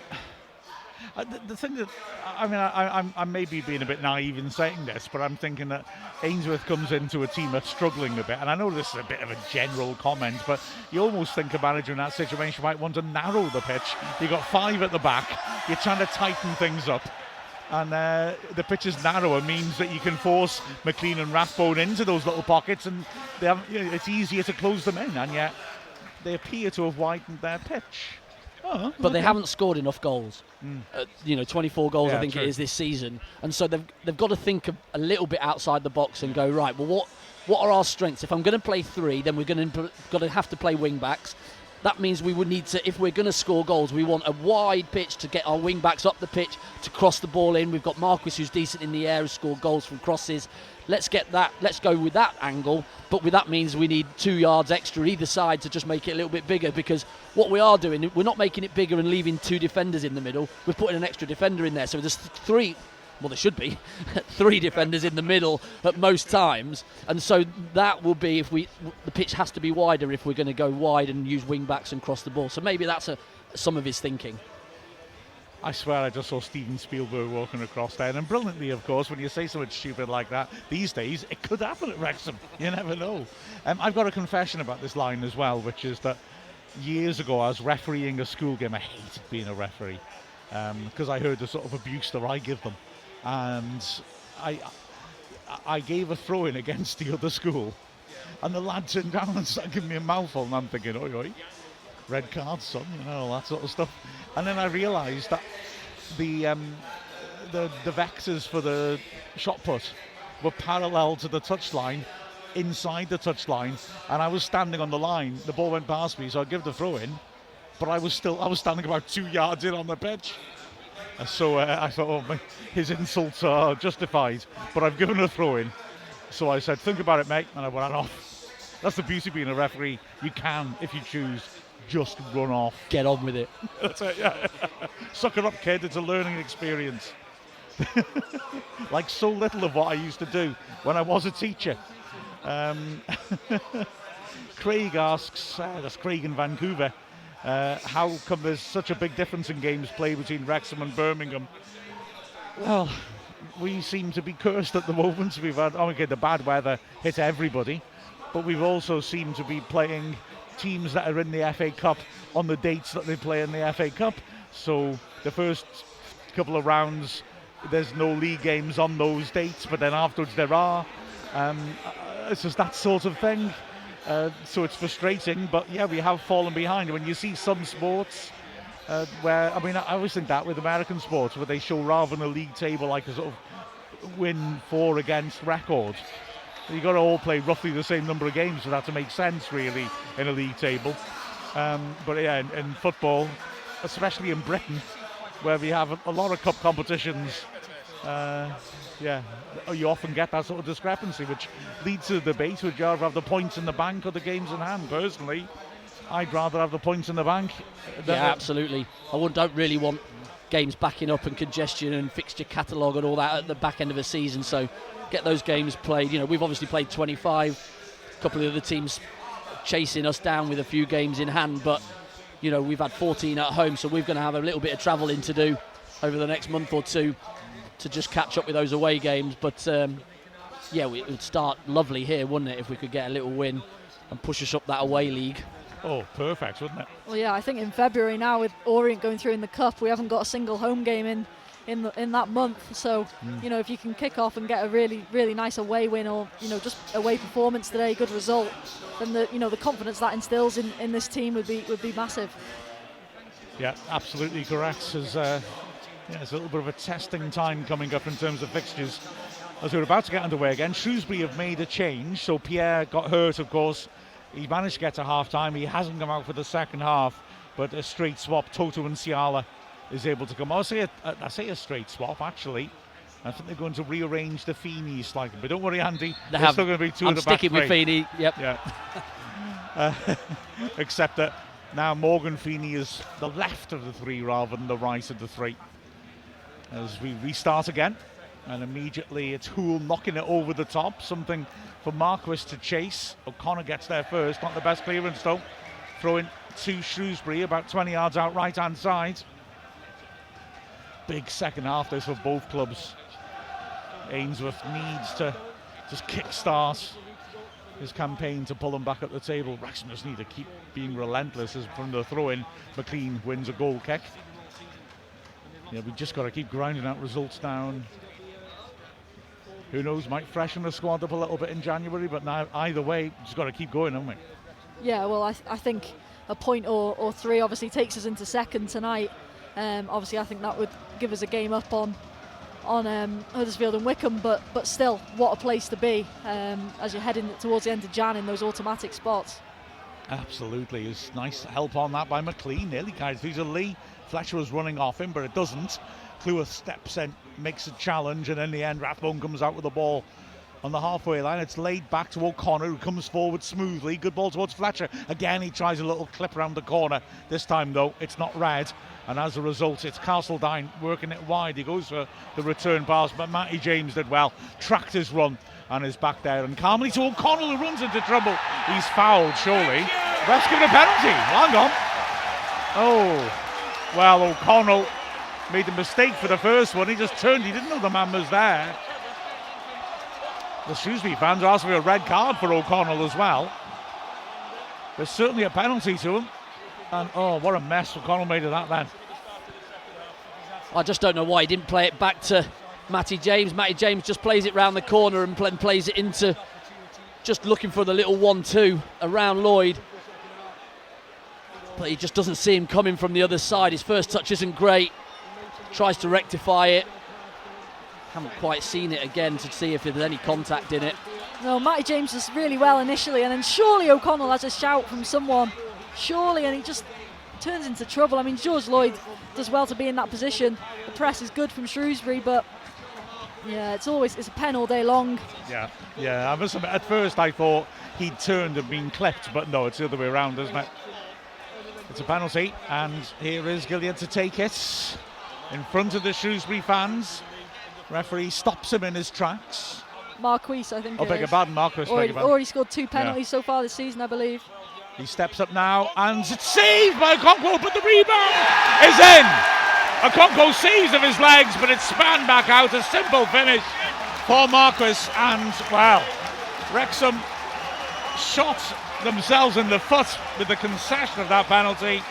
the thing that, I mean, I may be being a bit naive in saying this, but I'm thinking that Ainsworth comes into a team that's struggling a bit, and I know this is a bit of a general comment, but you almost think a manager in that situation might want to narrow the pitch. You've got 5 at the back, you're trying to tighten things up, and the pitch is narrower means that you can force McLean and Rathbone into those little pockets, and it's easier to close them in, and yet they appear to have widened their pitch. Oh,
but they haven't scored enough goals. 24 goals,
yeah,
I think
true.
it is this season, and so they've got to think a little bit outside the box and go, right, well, what are our strengths? If I'm going to play 3, then we're going to have to play wing backs. That means we would need to, if we're going to score goals, we want a wide pitch to get our wing backs up the pitch to cross the ball in. We've got Marquis, who's decent in the air, who's scored goals from crosses. Let's go with that angle, but that means we need 2 yards extra either side to just make it a little bit bigger, because what we are doing, we're not making it bigger and leaving 2 defenders in the middle. We're putting an extra defender in there, so there's 3. Well, there should be 3 defenders in the middle at most times, and so that will be the pitch has to be wider if we're going to go wide and use wing backs and cross the ball. So maybe that's some of his thinking.
I swear I just saw Steven Spielberg walking across there, and brilliantly, of course, when you say something stupid like that, these days, it could happen at Wrexham. You never know. I've got a confession about this line as well, which is that years ago I was refereeing a school game. I hated being a referee because I heard the sort of abuse that I give them. And I gave a throw-in against the other school, and the lad turned down and started giving me a mouthful, and I'm thinking, oi, oi, red card, son, all that sort of stuff. And then I realised that the vectors for the shot put were parallel to the touchline, inside the touchline, and I was standing on the line. The ball went past me, so I give the throw-in, but I was standing about 2 yards in on the pitch. So I thought, his insults are justified, but I've given a throw-in. So I said, think about it, mate, and I went off. That's the beauty of being a referee. You can, if you choose, just run off.
Get on with it.
That's it, yeah. Suck it up, kid. It's a learning experience. Like so little of what I used to do when I was a teacher. Craig asks, that's Craig in Vancouver, how come there's such a big difference in games played between Wrexham and Birmingham? Well, we seem to be cursed at the moment. We've had, the bad weather hit everybody, but we've also seemed to be playing teams that are in the FA Cup on the dates that they play in the FA Cup. So the first couple of rounds, there's no league games on those dates, but then afterwards there are. It's just that sort of thing. So it's frustrating, but yeah, we have fallen behind. When you see some sports where, I always think that with American sports, where they show rather than a league table like a sort of win for against record. You've got to all play roughly the same number of games for that to make sense, really, in a league table. But yeah, in football, especially in Britain, where we have a lot of cup competitions, You often get that sort of discrepancy, which leads to the debate. Would you rather have the points in the bank or the games in hand? Personally, I'd rather have the points in the bank.
Yeah, absolutely. Don't really want games backing up and congestion and fixture catalogue and all that at the back end of a season. So get those games played. We've obviously played 25. A couple of the other teams chasing us down with a few games in hand, but we've had 14 at home, so we're going to have a little bit of travelling to do over the next month or two to just catch up with those away games. But it would start lovely here, wouldn't it, if we could get a little win and push us up that away league.
Oh, perfect, wouldn't it?
Well, yeah, I think in February now, with Orient going through in the Cup, we haven't got a single home game in that month. So, if you can kick off and get a really, really nice away win, or just away performance today, good result, then the confidence that instills in this team would be massive.
Yeah, absolutely correct. There's a little bit of a testing time coming up in terms of fixtures as we're about to get underway again. Shrewsbury have made a change, so Pierre got hurt, of course. He managed to get to half-time. He hasn't come out for the second half, but a straight swap, Toto and Ciala is able to come. I say a straight swap, actually. I think they're going to rearrange the Feeney slightly, but don't worry, Andy. There's still going to be two
I'm
at the back.
sticking with Feeney, yep.
Yeah. Except that now Morgan Feeney is the left of the three rather than the right of the three. As we restart again, and immediately it's Hoole knocking it over the top, something for Marquis to chase. O'Connor gets there first, not the best clearance though. Throwing to Shrewsbury, about 20 yards out right hand side. Big second half this for both clubs. Ainsworth needs to just kick-start his campaign to pull them back up the table. Wrexham just need to keep being relentless as from the throw-in. McLean wins a goal kick. Yeah, we just got to keep grinding out results down. Who knows, might freshen the squad up a little bit in January, but now either way, just got to keep going, haven't we? Yeah,
well, I think a point or three obviously takes us into second tonight. Obviously, I think that would give us a game up on Huddersfield and Wycombe, but still, what a place to be as you're heading towards the end of Jan in those automatic spots. Absolutely, it's nice help on that by McLean. Nearly carries through to Lee. Fletcher was running off him, but it doesn't. Cleworth steps in, makes a challenge, and in the end, Rathbone comes out with the ball on the halfway line. It's laid back to O'Connor, who comes forward smoothly. Good ball towards Fletcher. Again, he tries a little clip around the corner. This time, though, it's not red. And as a result, it's Castledine working it wide. He goes for the return pass, but Matty James did well. Tracked his run and is back there. And calmly to O'Connell, who runs into trouble. He's fouled, surely. Ref's given a penalty. Hang on. Oh, well, O'Connell made a mistake for the first one. He just turned. He didn't know the man was there. The Shrewsbury fans are asking for a red card for O'Connell as well. There's certainly a penalty to him. And oh, what a mess O'Connell made of that then.
I just don't know why he didn't play it back to Matty James. Matty James just plays it round the corner and plays it into just looking for the little 1-2 around Lloyd. But he just doesn't see him coming from the other side. His first touch isn't great. Tries to rectify it. Haven't quite seen it again to see if there's any contact in it.
No, Matty James does really well initially, and then surely O'Connell has a shout from someone. Surely, and he just turns into trouble. I mean, George Lloyd does well to be in that position. The press is good from Shrewsbury, but yeah, it's a pen all day long.
Yeah. I must admit, at first I thought he'd turned and been clipped, but no, it's the other way around, isn't it? It's a penalty, and here is Gilliard to take it in front of the Shrewsbury fans. Referee stops him in his tracks.
Marquis, I think.
Beg your pardon, Marquis.
Already scored 2 penalties so far this season, I believe.
He steps up now, and it's saved by Okonkwo, but the rebound is in. Okonkwo saves of his legs, but it's spanned back out. A simple finish for Marquis, and wow, Wrexham shot themselves in the foot with the concession of that penalty,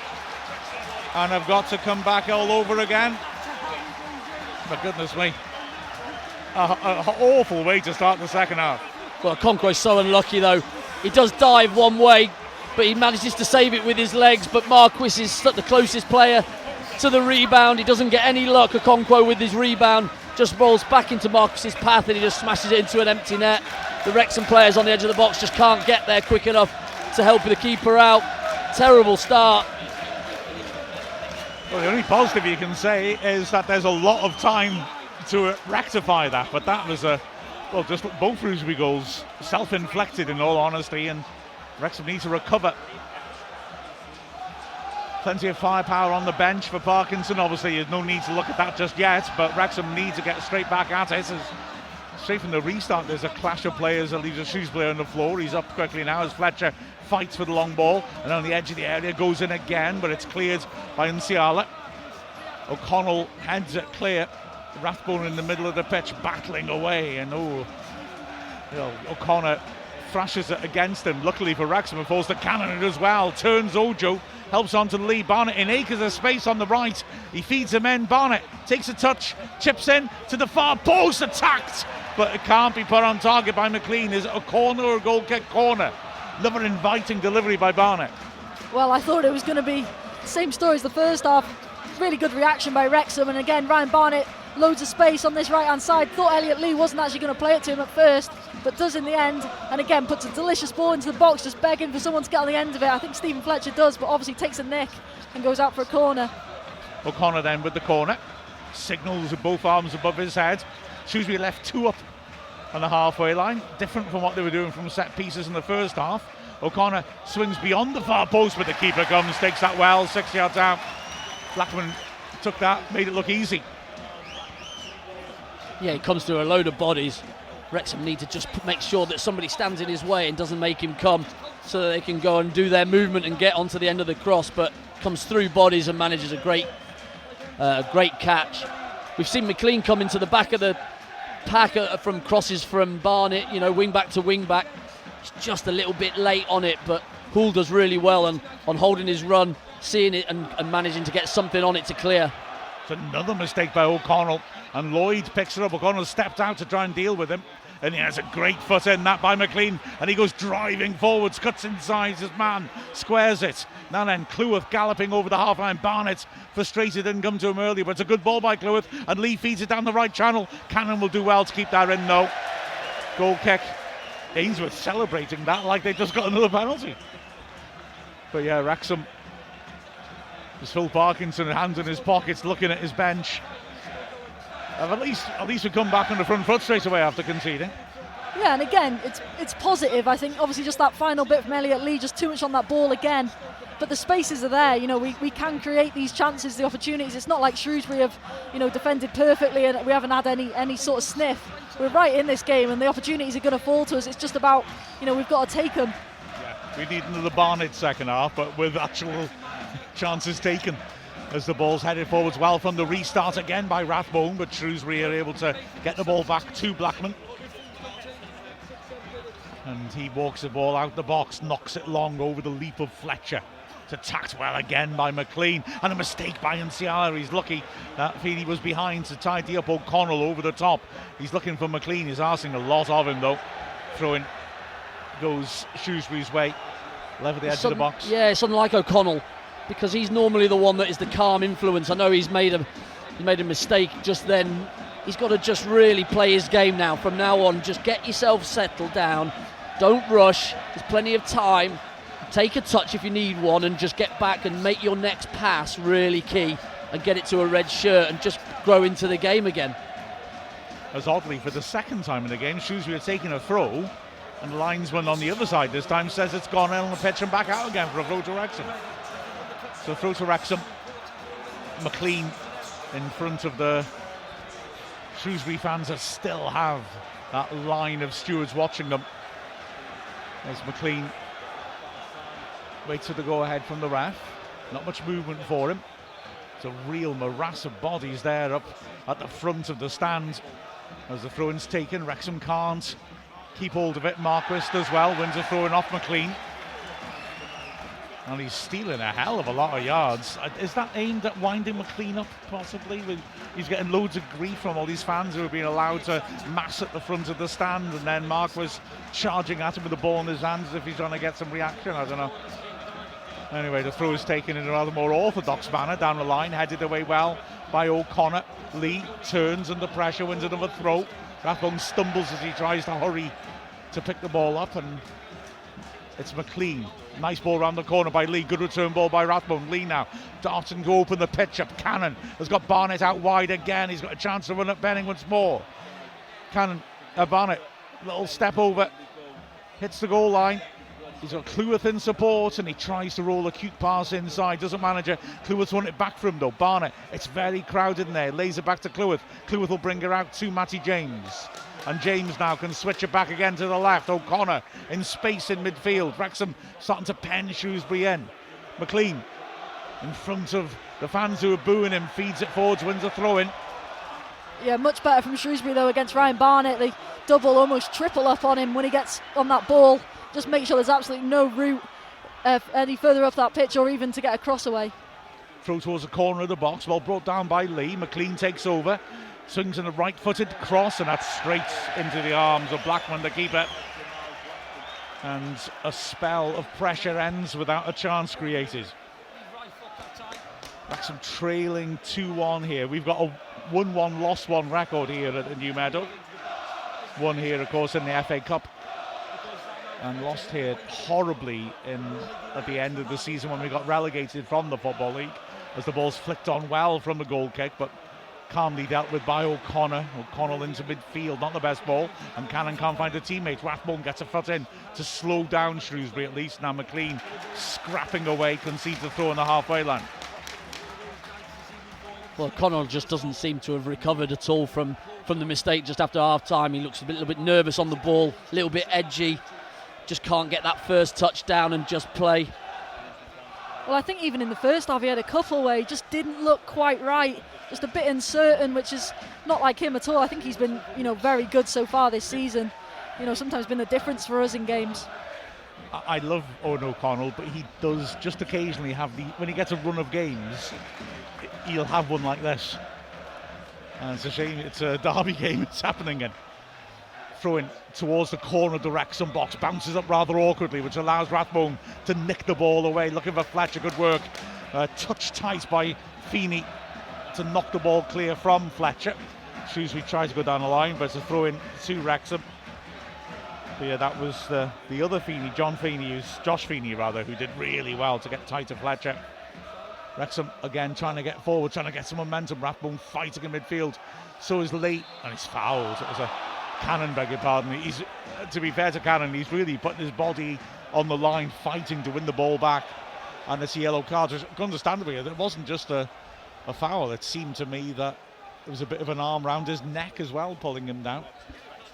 and have got to come back all over again. For goodness me, an awful way to start the second half.
Well, Okonkwo is so unlucky though. He does dive one way, but he manages to save it with his legs. But Marquis is the closest player to the rebound. He doesn't get any luck, Okonkwo, with his rebound. Just rolls back into Marquis's path and he just smashes it into an empty net. The Wrexham players on the edge of the box just can't get there quick enough to help the keeper out. Terrible start.
Well, the only positive you can say is that there's a lot of time to rectify that, but that was just both Shrewsbury goals self-inflicted, in all honesty, and Wrexham need to recover. Plenty of firepower on the bench for Parkinson. Obviously, there's no need to look at that just yet, but Wrexham need to get straight back at it. Straight from the restart, there's a clash of players that leaves a Shrewsbury player on the floor. He's up quickly now as Fletcher fights for the long ball, and on the edge of the area goes in again, but it's cleared by Nsiala. O'Connell heads it clear. Rathbone in the middle of the pitch battling away, and O'Connor thrashes it against him. Luckily for Wrexham, and falls to Cannon it as well. Turns Ojo, helps on to Lee. Barnett in acres of space on the right. He feeds him in. Barnett takes a touch, chips in to the far post, attacked, but it can't be put on target by McLean. Is it a corner or a goal kick? Corner. Another inviting delivery by Barnett.
Well, I thought it was going to be the same story as the first half. Really good reaction by Wrexham, and again Ryan Barnett, loads of space on this right hand side. Thought Elliot Lee wasn't actually going to play it to him at first, but does in the end, and again puts a delicious ball into the box, just begging for someone to get on the end of it. I think Stephen Fletcher does, but obviously takes a nick and goes out for a corner.
O'Connor then with the corner, signals with both arms above his head. Shrewsbury left 2 up on the halfway line, different from what they were doing from set pieces in the first half. O'Connor swings beyond the far post, but the keeper comes, takes that well, 6 yards out. Blackman took that, made it look easy.
Yeah, he comes through a load of bodies. Wrexham need to just make sure that somebody stands in his way and doesn't make him come, so that they can go and do their movement and get onto the end of the cross, but comes through bodies and manages a great catch. We've seen McLean come into the back of the pack from crosses from Barnett, wing back to wing back. He's just a little bit late on it, but Hull does really well on holding his run, seeing it and managing to get something on it to clear.
It's another mistake by O'Connell, and Lloyd picks it up. O'Connell stepped out to try and deal with him, and he has a great foot in that by McLean, and he goes driving forwards, cuts inside his man, squares it. Now then, Cleworth galloping over the half line. Barnett frustrated, didn't come to him earlier, but it's a good ball by Cleworth, and Lee feeds it down the right channel. Cannon will do well to keep that in though. Goal kick. Ainsworth celebrating that like they just got another penalty. But yeah, Wrexham, there's Phil Parkinson, hands in his pockets, looking at his bench. At least we come back on the front foot straight away after conceding.
Yeah, and again, it's positive. I think obviously just that final bit from Elliot Lee, just too much on that ball again. But the spaces are there. We can create these chances, the opportunities. It's not like Shrewsbury have, defended perfectly and we haven't had any sort of sniff. We're right in this game, and the opportunities are going to fall to us. It's just about, we've got to take them.
Yeah, we need another Barnett second half, but with actual chances taken. As the ball's headed forwards well from the restart again by Rathbone, but Shrewsbury are able to get the ball back to Blackman. And he walks the ball out the box, knocks it long over the leap of Fletcher. It's attacked well again by McLean, and a mistake by Nsiala. He's lucky that Feeney was behind to tidy up O'Connell over the top. He's looking for McLean, he's asking a lot of him though. Throwing goes Shrewsbury's way, level the edge of the box.
Yeah, it's unlike O'Connell, because he's normally the one that is the calm influence. I know he's made a mistake just then. He's got to just really play his game now. From now on, just get yourself settled down. Don't rush. There's plenty of time. Take a touch if you need one, and just get back and make your next pass really key and get it to a red shirt and just grow into the game again.
As oddly, for the second time in the game, Shrewsbury are taking a throw, and the linesman on the other side this time says it's gone in on the pitch and back out again for a throw to Wrexham. So throw to Wrexham. McLean in front of the Shrewsbury fans that still have that line of stewards watching them. As McLean waits for the go-ahead from the ref. Not much movement for him. It's a real morass of bodies there up at the front of the stand. As the throw-in's taken, Wrexham can't keep hold of it. Marquis does well, wins a throw-in off McLean. And he's stealing a hell of a lot of yards. Is that aimed at winding McLean up, possibly? He's getting loads of grief from all these fans who have been allowed to mass at the front of the stand, and then Marquis charging at him with the ball in his hands as if he's trying to get some reaction. I don't know. Anyway, the throw is taken in a rather more orthodox manner down the line, headed away well by O'Connor. Lee turns under pressure, wins another throw. Rathbone stumbles as he tries to hurry to pick the ball up, and It's McLean. Nice ball round the corner by Lee. Good return ball by Rathbone. Lee now darting to open the pitch up. Cannon has got Barnett out wide again. He's got a chance to run at Benning once more. Barnett, little step over, hits the goal line. He's got Cleworth in support and he tries to roll a cute pass inside. Doesn't manage it. Cleworth's won it back for him though. Barnett, it's very crowded in there. Lays it back to Cleworth. Cleworth will bring her out to Matty James. And James now can switch it back again to the left. O'Connor in space in midfield. Wrexham starting to pen Shrewsbury in. McLean in front of the fans who are booing him. Feeds it forwards, wins a throw in.
Yeah, much better from Shrewsbury though against Ryan Barnett. They double, almost triple up on him when he gets on that ball. Just make sure there's absolutely no route any further up that pitch or even to get a cross away.
Throw towards the corner of the box, well brought down by Lee. McLean takes over, swings in a right-footed cross, and that's straight into the arms of Blackman, the keeper. And a spell of pressure ends without a chance created. Wrexham trailing 2-1 here. We've got a 1-1 lost 1 record here at the New Meadow. One here, of course, in the FA Cup. And lost here horribly at the end of the season when we got relegated from the Football League, as the ball's flicked on well from the goal kick, but calmly dealt with by O'Connor. O'Connell into midfield, not the best ball, and Cannon can't find a teammate. Rathbone gets a foot in to slow down Shrewsbury at least. Now McLean scrapping away, concedes a throw in the halfway line.
Well, O'Connell just doesn't seem to have recovered at all from the mistake just after half-time. He looks a little bit nervous on the ball, a little bit edgy. Just can't get that first touch down and just play.
Well, I think even in the first half he had a couple where he just didn't look quite right, just a bit uncertain, which is not like him at all. I think he's been, very good so far this season. Sometimes been the difference for us in games.
I love Owen O'Connell, but he does just occasionally have when he gets a run of games, he'll have one like this. And it's a shame it's a derby game it's happening in. Throwing towards the corner of the Wrexham box, bounces up rather awkwardly, which allows Rathbone to nick the ball away. Looking for Fletcher, good work. Touch tight by Feeney to knock the ball clear from Fletcher. Shrewsbury tries to go down the line, but it's a throw in to Wrexham. But yeah, that was the other Feeney, Josh Feeney, who did really well to get tight to Fletcher. Wrexham again trying to get forward, trying to get some momentum. Rathbone fighting in midfield. So is Lee, and he's fouled. It was a Cannon, beg your pardon. To be fair to Cannon, he's really putting his body on the line, fighting to win the ball back. And it's a yellow card. Understandably, it wasn't just a foul. It seemed to me that there was a bit of an arm round his neck as well, pulling him down.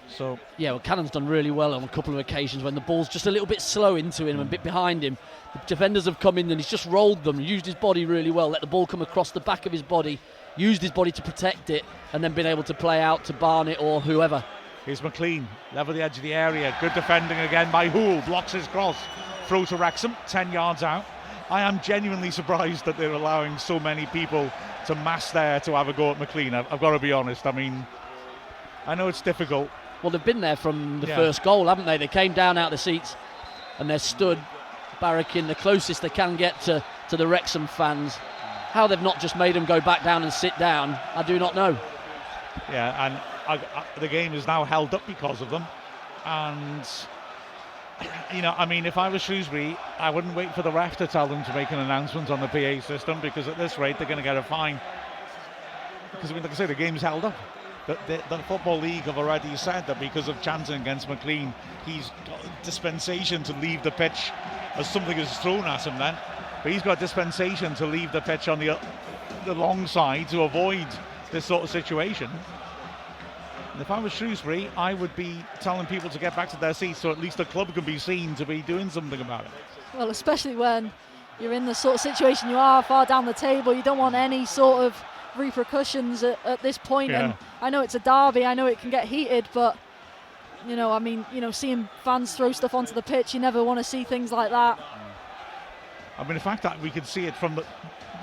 So
yeah, well, Cannon's done really well on a couple of occasions when the ball's just a little bit slow into him, a bit behind him. The defenders have come in and he's just rolled them, used his body really well, let the ball come across the back of his body, used his body to protect it, and then been able to play out to Barnett or whoever.
Here's McLean, level the edge of the area. Good defending again by Hoole, blocks his cross. Throw to Wrexham, 10 yards out. I am genuinely surprised that they're allowing so many people to mass there to have a go at McLean. I've got to be honest. I mean, I know it's difficult.
Well, they've been there from the first goal, haven't they? They came down out of the seats and they're stood barracking the closest they can get to the Wrexham fans. How they've not just made them go back down and sit down, I do not know.
Yeah, and the game is now held up because of them. And, if I was Shrewsbury, I wouldn't wait for the ref to tell them to make an announcement on the PA system, because at this rate they're going to get a fine. Because, like I say, the game's held up. The Football League have already said that because of chanting against McLean, he's got dispensation to leave the pitch, as something is thrown at him then. But he's got dispensation to leave the pitch on the long side to avoid this sort of situation. And if I was Shrewsbury, I would be telling people to get back to their seats so at least the club can be seen to be doing something about it.
Well, especially when you're in the sort of situation you are, far down the table, you don't want any sort of repercussions at this point.
Yeah.
And I know it's a derby, I know it can get heated, but seeing fans throw stuff onto the pitch, you never want to see things like that.
I mean, the fact that we could see it from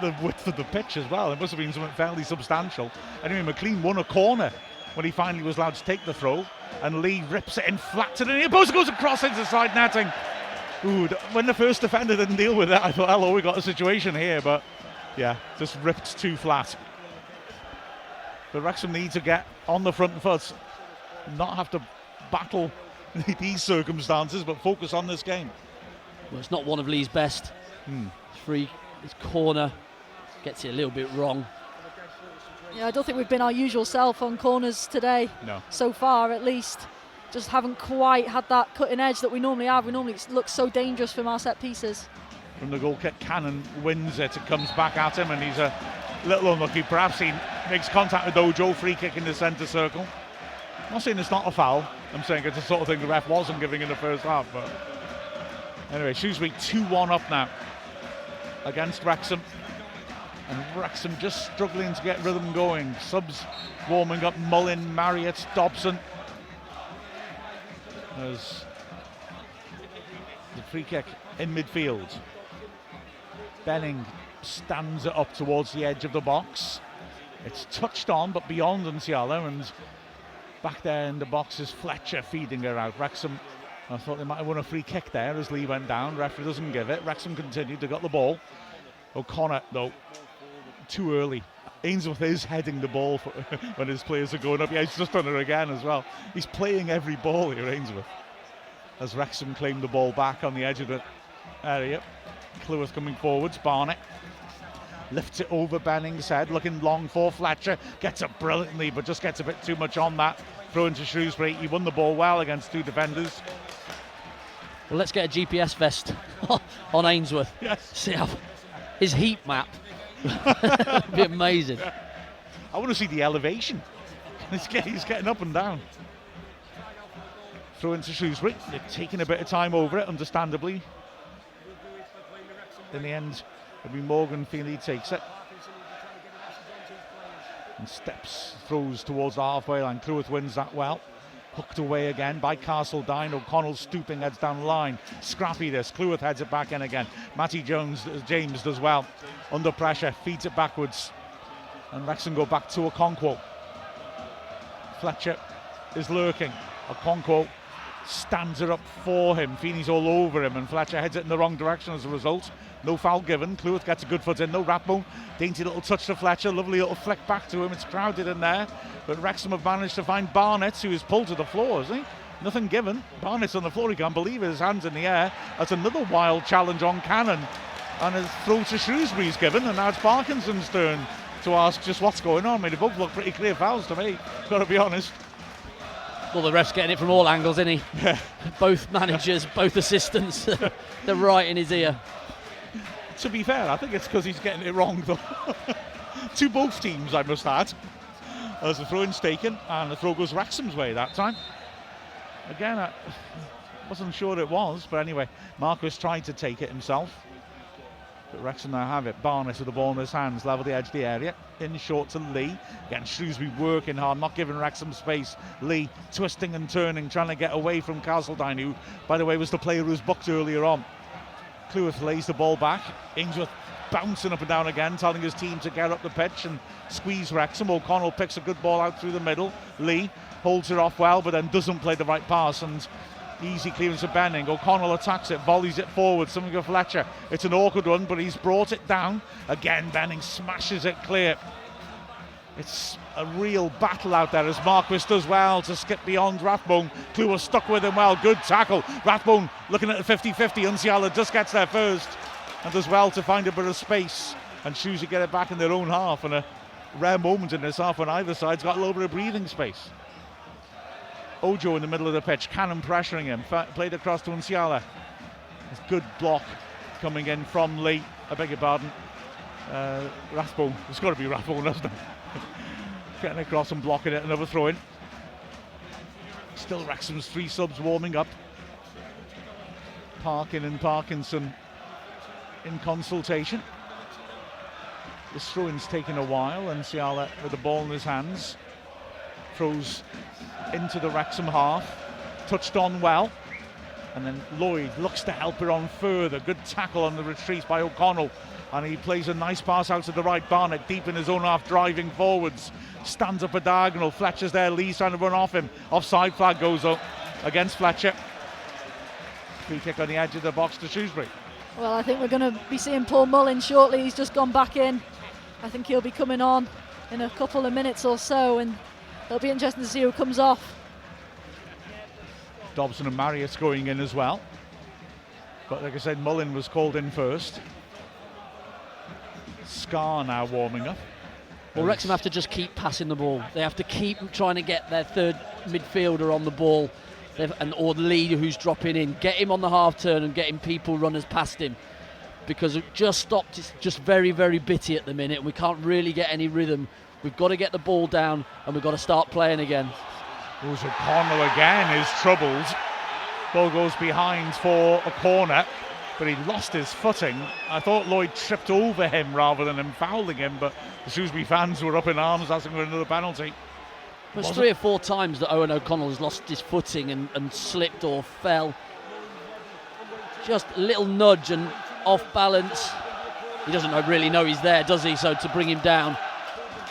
the width of the pitch as well, it must have been something fairly substantial. Anyway, McLean won a corner when he finally was allowed to take the throw, and Lee rips it in flat to the near post, goes across into side netting. Ooh, when the first defender didn't deal with it, I thought, hello, we got a situation here, but yeah, just ripped too flat. But Wrexham need to get on the front foot, not have to battle these circumstances, but focus on this game.
Well, it's not one of Lee's best. Free, his corner gets it a little bit wrong.
Yeah, I don't think we've been our usual self on corners today.
No.
So far, at least. Just haven't quite had that cutting edge that we normally have. We normally look so dangerous from our set pieces.
From the goal kick, Cannon wins it. It comes back at him, and he's a little unlucky. Perhaps he makes contact with Ojo. Free kick in the centre circle. I'm not saying it's not a foul. I'm saying it's the sort of thing the ref wasn't giving in the first half. But anyway, Shrewsbury 2-1 up now against Wrexham. And Wrexham just struggling to get rhythm going. Subs warming up: Mullin, Marriott, Dobson. As the free kick in midfield. Benning stands it up towards the edge of the box. It's touched on, but beyond Nsiala, and back there in the box is Fletcher feeding her out. Wrexham, I thought they might have won a free kick there as Lee went down. Referee doesn't give it. Wrexham continued. They got the ball. O'Connor, though, too early. Ainsworth is heading the ball when his players are going up. Yeah, he's just done it again as well. He's playing every ball here, Ainsworth. As Wrexham claim the ball back on the edge of the area. Cleworth coming forwards. Barnett lifts it over Benning's head, looking long for Fletcher. Gets it brilliantly, but just gets a bit too much on that. Throw into Shrewsbury. He won the ball well against two defenders.
Well, let's get a GPS vest on Ainsworth.
Yes.
See how his heat map. It'd be amazing.
I want to see the elevation. He's getting up and down. Throw into Shrewsbury. They're taking a bit of time over it, understandably. In the end, it'll be Morgan Feeney takes it. And steps, throws towards the halfway line. Cleworth wins that well. Hooked away again by Castledine. O'Connell stooping, heads down the line. Scrappy this. Cleworth heads it back in again. Matty James does well. Under pressure, feeds it backwards. And Wrexham go back to Okonkwo. Fletcher is lurking. Okonkwo stands it up for him. Feeney's all over him, and Fletcher heads it in the wrong direction as a result. No foul given. Cleworth gets a good foot in. No Rathbone. Dainty little touch to Fletcher. Lovely little flick back to him. It's crowded in there. But Wrexham have managed to find Barnett, who is pulled to the floor, isn't he? Nothing given. Barnett's on the floor. He can't believe it. His hands in the air. That's another wild challenge on Cannon. And his throw to Shrewsbury's given. And now it's Parkinson's turn to ask just what's going on. I mean, they both look pretty clear fouls to me. Got to be honest.
Well, the ref's getting it from all angles, isn't he?
Yeah.
Both managers, both assistants. They're right in his ear.
To be fair, I think it's because he's getting it wrong, though. To both teams, I must add. As the throw-in's taken, and the throw goes Wrexham's way that time. Again, I wasn't sure it was, but anyway, Marcus tried to take it himself. But Wrexham now have it. Barnes with the ball in his hands, level the edge of the area. In short to Lee. Again, Shrewsbury working hard, not giving Wrexham space. Lee twisting and turning, trying to get away from Castledine, who, by the way, was the player who was booked earlier on. Cleworth lays the ball back. Ainsworth bouncing up and down again, telling his team to get up the pitch and squeeze Wrexham. O'Connell picks a good ball out through the middle. Lee holds it off well, but then doesn't play the right pass, and easy clearance to Benning. O'Connell attacks it, volleys it forward. Something for Fletcher. It's an awkward one, but he's brought it down. Again, Benning smashes it clear. It's a real battle out there as Marquis does well to skip beyond Rathbone. Cleworth stuck with him well. Good tackle. Rathbone looking at the 50-50. Nsiala just gets there first and does well to find a bit of space. And Shrewsbury get it back in their own half. And a rare moment in this half when either side's got a little bit of breathing space. Ojo in the middle of the pitch. Cannon pressuring him. Played across to Nsiala. It's good block coming in from Lee. I beg your pardon. Rathbone. It's got to be Rathbone, hasn't it? Getting across and blocking it, another throw in. Still Wrexham's three subs warming up. Parkin and Parkinson in consultation. This throw-in's taking a while, and Nsiala with the ball in his hands throws into the Wrexham half. Touched on well. And then Lloyd looks to help her on further. Good tackle on the retreat by O'Connell. And he plays a nice pass out to the right. Barnett deep in his own half, driving forwards. Stands up a diagonal. Fletcher's there. Lee's trying to run off him. Offside flag goes up against Fletcher. Free kick on the edge of the box to Shrewsbury.
Well, I think we're going to be seeing Paul Mullin shortly. He's just gone back in. I think he'll be coming on in a couple of minutes or so, and it'll be interesting to see who comes off.
Dobson and Marriott going in as well. But like I said, Mullin was called in first. Scar now warming up.
Well, Wrexham have to just keep passing the ball. They have to keep trying to get their third midfielder on the ball, or the leader who's dropping in. Get him on the half turn and getting people runners past him, because it just stopped. It's just very, very bitty at the minute, and we can't really get any rhythm. We've got to get the ball down, and we've got to start playing again.
O'Connell again is troubled. Ball goes behind for a corner, but he lost his footing. I thought Lloyd tripped over him rather than him fouling him, but the Shrewsbury fans were up in arms asking for another penalty.
It's 3 or 4 times that Owen O'Connell has lost his footing and slipped or fell. Just a little nudge and off balance. He doesn't really know he's there, does he? So to bring him down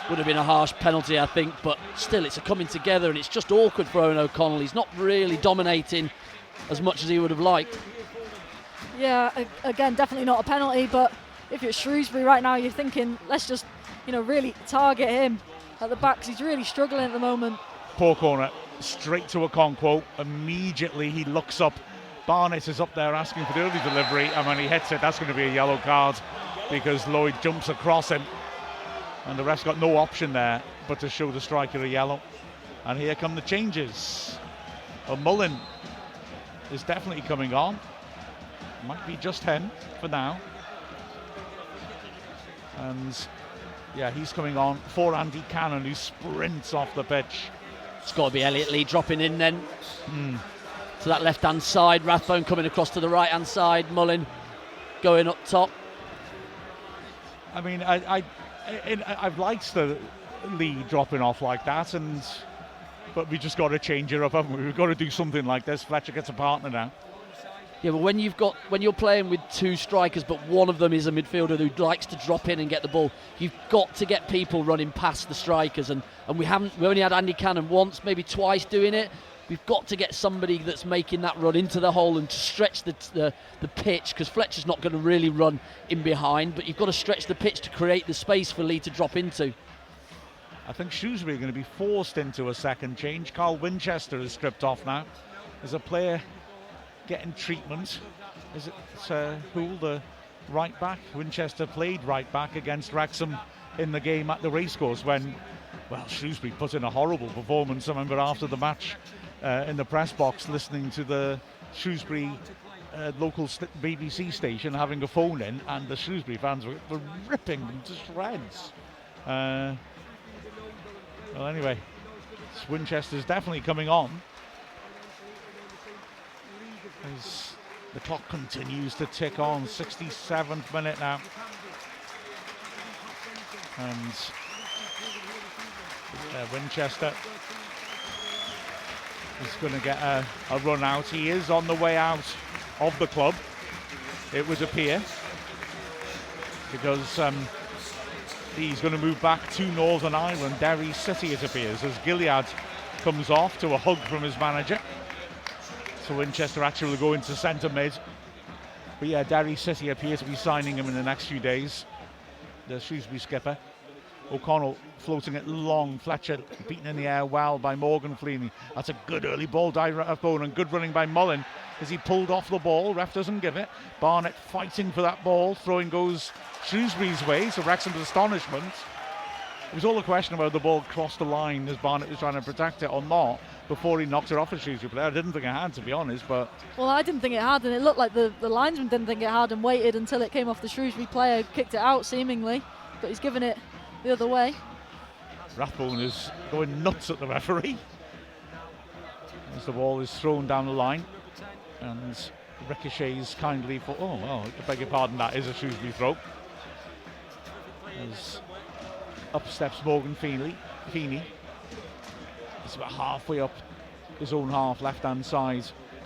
would have been a harsh penalty, I think. But still, it's a coming together, and it's just awkward for Owen O'Connell. He's not really dominating as much as he would have liked.
Yeah, again, definitely not a penalty, but if you're Shrewsbury right now, you're thinking, let's just, really target him at the back, 'cause he's really struggling at the moment.
Poor corner, straight to Okonkwo. Immediately he looks up. Barnett is up there asking for the early delivery, and when he hits it, that's going to be a yellow card because Lloyd jumps across him, and the ref's got no option there but to show the striker a yellow. And here come the changes. Mullin is definitely coming on. Might be just him for now. And yeah, he's coming on for Andy Cannon, who sprints off the pitch.
It's got to be Elliot Lee dropping in then to that left-hand side. Rathbone coming across to the right-hand side. Mullin going up top.
I mean, I've liked the Lee dropping off like that, but we just got to change it up, haven't we? We've got to do something like this. Fletcher gets a partner now.
Yeah, but when you're playing with 2 strikers, but one of them is a midfielder who likes to drop in and get the ball, you've got to get people running past the strikers, and we only had Andy Cannon once, maybe twice doing it. We've got to get somebody that's making that run into the hole and to stretch the pitch, because Fletcher's not going to really run in behind, but you've got to stretch the pitch to create the space for Lee to drop into.
I think Shrewsbury are going to be forced into a second change. Carl Winchester is stripped off now. There's a player getting treatment. Is it Hoole, the right back? Winchester played right back against Wrexham in the game at the racecourse when, Shrewsbury put in a horrible performance. I remember after the match in the press box listening to the Shrewsbury local BBC station having a phone in, and the Shrewsbury fans were ripping them to shreds. Well, anyway, Winchester's definitely coming on. As the clock continues to tick on, 67th minute now. And Winchester is going to get a run out. He is on the way out of the club, it would appear, because he's going to move back to Northern Ireland, Derry City, it appears, as Gilead comes off to a hug from his manager. So Winchester actually will go into centre mid. But yeah, Derry City appear to be signing him in the next few days. The Shrewsbury skipper. O'Connell floating it long. Fletcher beaten in the air well by Morgan Fleeny. That's a good early ball Rathbone, and good running by Mullin as he pulled off the ball. Ref doesn't give it. Barnett fighting for that ball. Throwing goes Shrewsbury's way, so Wrexham's astonishment. It was all a question about the ball crossed the line as Barnett was trying to protect it or not before he knocked it off a Shrewsbury player. I didn't think it had, to be honest, but... Well,
I didn't think it had, and it looked like the linesman didn't think it had and waited until it came off the Shrewsbury player, kicked it out seemingly, but he's given it the other way.
Rathbone is going nuts at the referee as the ball is thrown down the line and ricochets kindly for... I beg your pardon, that is a Shrewsbury throw. As up steps Morgan Feeney. It's about halfway up his own half, left-hand side.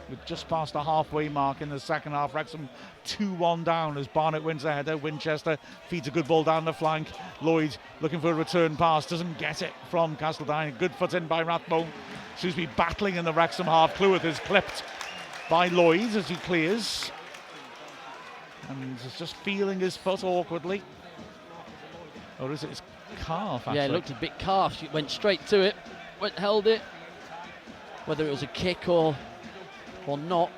We're just past the halfway mark in the second half. Wrexham 2-1 down as Barnett wins the header. Winchester feeds a good ball down the flank. Lloyd looking for a return pass, doesn't get it from Castledine. Good foot in by Rathbone. Shrewsbury battling in the Wrexham half. Cleworth is clipped by Lloyd as he clears. And is just feeling his foot awkwardly. Or is it his calf, actually?
Yeah, it looked a bit calf. She went straight to it, held it. Whether it was a kick or not,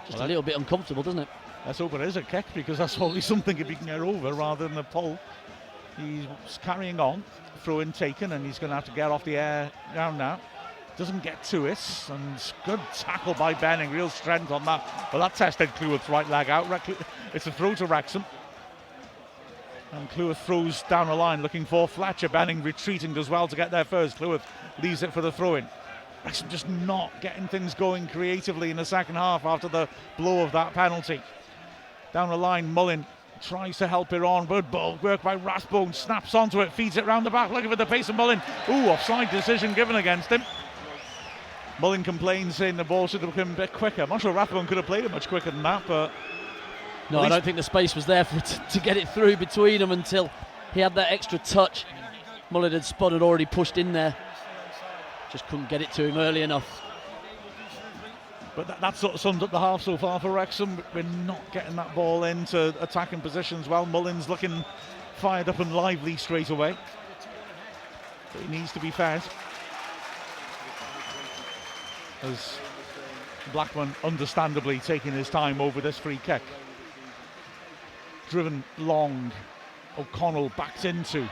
just a little bit uncomfortable, doesn't it?
Let's hope it is a kick, because that's probably something if he can get over rather than a pull. He's carrying on, throw in taken, and he's going to have to get off the air down now. Doesn't get to it, and good tackle by Benning, real strength on that. Well, that tested Cleworth's right leg out. It's a throw to Wrexham. And Cleworth throws down the line looking for Fletcher. Benning retreating as well to get there first. Cleworth leaves it for the throw-in. Wrexham just not getting things going creatively in the second half after the blow of that penalty. Down the line, Mullin tries to help it on. Good ball work by Rathbone, snaps onto it, feeds it round the back, looking for the pace of Mullin. Ooh, offside decision given against him. Mullin complains saying the ball should have come a bit quicker. I'm not sure Rathbone could have played it much quicker than that, but...
No, I don't think the space was there for to get it through between them until he had that extra touch. Mullin had spun and already pushed in there. Just couldn't get it to him early enough.
But that sort of sums up the half so far for Wrexham. We're not getting that ball into attacking positions well. Mullin's looking fired up and lively straight away. But he needs to be fed. As Blackman understandably taking his time over this free kick. Driven long, O'Connell backed into.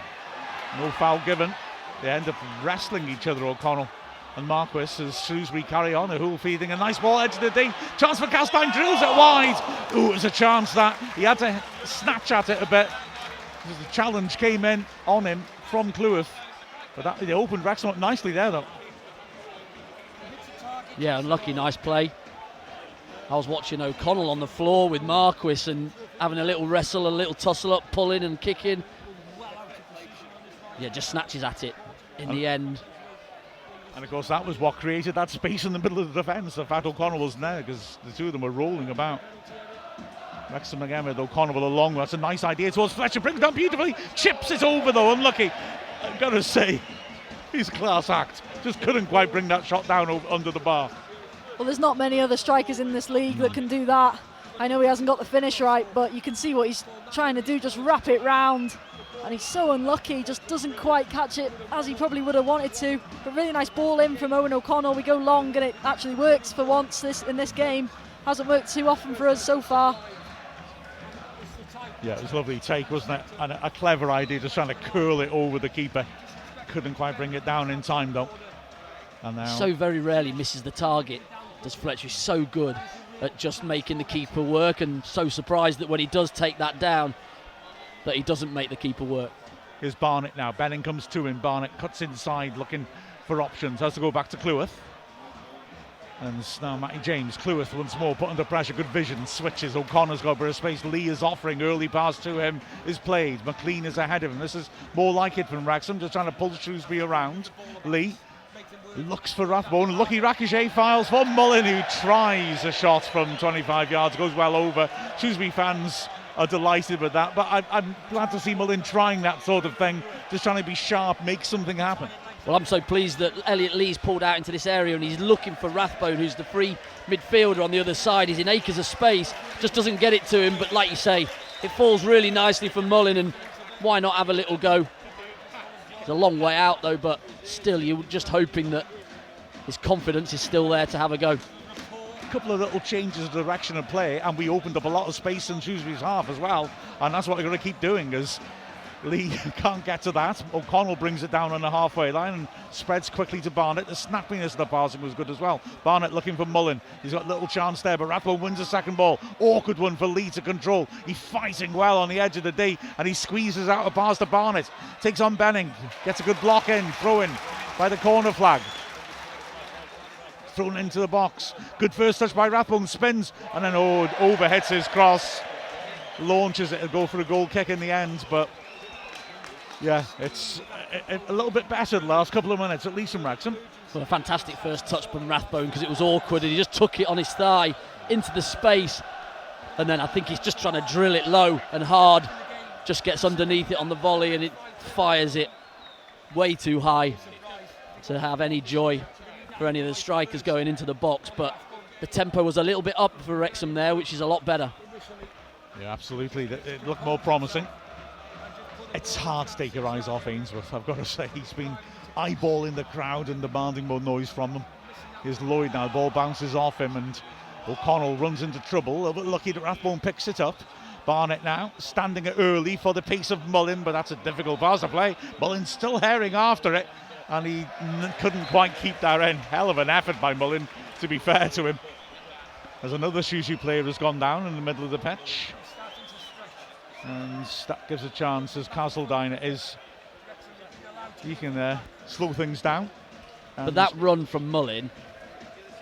No foul given. They end up wrestling each other, O'Connell and Marquis, as Shrewsbury carry on. A Hool feeding a nice ball edge of the D. Chance for Castine, drills it wide. Ooh, it was a chance that he had to snatch at it a bit. The challenge came in on him from Cleworth. But they opened Wrexham up nicely there, though.
Yeah, unlucky, nice play. I was watching O'Connell on the floor with Marquis and having a little wrestle, a little tussle up, pulling and kicking. Yeah, just snatches at it in the end.
And of course that was what created that space in the middle of the defence. The fact O'Connell wasn't there, because the two of them were rolling about. Wrexham again with O'Connell with a long one. That's a nice idea towards Fletcher, brings it down beautifully, chips it over though, unlucky. I've got to say, he's a class act. Just couldn't quite bring that shot down under the bar.
Well, there's not many other strikers in this league that can do that. I know he hasn't got the finish right, but you can see what he's trying to do, just wrap it round. And he's so unlucky, just doesn't quite catch it as he probably would have wanted to. But really nice ball in from Owen O'Connell. We go long and it actually works for once in this game. Hasn't worked too often for us so far.
Yeah, it was a lovely take, wasn't it? And a clever idea, just trying to curl it over the keeper. Couldn't quite bring it down in time though. And now
So very rarely misses the target. Does Fletcher. He's so good at just making the keeper work, and so surprised that when he does take that down that he doesn't make the keeper work.
Here's Barnett now. Benning comes to him. Barnett cuts inside looking for options. Has to go back to Cleworth. And it's now Matty James. Cleworth once more put under pressure. Good vision. Switches. O'Connor's got a bit of space. Lee is offering. Early pass to him is played. McLean is ahead of him. This is more like it from Wrexham. Just trying to pull Shrewsbury around. Lee looks for Rathbone. Lucky Ricochet files for Mullin, who tries a shot from 25 yards. Goes well over. Shrewsbury fans are delighted with that. But I'm glad to see Mullin trying that sort of thing. Just trying to be sharp, make something happen.
Well, I'm so pleased that Elliot Lee's pulled out into this area and he's looking for Rathbone, who's the free midfielder on the other side. He's in acres of space, just doesn't get it to him. But like you say, it falls really nicely from Mullin, and why not have a little go? It's a long way out though, but still you're just hoping that his confidence is still there to have a go.
A couple of little changes of direction of play, and we opened up a lot of space in Shrewsbury's half as well, and that's what we're going to keep doing, as Lee can't get to that. O'Connell brings it down on the halfway line and spreads quickly to Barnett. The snappiness of the passing was good as well. Barnett looking for Mullin. He's got a little chance there, but Rathbone wins the second ball. Awkward one for Lee to control. He's fighting well on the edge of the D, and he squeezes out a pass to Barnett. Takes on Benning. Gets a good block in. Throw in by the corner flag. Thrown into the box. Good first touch by Rathbone. Spins and then over hits his cross. Launches it. It'll go for a goal kick in the end, but yeah, it's a little bit better the last couple of minutes, at least from Wrexham.
Well, a fantastic first touch from Rathbone, because it was awkward and he just took it on his thigh into the space, and then I think he's just trying to drill it low and hard, just gets underneath it on the volley and it fires it way too high to have any joy for any of the strikers going into the box. But the tempo was a little bit up for Wrexham there, which is a lot better.
Yeah, absolutely. It looked more promising. It's hard to take your eyes off Ainsworth, I've got to say. He's been eyeballing the crowd and demanding more noise from them. Here's Lloyd now, the ball bounces off him, and O'Connell runs into trouble. Lucky that Rathbone picks it up. Barnett now standing it early for the pace of Mullin, but that's a difficult pass to play. Mullin still herring after it, and he couldn't quite keep that end. Hell of an effort by Mullin, to be fair to him. As another Shrewsbury player has gone down in the middle of the pitch. And that gives a chance as Castledine is. He can slow things down.
But that run from Mullin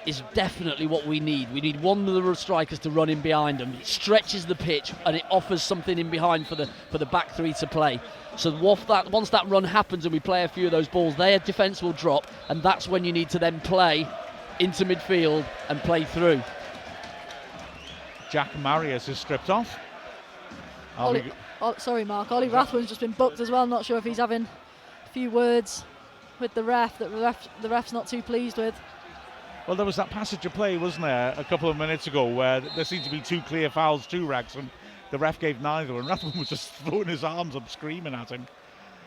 is definitely what we need. We need one of the strikers to run in behind them. It stretches the pitch and it offers something in behind for the back three to play. So once that run happens and we play a few of those balls, their defence will drop, and that's when you need to then play into midfield and play through.
Jack Marius is stripped off.
Sorry, Mark. Ollie Rathbone's just been booked as well. Not sure if he's having a few words with the ref that the ref's not too pleased with.
Well, there was that passage of play, wasn't there, a couple of minutes ago, where there seemed to be two clear fouls to Wrexham. The ref gave neither, and Rathbone was just throwing his arms up, screaming at him.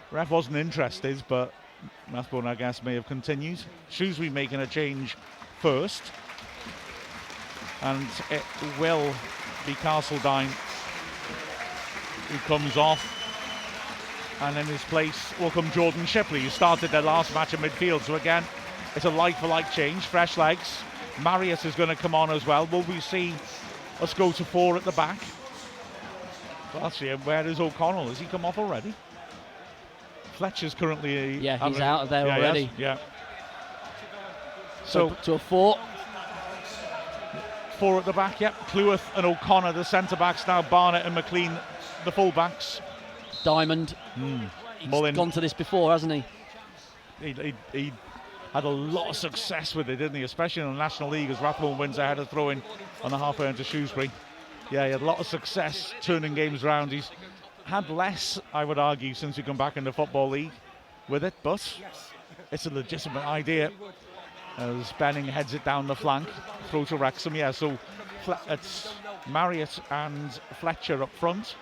The ref wasn't interested, but Rathbone, I guess, may have continued. Shrewsbury making a change first, and it will be Castledine who comes off. And in his place will come Jordan Shipley, who started their last match in midfield. So again, it's a like-for-like change, fresh legs. Marius is going to come on as well. Will we see us go to 4 at the back? Well, actually, where is O'Connell? Has he come off already? Fletcher's currently...
Yeah, he's out of there already.
Yeah.
So to a 4.
4 at the back, yep. Cleworth and O'Connor, the centre-backs now. Barnett and McLean, the full-backs.
Diamond. He's
Mullin.
gone to this before, hasn't he?
He had a lot of success with it, didn't he? Especially in the National League, as Rathbone wins ahead of throwing on the halfway into Shrewsbury. Yeah, he had a lot of success turning games around. He's had less, I would argue, since he come back in the Football League with it, but it's a legitimate idea. As Benning heads it down the flank, throw to Wrexham. Yeah, so it's Marriott and Fletcher up front,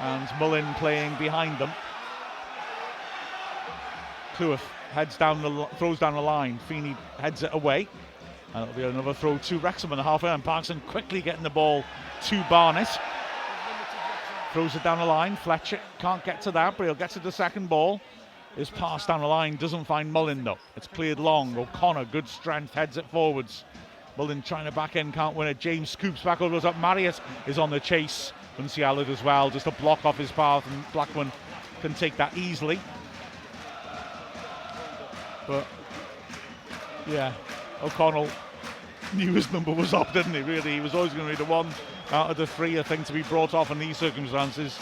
and Mullin playing behind them. Cleworth heads down throws down the line. Feeney heads it away, and it'll be another throw to Wrexham in the halfway. And Parkinson quickly getting the ball to Barnett. Throws it down the line. Fletcher can't get to that, but he'll get to the second ball. His pass down the line doesn't find Mullin though. It's cleared long. O'Connor, good strength, heads it forwards. Mullin trying to back in, can't win it. James scoops back, goes up. Marius is on the chase. Unsialid as well, just a block off his path, and Blackman can take that easily. But yeah, O'Connell knew his number was up, didn't he? Really, he was always going to be the one out of the 3, I think, to be brought off in these circumstances.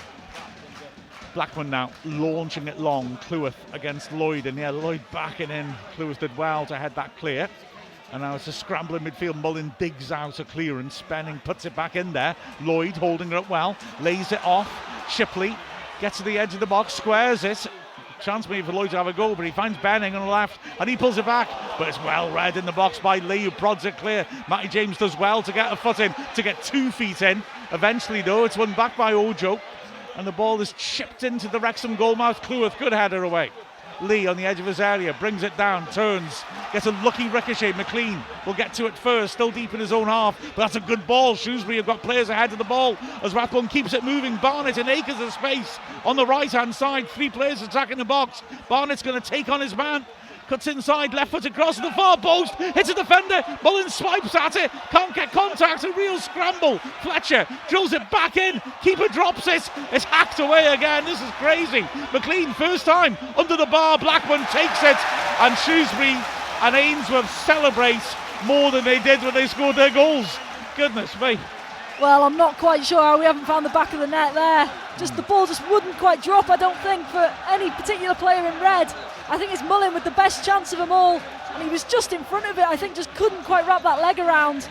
Blackman now launching it long. Cleworth against Lloyd, and yeah, Lloyd backing in. Cleworth did well to head that clear. And now it's a scramble in midfield. Mullin digs out a clearance. Benning puts it back in there. Lloyd holding it up well. Lays it off. Shipley gets to the edge of the box. Squares it. Chance maybe for Lloyd to have a go, but he finds Benning on the left and he pulls it back. But it's well read in the box by Lee, who prods it clear. Matty James does well to get a foot in, to get 2 feet in. Eventually, though, it's won back by Ojo. And the ball is chipped into the Wrexham goalmouth. Cleworth, good header away. Lee on the edge of his area, brings it down, turns, gets a lucky ricochet. McLean will get to it first, still deep in his own half, but that's a good ball. Shrewsbury have got players ahead of the ball as Rathbone keeps it moving. Barnett in acres of space on the right-hand side, 3 players attacking the box. Barnett's going to take on his man. Cuts inside, left foot across the far post, hits a defender. Mullin swipes at it, can't get contact, a real scramble. Fletcher drills it back in, keeper drops it, it's hacked away again. This is crazy. McLean, first time under the bar. Blackman takes it, and Shrewsbury and Ainsworth celebrate more than they did when they scored their goals. Goodness me.
Well, I'm not quite sure how we haven't found the back of the net there. Just the ball just wouldn't quite drop, I don't think, for any particular player in red. I think it's Mullin with the best chance of them all, and he was just in front of it. I think just couldn't quite wrap that leg around,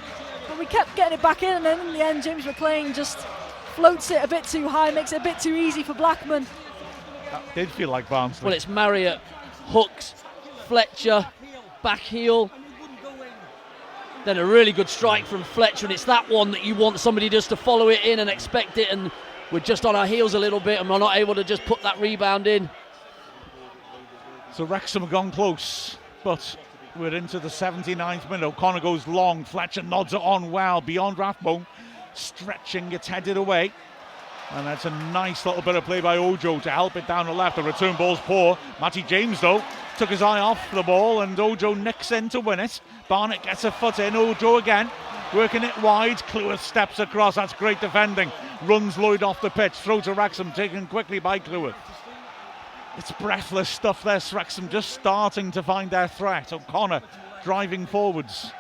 but we kept getting it back in, and then in the end James McLean just floats it a bit too high, makes it a bit too easy for Blackman.
That did feel like Barnsley.
Well, it's Marriott, hooks, Fletcher, back heel, then a really good strike from Fletcher, and it's that one that you want somebody just to follow it in and expect it, and we're just on our heels a little bit and we're not able to just put that rebound in.
So Wrexham have gone close, but We're into the 79th minute. O'Connor goes long. Fletcher nods it on well beyond Rathbone. Stretching, gets headed away. And that's a nice little bit of play by Ojo to help it down the left. The return ball's poor. Matty James, though, took his eye off the ball, and Ojo nicks in to win it. Barnett gets a foot in. Ojo again, working it wide. Cleworth steps across. That's great defending. Runs Lloyd off the pitch. Throw to Wrexham, taken quickly by Cleworth. It's breathless stuff there. Wrexham just starting to find their threat. O'Connor driving forwards.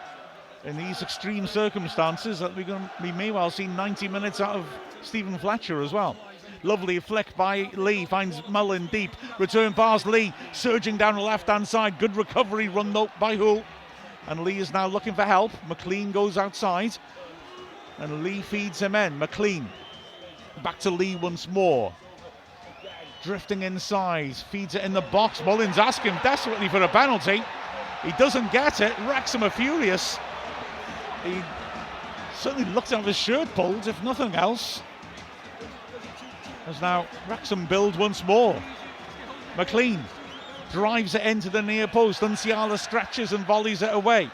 In these extreme circumstances, that we may well see 90 minutes out of Stephen Fletcher as well. Lovely flick by Lee, finds Mullen deep. Return pass, Lee surging down the left-hand side. Good recovery run though by Hull. And Lee is now looking for help. McLean goes outside. And Lee feeds him in. McLean back to Lee once more. Drifting inside, feeds it in the box. Mullins asking desperately for a penalty. He doesn't get it. Wrexham are furious. He certainly looked to have his shirt pulled, if nothing else. As now Wrexham build once more. McLean drives it into the near post. Unciala stretches and volleys it away.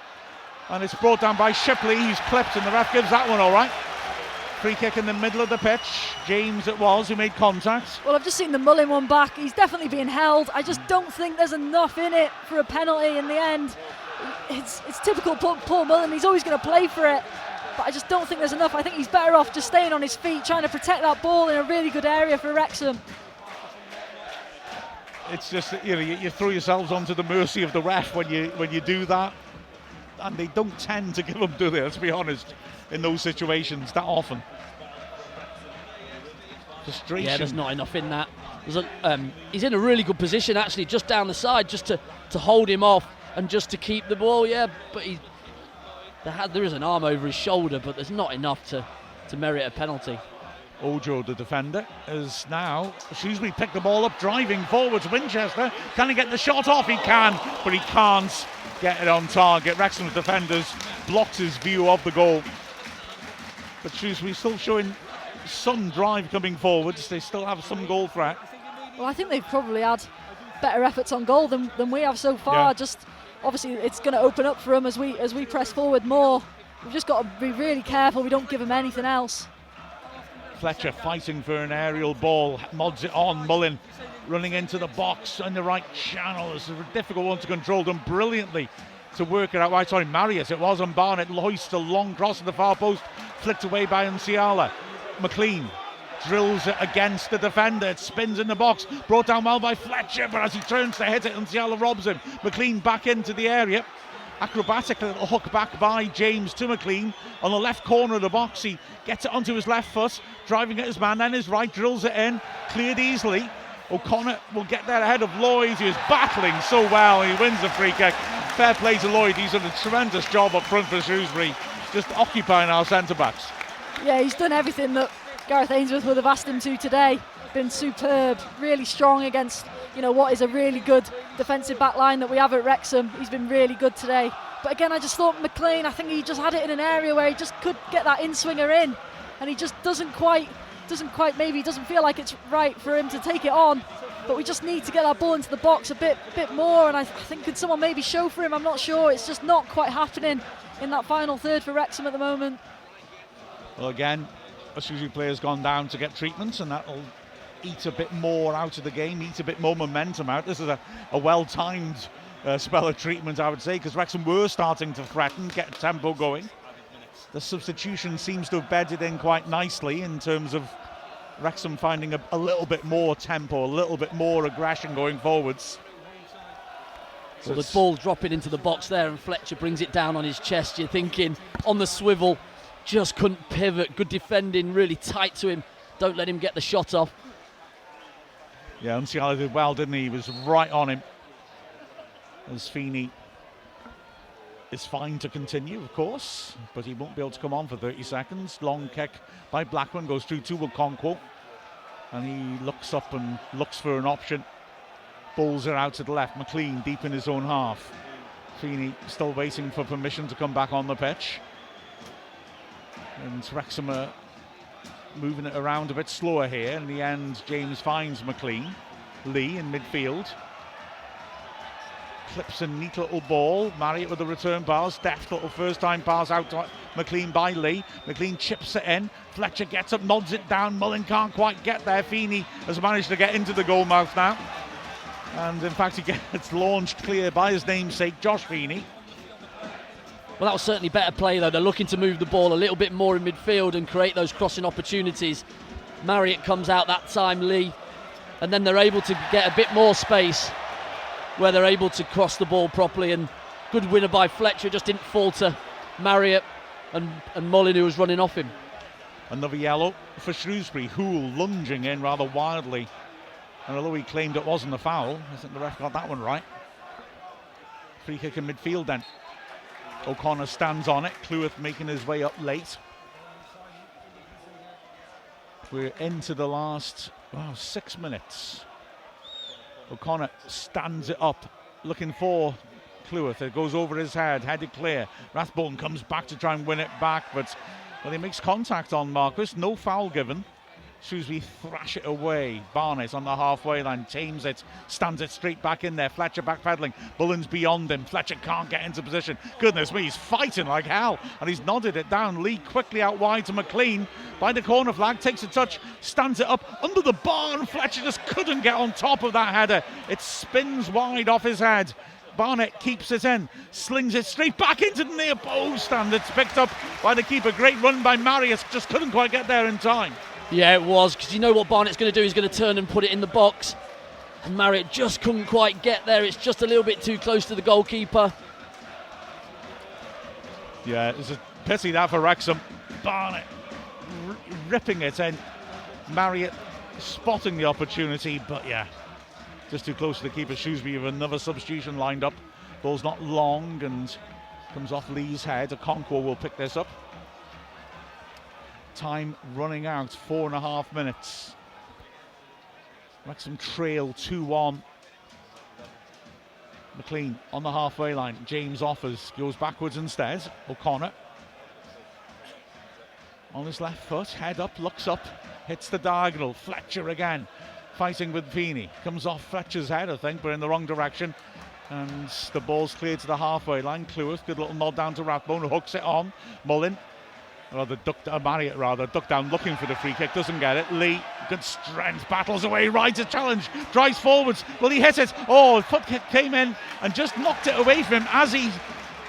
And it's brought down by Shipley. He's clipped and the ref gives that one all right. Free kick in the middle of the pitch. James it was who made contact.
Well, I've just seen the Mullin one back. He's definitely being held. I just don't think there's enough in it for a penalty in the end. It's typical Paul Mullin. He's always going to play for it. But I just don't think there's enough. I think he's better off just staying on his feet, trying to protect that ball in a really good area for Wrexham.
It's just, you throw yourselves onto the mercy of the ref when you do that. And they don't tend to give them, do they? Let's be honest, in those situations that often. Frustration.
Yeah, there's not enough in that. He's in a really good position actually, just down the side, just to hold him off and just to keep the ball. Yeah, but there is an arm over his shoulder, but there's not enough to merit a penalty.
Ojo, the defender, is now Shrewsbury picked the ball up, driving forwards. Winchester, can he get the shot off? He can, but he can't get it on target. Wrexham's defenders blocks his view of the goal. But Shrewsbury still showing some drive coming forwards. They still have some goal threat.
Well, I think they've probably had better efforts on goal than we have so far.
Yeah.
Just obviously it's going to open up for them as we press forward more. We've just got to be really careful we don't give them anything else.
Fletcher fighting for an aerial ball, mods it on. Mullin running into the box in the right channel. It's a difficult one to control, done brilliantly to work it out. Right, sorry, Marius, it was on Barnett. Hoist a long cross to the far post, flicked away by Unciala. McLean drills it against the defender. It spins in the box, brought down well by Fletcher, but as he turns to hit it, Unciala robs him. McLean back into the area. Acrobatic little hook back by James to McLean on the left corner of the box. He gets it onto his left foot, driving at his man, then his right, drills it in, cleared easily. O'Connor will get there ahead of Lloyd, who is battling so well. He wins the free kick. Fair play to Lloyd. He's done a tremendous job up front for Shrewsbury, just occupying our centre-backs.
Yeah, he's done everything that Gareth Ainsworth would have asked him to today. Been superb, really strong against what is a really good defensive back line that we have at Wrexham. He's been really good today. But again, I just thought McLean, I think he just had it in an area where he just could get that in-swinger in, and he just doesn't quite, maybe he doesn't feel like it's right for him to take it on. But we just need to get that ball into the box a bit more, and I think could someone maybe show for him? I'm not sure. It's just not quite happening in that final third for Wrexham at the moment.
Well, again, a Shrewsbury player's gone down to get treatment, and that'll eat a bit more out of the game, eat a bit more momentum out. This is a well-timed spell of treatment, I would say, because Wrexham were starting to threaten, get tempo going. The substitution seems to have bedded in quite nicely in terms of Wrexham finding a little bit more tempo, a little bit more aggression going forwards.
So the ball dropping into the box there, and Fletcher brings it down on his chest. You're thinking, on the swivel, just couldn't pivot. Good defending, really tight to him. Don't let him get the shot off.
Yeah, Unciala did well, didn't he? He was right on him. As Feeney is fine to continue, of course, but he won't be able to come on for 30 seconds. Long kick by Blackburn goes through to Okonkwo, and he looks up and looks for an option. Balls are out to the left. McLean deep in his own half. Feeney still waiting for permission to come back on the pitch. And Wrexham are moving it around a bit slower here. In the end, James finds McLean. Lee in midfield. clips a neat little ball. Marriott with the return pass. Deft little first time pass out to McLean by Lee. McLean chips it in. Fletcher gets up, nods it down. Mullin can't quite get there. Feeney has managed to get into the goal mouth now. And in fact, he gets launched clear by his namesake, Josh Feeney.
Well, that was certainly better play, though. They're looking to move the ball a little bit more in midfield and create those crossing opportunities. Marriott comes out that time, Lee, and then they're able to get a bit more space where they're able to cross the ball properly. And good winner by Fletcher, just didn't fall to Marriott and Mullin, who was running off him.
Another yellow for Shrewsbury. Hoole lunging in rather wildly. And although he claimed it wasn't a foul, I think the ref got that one right. Free kick in midfield then. O'Connor stands on it. Cleworth making his way up late. We're into the last 6 minutes. O'Connor stands it up, looking for Cleworth. It goes over his head, headed clear. Rathbone comes back to try and win it back, but he makes contact on Marquis. No foul given. Shrewsbury thrash it away. Barnett on the halfway line, tames it, stands it straight back in there. Fletcher backpedaling. Bullen's beyond him. Fletcher can't get into position. Goodness me, he's fighting like hell, and he's nodded it down. Lee quickly out wide to McLean by the corner flag, takes a touch, stands it up under the bar, and Fletcher just couldn't get on top of that header. It spins wide off his head. Barnett keeps it in, slings it straight back into the near post, and it's picked up by the keeper. Great run by Marius, just couldn't quite get there in time.
Yeah, it was, because you know what Barnett's going to do. He's going to turn and put it in the box, and Marriott just couldn't quite get there. It's just a little bit too close to the goalkeeper.
Yeah, it's a pity that for Wrexham. Barnett ripping it in. Marriott spotting the opportunity, but yeah, just too close to the keeper. Shrewsbury have another substitution lined up. Ball's not long and comes off Lee's head. Okonkwo will pick this up. Time running out, 4.5 minutes. Wrexham trail 2-1. McLean on the halfway line. James offers, goes backwards instead. O'Connor on his left foot, head up, looks up, hits the diagonal. Fletcher again, fighting with Feeney. Comes off Fletcher's head, I think, but in the wrong direction. And the ball's cleared to the halfway line. Cleworth, good little nod down to Rathbone, who hooks it on. Mullin. Marriott ducked down looking for the free kick, doesn't get it. Lee, good strength, battles away, rides a challenge, drives forwards. Will he hit it? Oh, foot kick came in and just knocked it away from him as he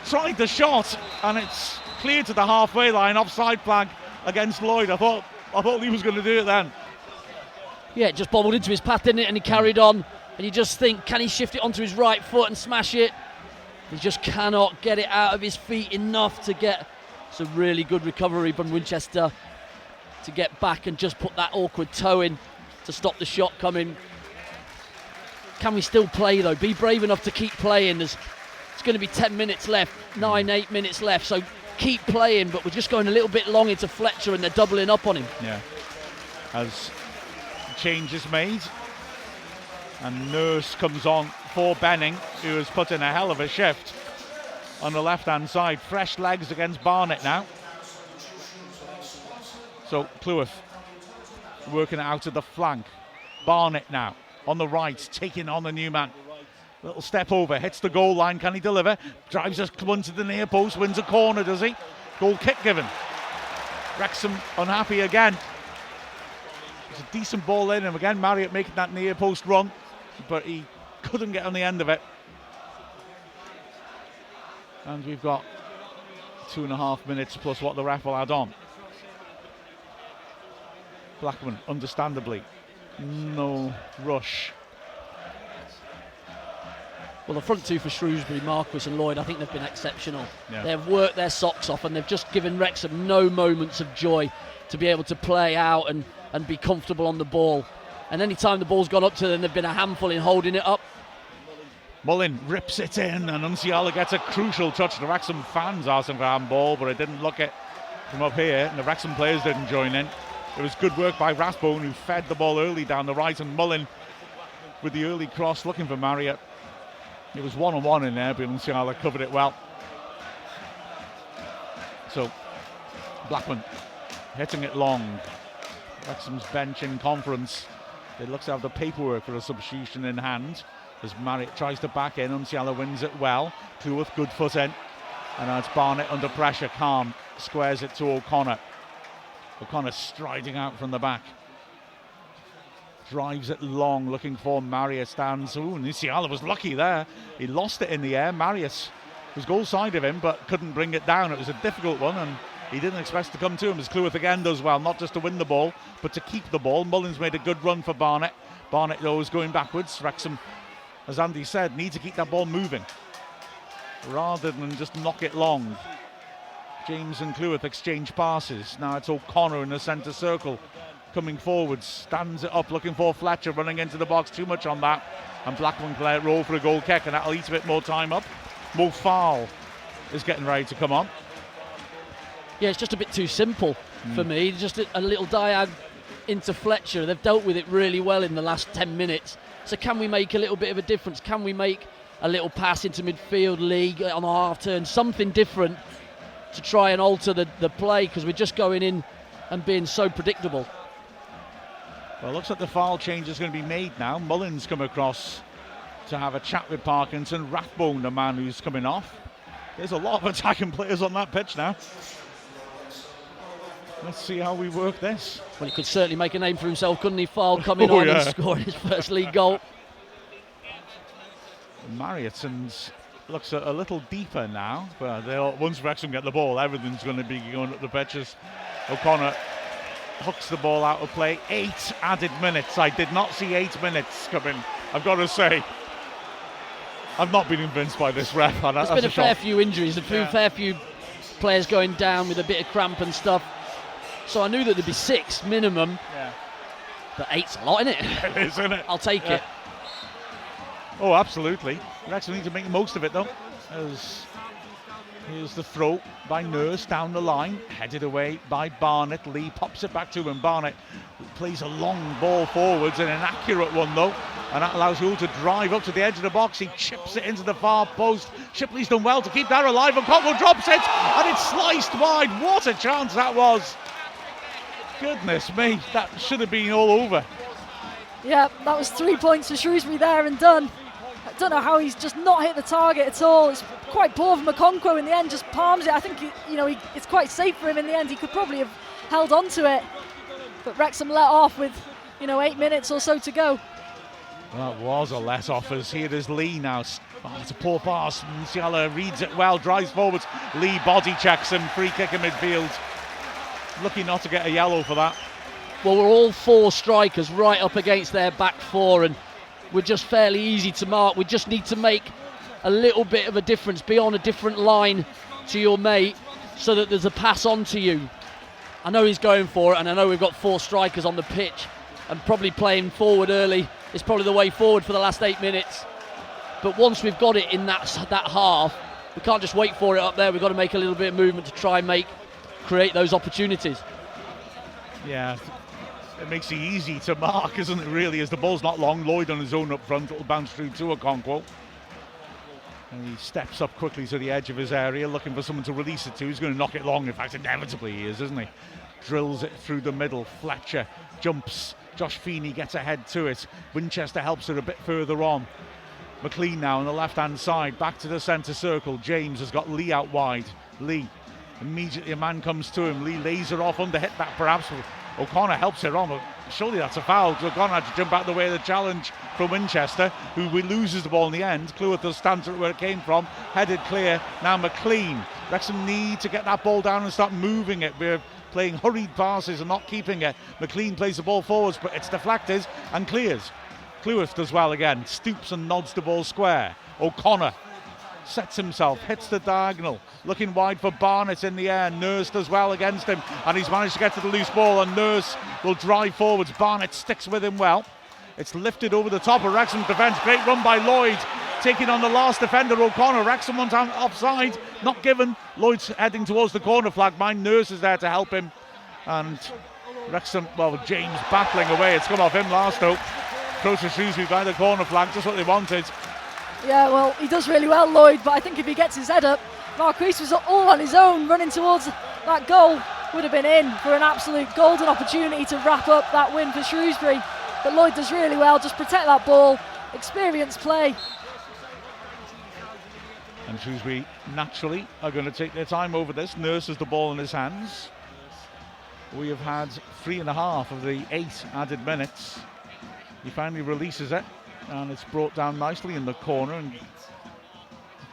tried the shot, and it's cleared to the halfway line. Offside flag against Lloyd. I thought Lee was going to do it then.
Yeah, it just bobbled into his path, didn't it? And he carried on. And you just think, can he shift it onto his right foot and smash it? He just cannot get it out of his feet enough to get. It's a really good recovery from Winchester to get back and just put that awkward toe in to stop the shot coming. Can we still play, though? Be brave enough to keep playing. It's going to be 10 minutes left, 8 minutes left, so keep playing, but we're just going a little bit long into Fletcher and they're doubling up on him.
Yeah. As change is made, and Nurse comes on for Benning, who has put in a hell of a shift on the left-hand side. Fresh legs against Barnett now. So Cleworth working it out to the flank. Barnett now on the right, taking on the new man. Little step over, hits the goal line. Can he deliver? Drives us one to the near post, wins a corner, does he? Goal kick given. Wrexham unhappy again. It's a decent ball in, and again Marriott making that near post run, but he couldn't get on the end of it. And we've got 2.5 minutes plus what the ref will add on. Blackman, understandably, no rush.
Well, the front two for Shrewsbury, Marquis and Lloyd, I think they've been exceptional.
Yeah.
They've worked their socks off and they've just given Wrexham no moments of joy to be able to play out and be comfortable on the ball. And any time the ball's gone up to them, they've been a handful in holding it up.
Mullin rips it in, and Unciala gets a crucial touch. The Wrexham fans asking for handball, but it didn't look it from up here, and the Wrexham players didn't join in. It was good work by Rathbone, who fed the ball early down the right, and Mullin with the early cross looking for Marriott. It was 1-on-1 in there, but Unciala covered it well. So Blackman hitting it long. Wrexham's bench in conference. It looks to have the paperwork for a substitution in hand. As Marriott tries to back in, Unciala wins it well. Cleworth, good foot in. And now it's Barnett under pressure, calm, squares it to O'Connor. O'Connor striding out from the back. Drives it long, looking for Marriott, stands. Ooh, Unciala was lucky there. He lost it in the air. Marriott was goal side of him, but couldn't bring it down. It was a difficult one, and he didn't expect to come to him, as Cleworth again does well, not just to win the ball, but to keep the ball. Mullins made a good run for Barnett. Barnett, though, is going backwards. Wrexham, as Andy said, need to keep that ball moving rather than just knock it long. James and Cleworth exchange passes. Now it's O'Connor in the centre circle, coming forwards, stands it up, looking for Fletcher, running into the box, too much on that. And Blackburn can let it roll for a goal kick, and that'll eat a bit more time up. Mo Fowl is getting ready to come on.
Yeah, it's just a bit too simple for me. Just a little diag into Fletcher. They've dealt with it really well in the last 10 minutes. So can we make a little bit of a difference? Can we make a little pass into midfield, League on a half turn, something different to try and alter the play, because we're just going in and being so predictable.
Well, looks like the foul change is going to be made now. Mullins come across to have a chat with Parkinson. Rathbone, the man who's coming off. There's a lot of attacking players on that pitch now. Let's see how we work this.
Well, he could certainly make a name for himself, couldn't he? Foul coming on and scoring his first league goal. Marriott's looks a little deeper now, but once Wrexham get the ball, everything's going to be going up the pitches. O'Connor hooks the ball out of play. 8 added minutes. I did not see 8 minutes coming, I've got to say. I've not been convinced by this ref. There's been a fair few injuries, a fair few players going down with a bit of cramp and stuff. So I knew that there'd be 6 minimum. Yeah. But 8's a lot, isn't it?
It is, isn't it?
I'll take it.
Oh, absolutely. Wrexham need to make the most of it, though. Here's the throw by Nurse down the line, headed away by Barnett. Lee pops it back to him. Barnett plays a long ball forwards, an inaccurate one, though. And that allows Hull to drive up to the edge of the box. He chips it into the far post. Shipley's done well to keep that alive, and Cotwell drops it, and it's sliced wide. What a chance that was. Goodness me, that should have been all over.
Yeah, that was 3 points for Shrewsbury there and done. I don't know how he's just not hit the target at all. It's quite poor from Okonkwo in the end, just palms it. I think it's quite safe for him in the end. He could probably have held on to it, but Wrexham let off with 8 minutes or so to go.
Well, that was a let off, as here is Lee now. Oh, it's a poor pass. Musiala reads it well, drives forwards. Lee body checks him, free kick in midfield. Lucky not to get a yellow for that.
Well, we're all 4 strikers right up against their back 4, and we're just fairly easy to mark. We just need to make a little bit of a difference, be on a different line to your mate, so that there's a pass on to you. I know he's going for it, and I know we've got 4 strikers on the pitch, and probably playing forward early is probably the way forward for the last 8 minutes. But once we've got it in that half, we can't just wait for it up there. We've got to make a little bit of movement to try and create those opportunities.
Yeah, it makes it easy to mark, isn't it, really, as the ball's not long. Lloyd on his own up front, it'll bounce through to Okonkwo. And he steps up quickly to the edge of his area, looking for someone to release it to. He's going to knock it long, in fact, inevitably he is, isn't he? Drills it through the middle. Fletcher jumps. Josh Feeney gets ahead to it. Winchester helps her a bit further on. McLean now on the left-hand side, back to the centre circle. James has got Lee out wide. Lee, immediately a man comes to him. Lee lays her off, under hit that perhaps. O'Connor helps her on, but surely that's a foul. O'Connor had to jump out the way of the challenge from Winchester, who loses the ball in the end. Cleworth stands where it came from, headed clear. Now McLean. Wrexham need to get that ball down and start moving it. We're playing hurried passes and not keeping it. McLean plays the ball forwards, but it's deflected and clears. Cleworth does well again, stoops and nods the ball square. O'Connor sets himself, hits the diagonal, looking wide for Barnett in the air. Nurse does well against him, and he's managed to get to the loose ball, and Nurse will drive forwards. Barnett sticks with him well. It's lifted over the top of Wrexham defence. Great run by Lloyd, taking on the last defender, O'Connor. Wrexham went offside, not given. Lloyd's heading towards the corner flag. Nurse is there to help him, and Wrexham, James battling away. It's come off him last though. Close to Shrewsbury by the corner flag, just what they wanted.
Yeah, well, he does really well, Lloyd, but I think if he gets his head up, Marquise was all on his own running towards that goal. Would have been in for an absolute golden opportunity to wrap up that win for Shrewsbury. But Lloyd does really well, just protect that ball, experienced play.
And Shrewsbury naturally are going to take their time over this. Nurse has the ball in his hands. We have had 3.5 of the 8 added minutes. He finally releases it, and it's brought down nicely in the corner. And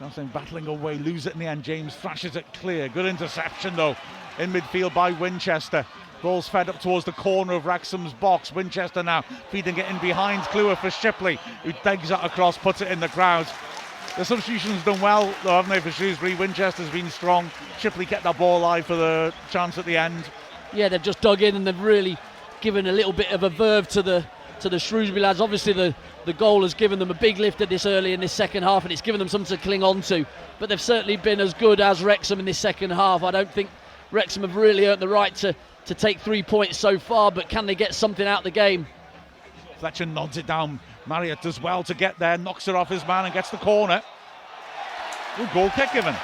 nothing battling away, lose it in the end. James thrashes it clear. Good interception though in midfield by Winchester. Ball's fed up towards the corner of Wrexham's box. Winchester now feeding it in behind Clewer for Shipley, who digs that across, puts it in the crowd. The substitutions done well though, haven't they, for Shrewsbury? Winchester's been strong. Shipley kept that ball alive for the chance at the end.
Yeah, they've just dug in and they've really given a little bit of a verve to the Shrewsbury lads. Obviously the goal has given them a big lift at this early in this second half, and it's given them something to cling on to. But they've certainly been as good as Wrexham in this second half. I don't think Wrexham have really earned the right to take 3 points so far, but can they get something out of the game?
Fletcher nods it down. Marriott does well to get there, knocks it off his man and gets the corner. Ooh, goal kick given.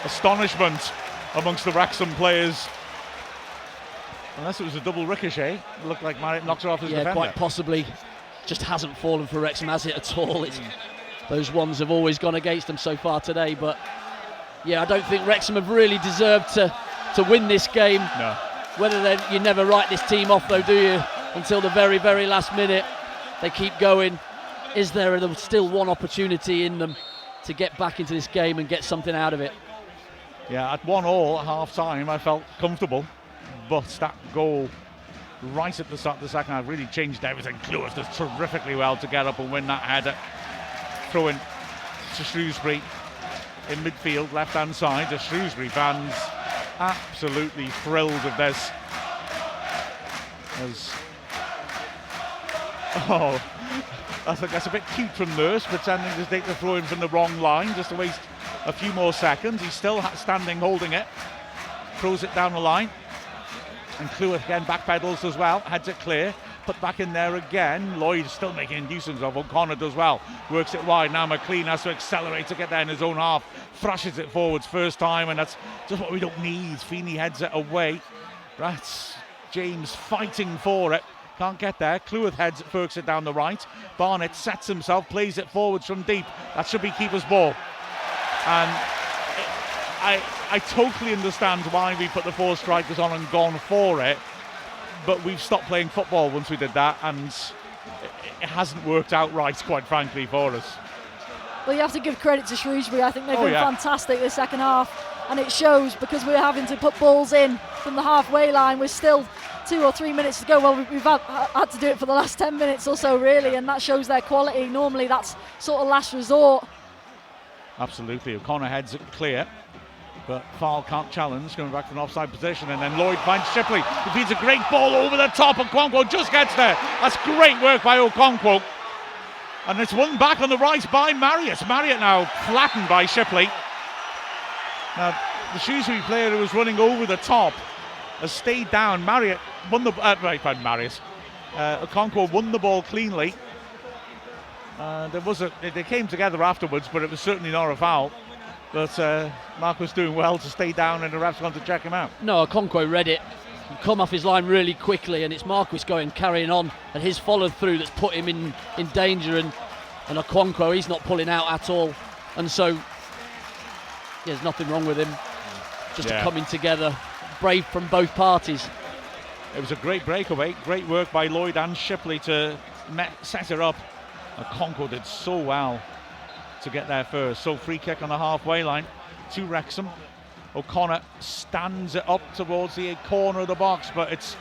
Astonishment amongst the Wrexham players. Unless it was a double ricochet, it looked like Marriott knocked it off his defender.
Quite possibly. Just hasn't fallen for Wrexham, has it, at all? Those ones have always gone against them so far today, but yeah, I don't think Wrexham have really deserved to win this game.
No.
You never write this team off though, do you? Until the very, very last minute. They keep going. Is there still one opportunity in them to get back into this game and get something out of it?
Yeah, at 1-1 at half time, I felt comfortable. But that goal right at the start of the second half really changed everything. Clewer does terrifically well to get up and win that header. Throw in to Shrewsbury in midfield, left hand side. The Shrewsbury fans absolutely thrilled of this. I think that's a bit cute from Nurse, pretending to take the throw in from the wrong line just to waste a few more seconds. He's still standing holding it, throws it down the line. And Clewer again backpedals as well, heads it clear, put back in there again. Lloyd still making a nuisance of. O'Connor does well, works it wide. Now McLean has to accelerate to get there in his own half, thrashes it forwards first time, and that's just what we don't need. Feeney heads it away. That's James fighting for it, can't get there. Cleworth heads it, works it down the right. Barnett sets himself, plays it forwards from deep. That should be keeper's ball. And I totally understand why we put the 4 strikers on and gone for it, but we've stopped playing football once we did that, and it hasn't worked out right, quite frankly, for us.
Well, you have to give credit to Shrewsbury. I think they've been fantastic this second half, and it shows because we're having to put balls in from the halfway line. We're still 2 or 3 minutes to go. Well, we've had to do it for the last 10 minutes or so, really, and that shows their quality. Normally that's sort of last resort.
Absolutely. O'Connor heads it clear, but Farl can't challenge, going back from an offside position, and then Lloyd finds Shipley. He feeds a great ball over the top, and Okonkwo just gets there. That's great work by Okonkwo. And it's won back on the right by Marriott. Marriott now flattened by Shipley. Now, the Shrewsbury player who was running over the top has stayed down. Marriott won the Okonkwo won the ball cleanly. They came together afterwards, but it was certainly not a foul. But Mark was doing well to stay down, and the ref's gone to check him out.
No, Okonkwo read it. He come off his line really quickly, and it's Marquis carrying on, and his follow through that's put him in danger. And Okonkwo, he's not pulling out at all, and so there's nothing wrong with him. Just coming together, brave from both parties.
It was a great breakaway, great work by Lloyd and Shipley to set it up. Okonkwo did so well to get there first. So free kick on the halfway line to Wrexham. O'Connor stands it up towards the corner of the box, but it's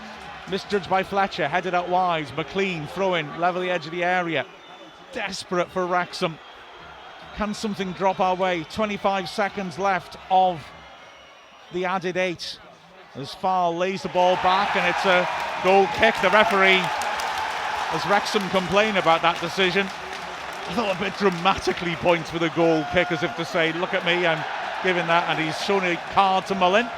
misjudged by Fletcher, headed out wide. McLean throw in, level the edge of the area. Desperate for Wrexham. Can something drop our way? 25 seconds left of the added 8. As Farl lays the ball back, and it's a goal kick. The referee, as Wrexham complain about that decision, I thought a bit dramatically points for the goal kick, as if to say, look at me, I'm giving that, and he's shown a card to Mullin.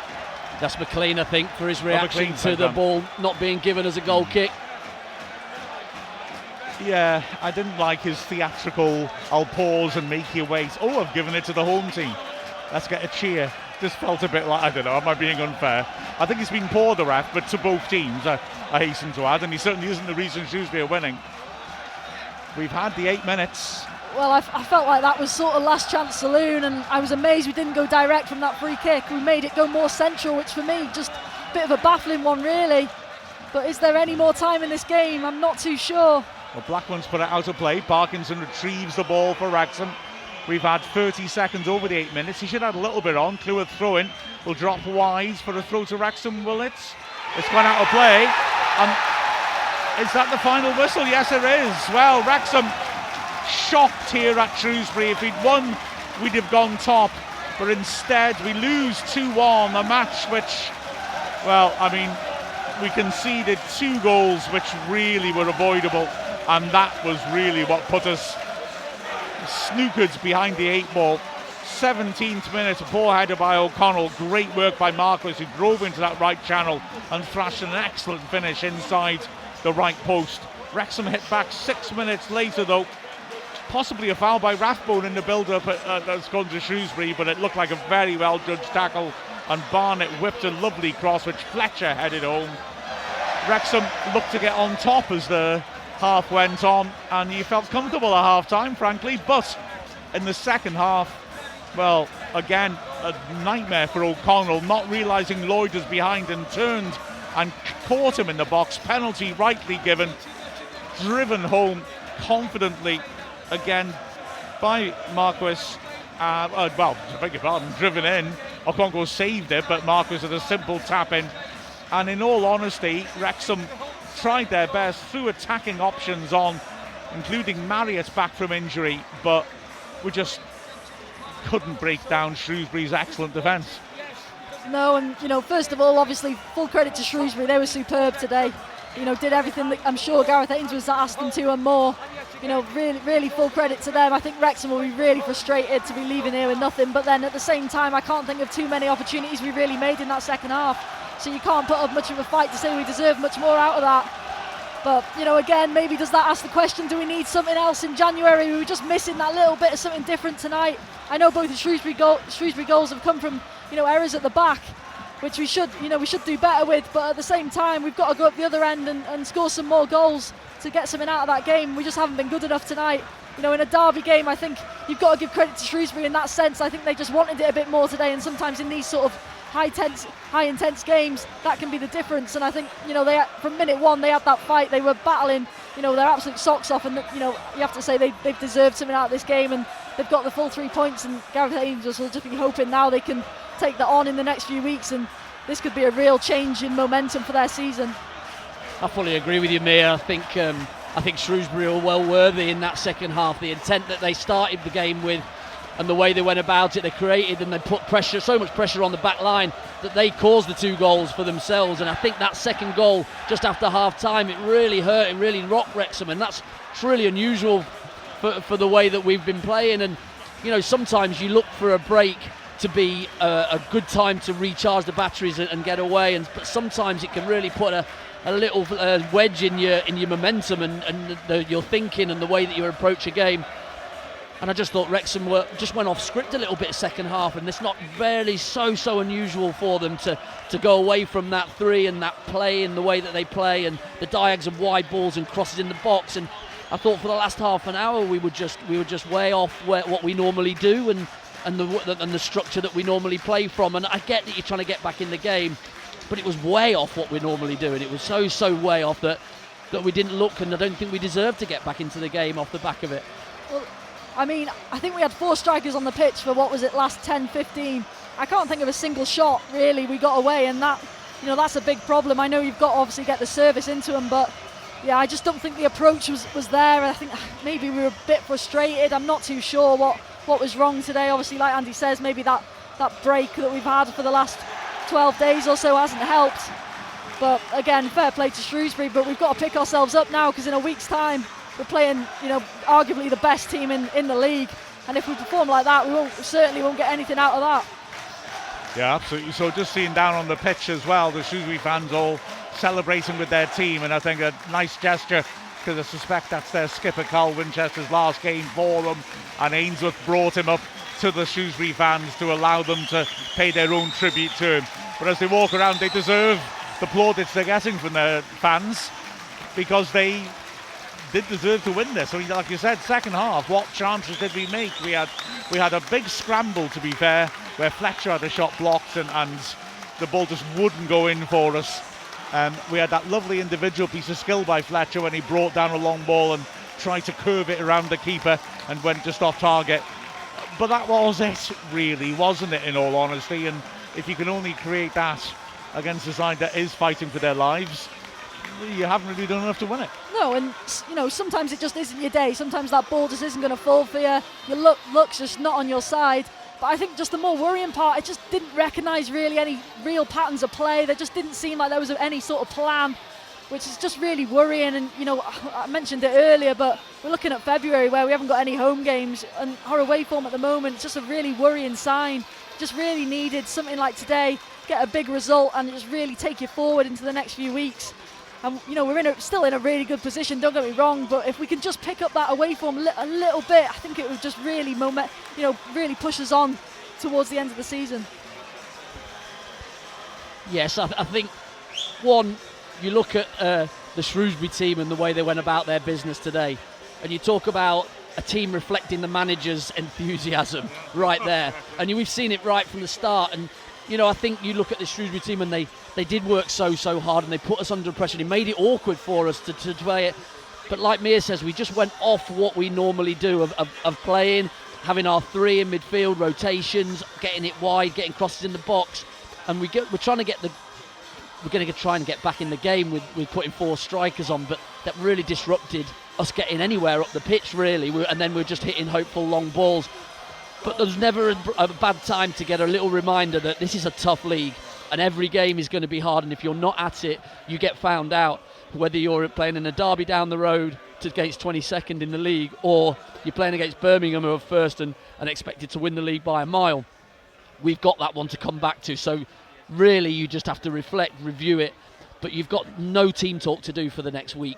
That's McLean, I think, for his reaction to the ball not being given as a goal kick.
Yeah, I didn't like his theatrical, I'll pause and make you wait. Oh, I've given it to the home team. Let's get a cheer. Just felt a bit like, I don't know, am I being unfair? I think he's been poor, the ref, but to both teams, I hasten to add, and he certainly isn't the reason Shrewsbury are winning. We've had the 8 minutes.
Well, I felt like that was sort of last chance saloon, and I was amazed we didn't go direct from that free kick. We made it go more central, which for me, just a bit of a baffling one, really. But is there any more time in this game? I'm not too sure.
Well, Blackman's put it out of play. Parkinson retrieves the ball for Wrexham. We've had 30 seconds over the 8 minutes. He should have a little bit on. Cleworth throw in. Will drop wise for a throw to Wrexham, will it? It's gone out of play. Is that the final whistle? Yes, it is. Well, Wrexham shocked here at Shrewsbury. If we'd won, we'd have gone top. But instead, we lose 2-1. A match which, well, I mean, we conceded 2 goals which really were avoidable. And that was really what put us snookered behind the 8 ball. 17th minute, a poor header by O'Connell. Great work by Marquis, who drove into that right channel and thrashed an excellent finish inside the right post. Wrexham hit back 6 minutes later, though. Possibly a foul by Rathbone in the build-up that's gone to Shrewsbury, but it looked like a very well-judged tackle. And Barnett whipped a lovely cross, which Fletcher headed home. Wrexham looked to get on top as the half went on, and you felt comfortable at half-time, frankly. But in the second half, well, again, a nightmare for O'Connell, not realising Lloyd was behind and turned and caught him in the box. Penalty rightly given, driven home confidently again by Marquis. I beg your pardon, driven in. Okonkwo saved it, but Marquis had a simple tap in. And in all honesty, Wrexham tried their best, threw attacking options on, including Marriott back from injury, but we just couldn't break down Shrewsbury's excellent defence.
No, and first of all, obviously, full credit to Shrewsbury. They were superb today. Did everything that I'm sure Gareth Ainsworth asked them to and more. Really, really full credit to them. I think Wrexham will be really frustrated to be leaving here with nothing. But then at the same time, I can't think of too many opportunities we really made in that second half. So you can't put up much of a fight to say we deserve much more out of that. But, again, maybe does that ask the question, do we need something else in January? We were just missing that little bit of something different tonight. I know both the Shrewsbury goals have come from, errors at the back, which we should do better with. But at the same time, we've got to go up the other end and score some more goals to get something out of that game. We just haven't been good enough tonight. In a derby game, I think you've got to give credit to Shrewsbury in that sense. I think they just wanted it a bit more today, and sometimes in these sort of high intense games, that can be the difference. And I think from minute one they had that fight. They were battling, their absolute socks off, and you have to say they've deserved something out of this game, and they've got the full 3 points. And Gareth Ainsworth will just be hoping now they can take that on in the next few weeks, and this could be a real change in momentum for their season.
I fully agree with you, Mia. I think Shrewsbury were well worthy in that second half. The intent that they started the game with, and the way they went about it, they created and they put pressure, so much pressure on the back line that they caused the 2 goals for themselves. And I think that second goal just after half time, it really hurt, it really rocked Wrexham, and that's really unusual for the way that we've been playing. And sometimes you look for a break to be a good time to recharge the batteries and get away, but sometimes it can really put a little wedge in your momentum and your thinking and the way that you approach a game. And I just thought Wrexham just went off script a little bit second half, and it's not really so unusual for them to go away from that 3 and that play in the way that they play, and the diags of wide balls and crosses in the box. And I thought for the last half an hour we were just way off what we normally do and the structure that we normally play from. And I get that you're trying to get back in the game, but it was way off what we normally do, and it was so way off that we didn't look, and I don't think we deserved to get back into the game off the back of it.
Well, I mean, I think we had 4 strikers on the pitch for last 10-15. I can't think of a single shot really we got away, and that's a big problem. I know you've got to obviously get the service into them, but yeah, I just don't think the approach was there. I think maybe we were a bit frustrated. I'm not too sure what was wrong today. Obviously, like Andy says, maybe that break that we've had for the last 12 days or so hasn't helped. But again, fair play to Shrewsbury, but we've got to pick ourselves up now, because in a week's time we're playing, arguably the best team in the league, and if we perform like that, we certainly won't get anything out of that.
Yeah, absolutely. So just seeing down on the pitch as well, the Shrewsbury fans all celebrating with their team, and I think a nice gesture, because I suspect that's their skipper Carl Winchester's last game for them, and Ainsworth brought him up to the Shrewsbury fans to allow them to pay their own tribute to him. But as they walk around, they deserve the plaudits they're getting from their fans, because they did deserve to win this. I mean, like you said, second half, what chances did we make? We had a big scramble, to be fair, where Fletcher had a shot blocked and the ball just wouldn't go in for us. We had that lovely individual piece of skill by Fletcher when he brought down a long ball and tried to curve it around the keeper and went just off target. But that was it, really, wasn't it, in all honesty? And if you can only create that against a side that is fighting for their lives, you haven't really done enough to win it.
No, and sometimes it just isn't your day. Sometimes that ball just isn't going to fall for you. Your luck's just not on your side. But I think just the more worrying part, it just didn't recognise really any real patterns of play. There just didn't seem like there was any sort of plan, which is just really worrying. And, I mentioned it earlier, but we're looking at February where we haven't got any home games, and our away form at the moment, it's just a really worrying sign. Just really needed something like today, get a big result and just really take you forward into the next few weeks. And, we're still in a really good position, don't get me wrong, but if we can just pick up that away form a little bit, I think it would just really really push us on towards the end of the season.
Yes, I think, one, you look at the Shrewsbury team and the way they went about their business today, and you talk about a team reflecting the manager's enthusiasm right there. And we've seen it right from the start. And, I think you look at the Shrewsbury team and they did work so hard and they put us under pressure. It made it awkward for us to play it. But like Mia says, we just went off what we normally do of playing, having our three in midfield, rotations, getting it wide, getting crosses in the box. And we're trying to get we're going to try and get back in the game with putting four strikers on, but that really disrupted us getting anywhere up the pitch, really. And then we're just hitting hopeful long balls. But there's never a bad time to get a little reminder that this is a tough league and every game is going to be hard, and if you're not at it, you get found out, whether you're playing in a derby down the road against 22nd in the league, or you're playing against Birmingham who are first and expected to win the league by a mile. We've got that one to come back to, so really you just have to reflect, review it, but you've got no team talk to do for the next week,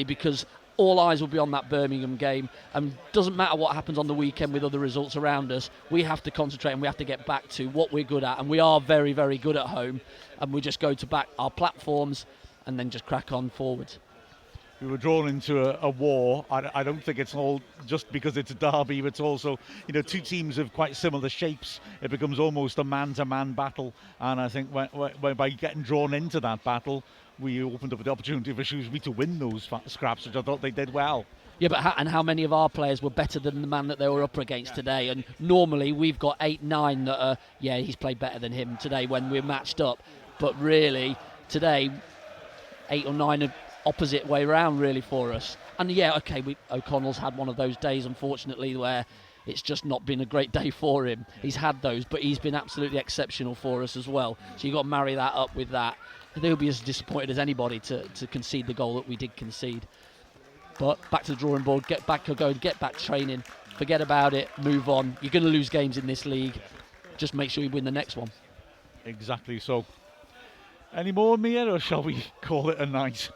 because all eyes will be on that Birmingham game, and doesn't matter what happens on the weekend with other results around us, we have to concentrate and we have to get back to what we're good at, and we are very, very good at home, and we just go to back our platforms and then just crack on forwards.
We were drawn into a war. I don't think it's all just because it's a derby, but it's also, two teams of quite similar shapes. It becomes almost a man-to-man battle, and I think by getting drawn into that battle, we opened up the opportunity for Shrewsbury to win those scraps, which I thought they did well.
Yeah, but how many of our players were better than the man that they were up against today? And normally we've got 8-9 that are, he's played better than him today when we're matched up. But really, today, 8 or 9 are opposite way round, really, for us. And O'Connell's had one of those days, unfortunately, where it's just not been a great day for him. He's had those, but he's been absolutely exceptional for us as well. So you've got to marry that up with that. They'll be as disappointed as anybody to concede the goal that we did concede. But back to the drawing board, get back training, forget about it, move on. You're going to lose games in this league. Just make sure you win the next one.
Exactly so. Any more, Mia, or shall we call it a night?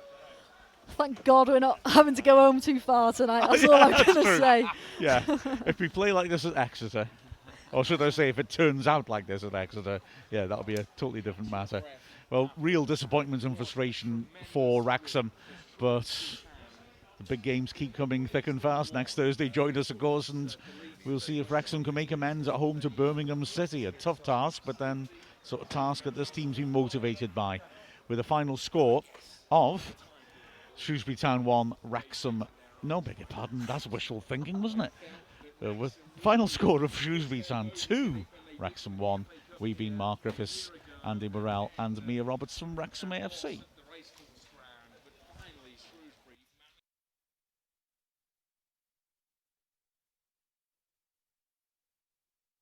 Thank God we're not having to go home too far tonight. That's all I'm going to say.
Yeah, if we play like this at Exeter, or should I say if it turns out like this at Exeter, that'll be a totally different matter. Well, real disappointment and frustration for Wrexham, but the big games keep coming thick and fast. Next Thursday, join us, of course, and we'll see if Wrexham can make amends at home to Birmingham City. A tough task, but then sort of task that this team's been motivated by, with a final score of Shrewsbury Town 1, Wrexham... No, beg your pardon, that's wishful thinking, wasn't it? With final score of Shrewsbury Town 2, Wrexham 1. We've been Mark Griffiths, Andy Morrell and Mia Roberts from Wrexham AFC.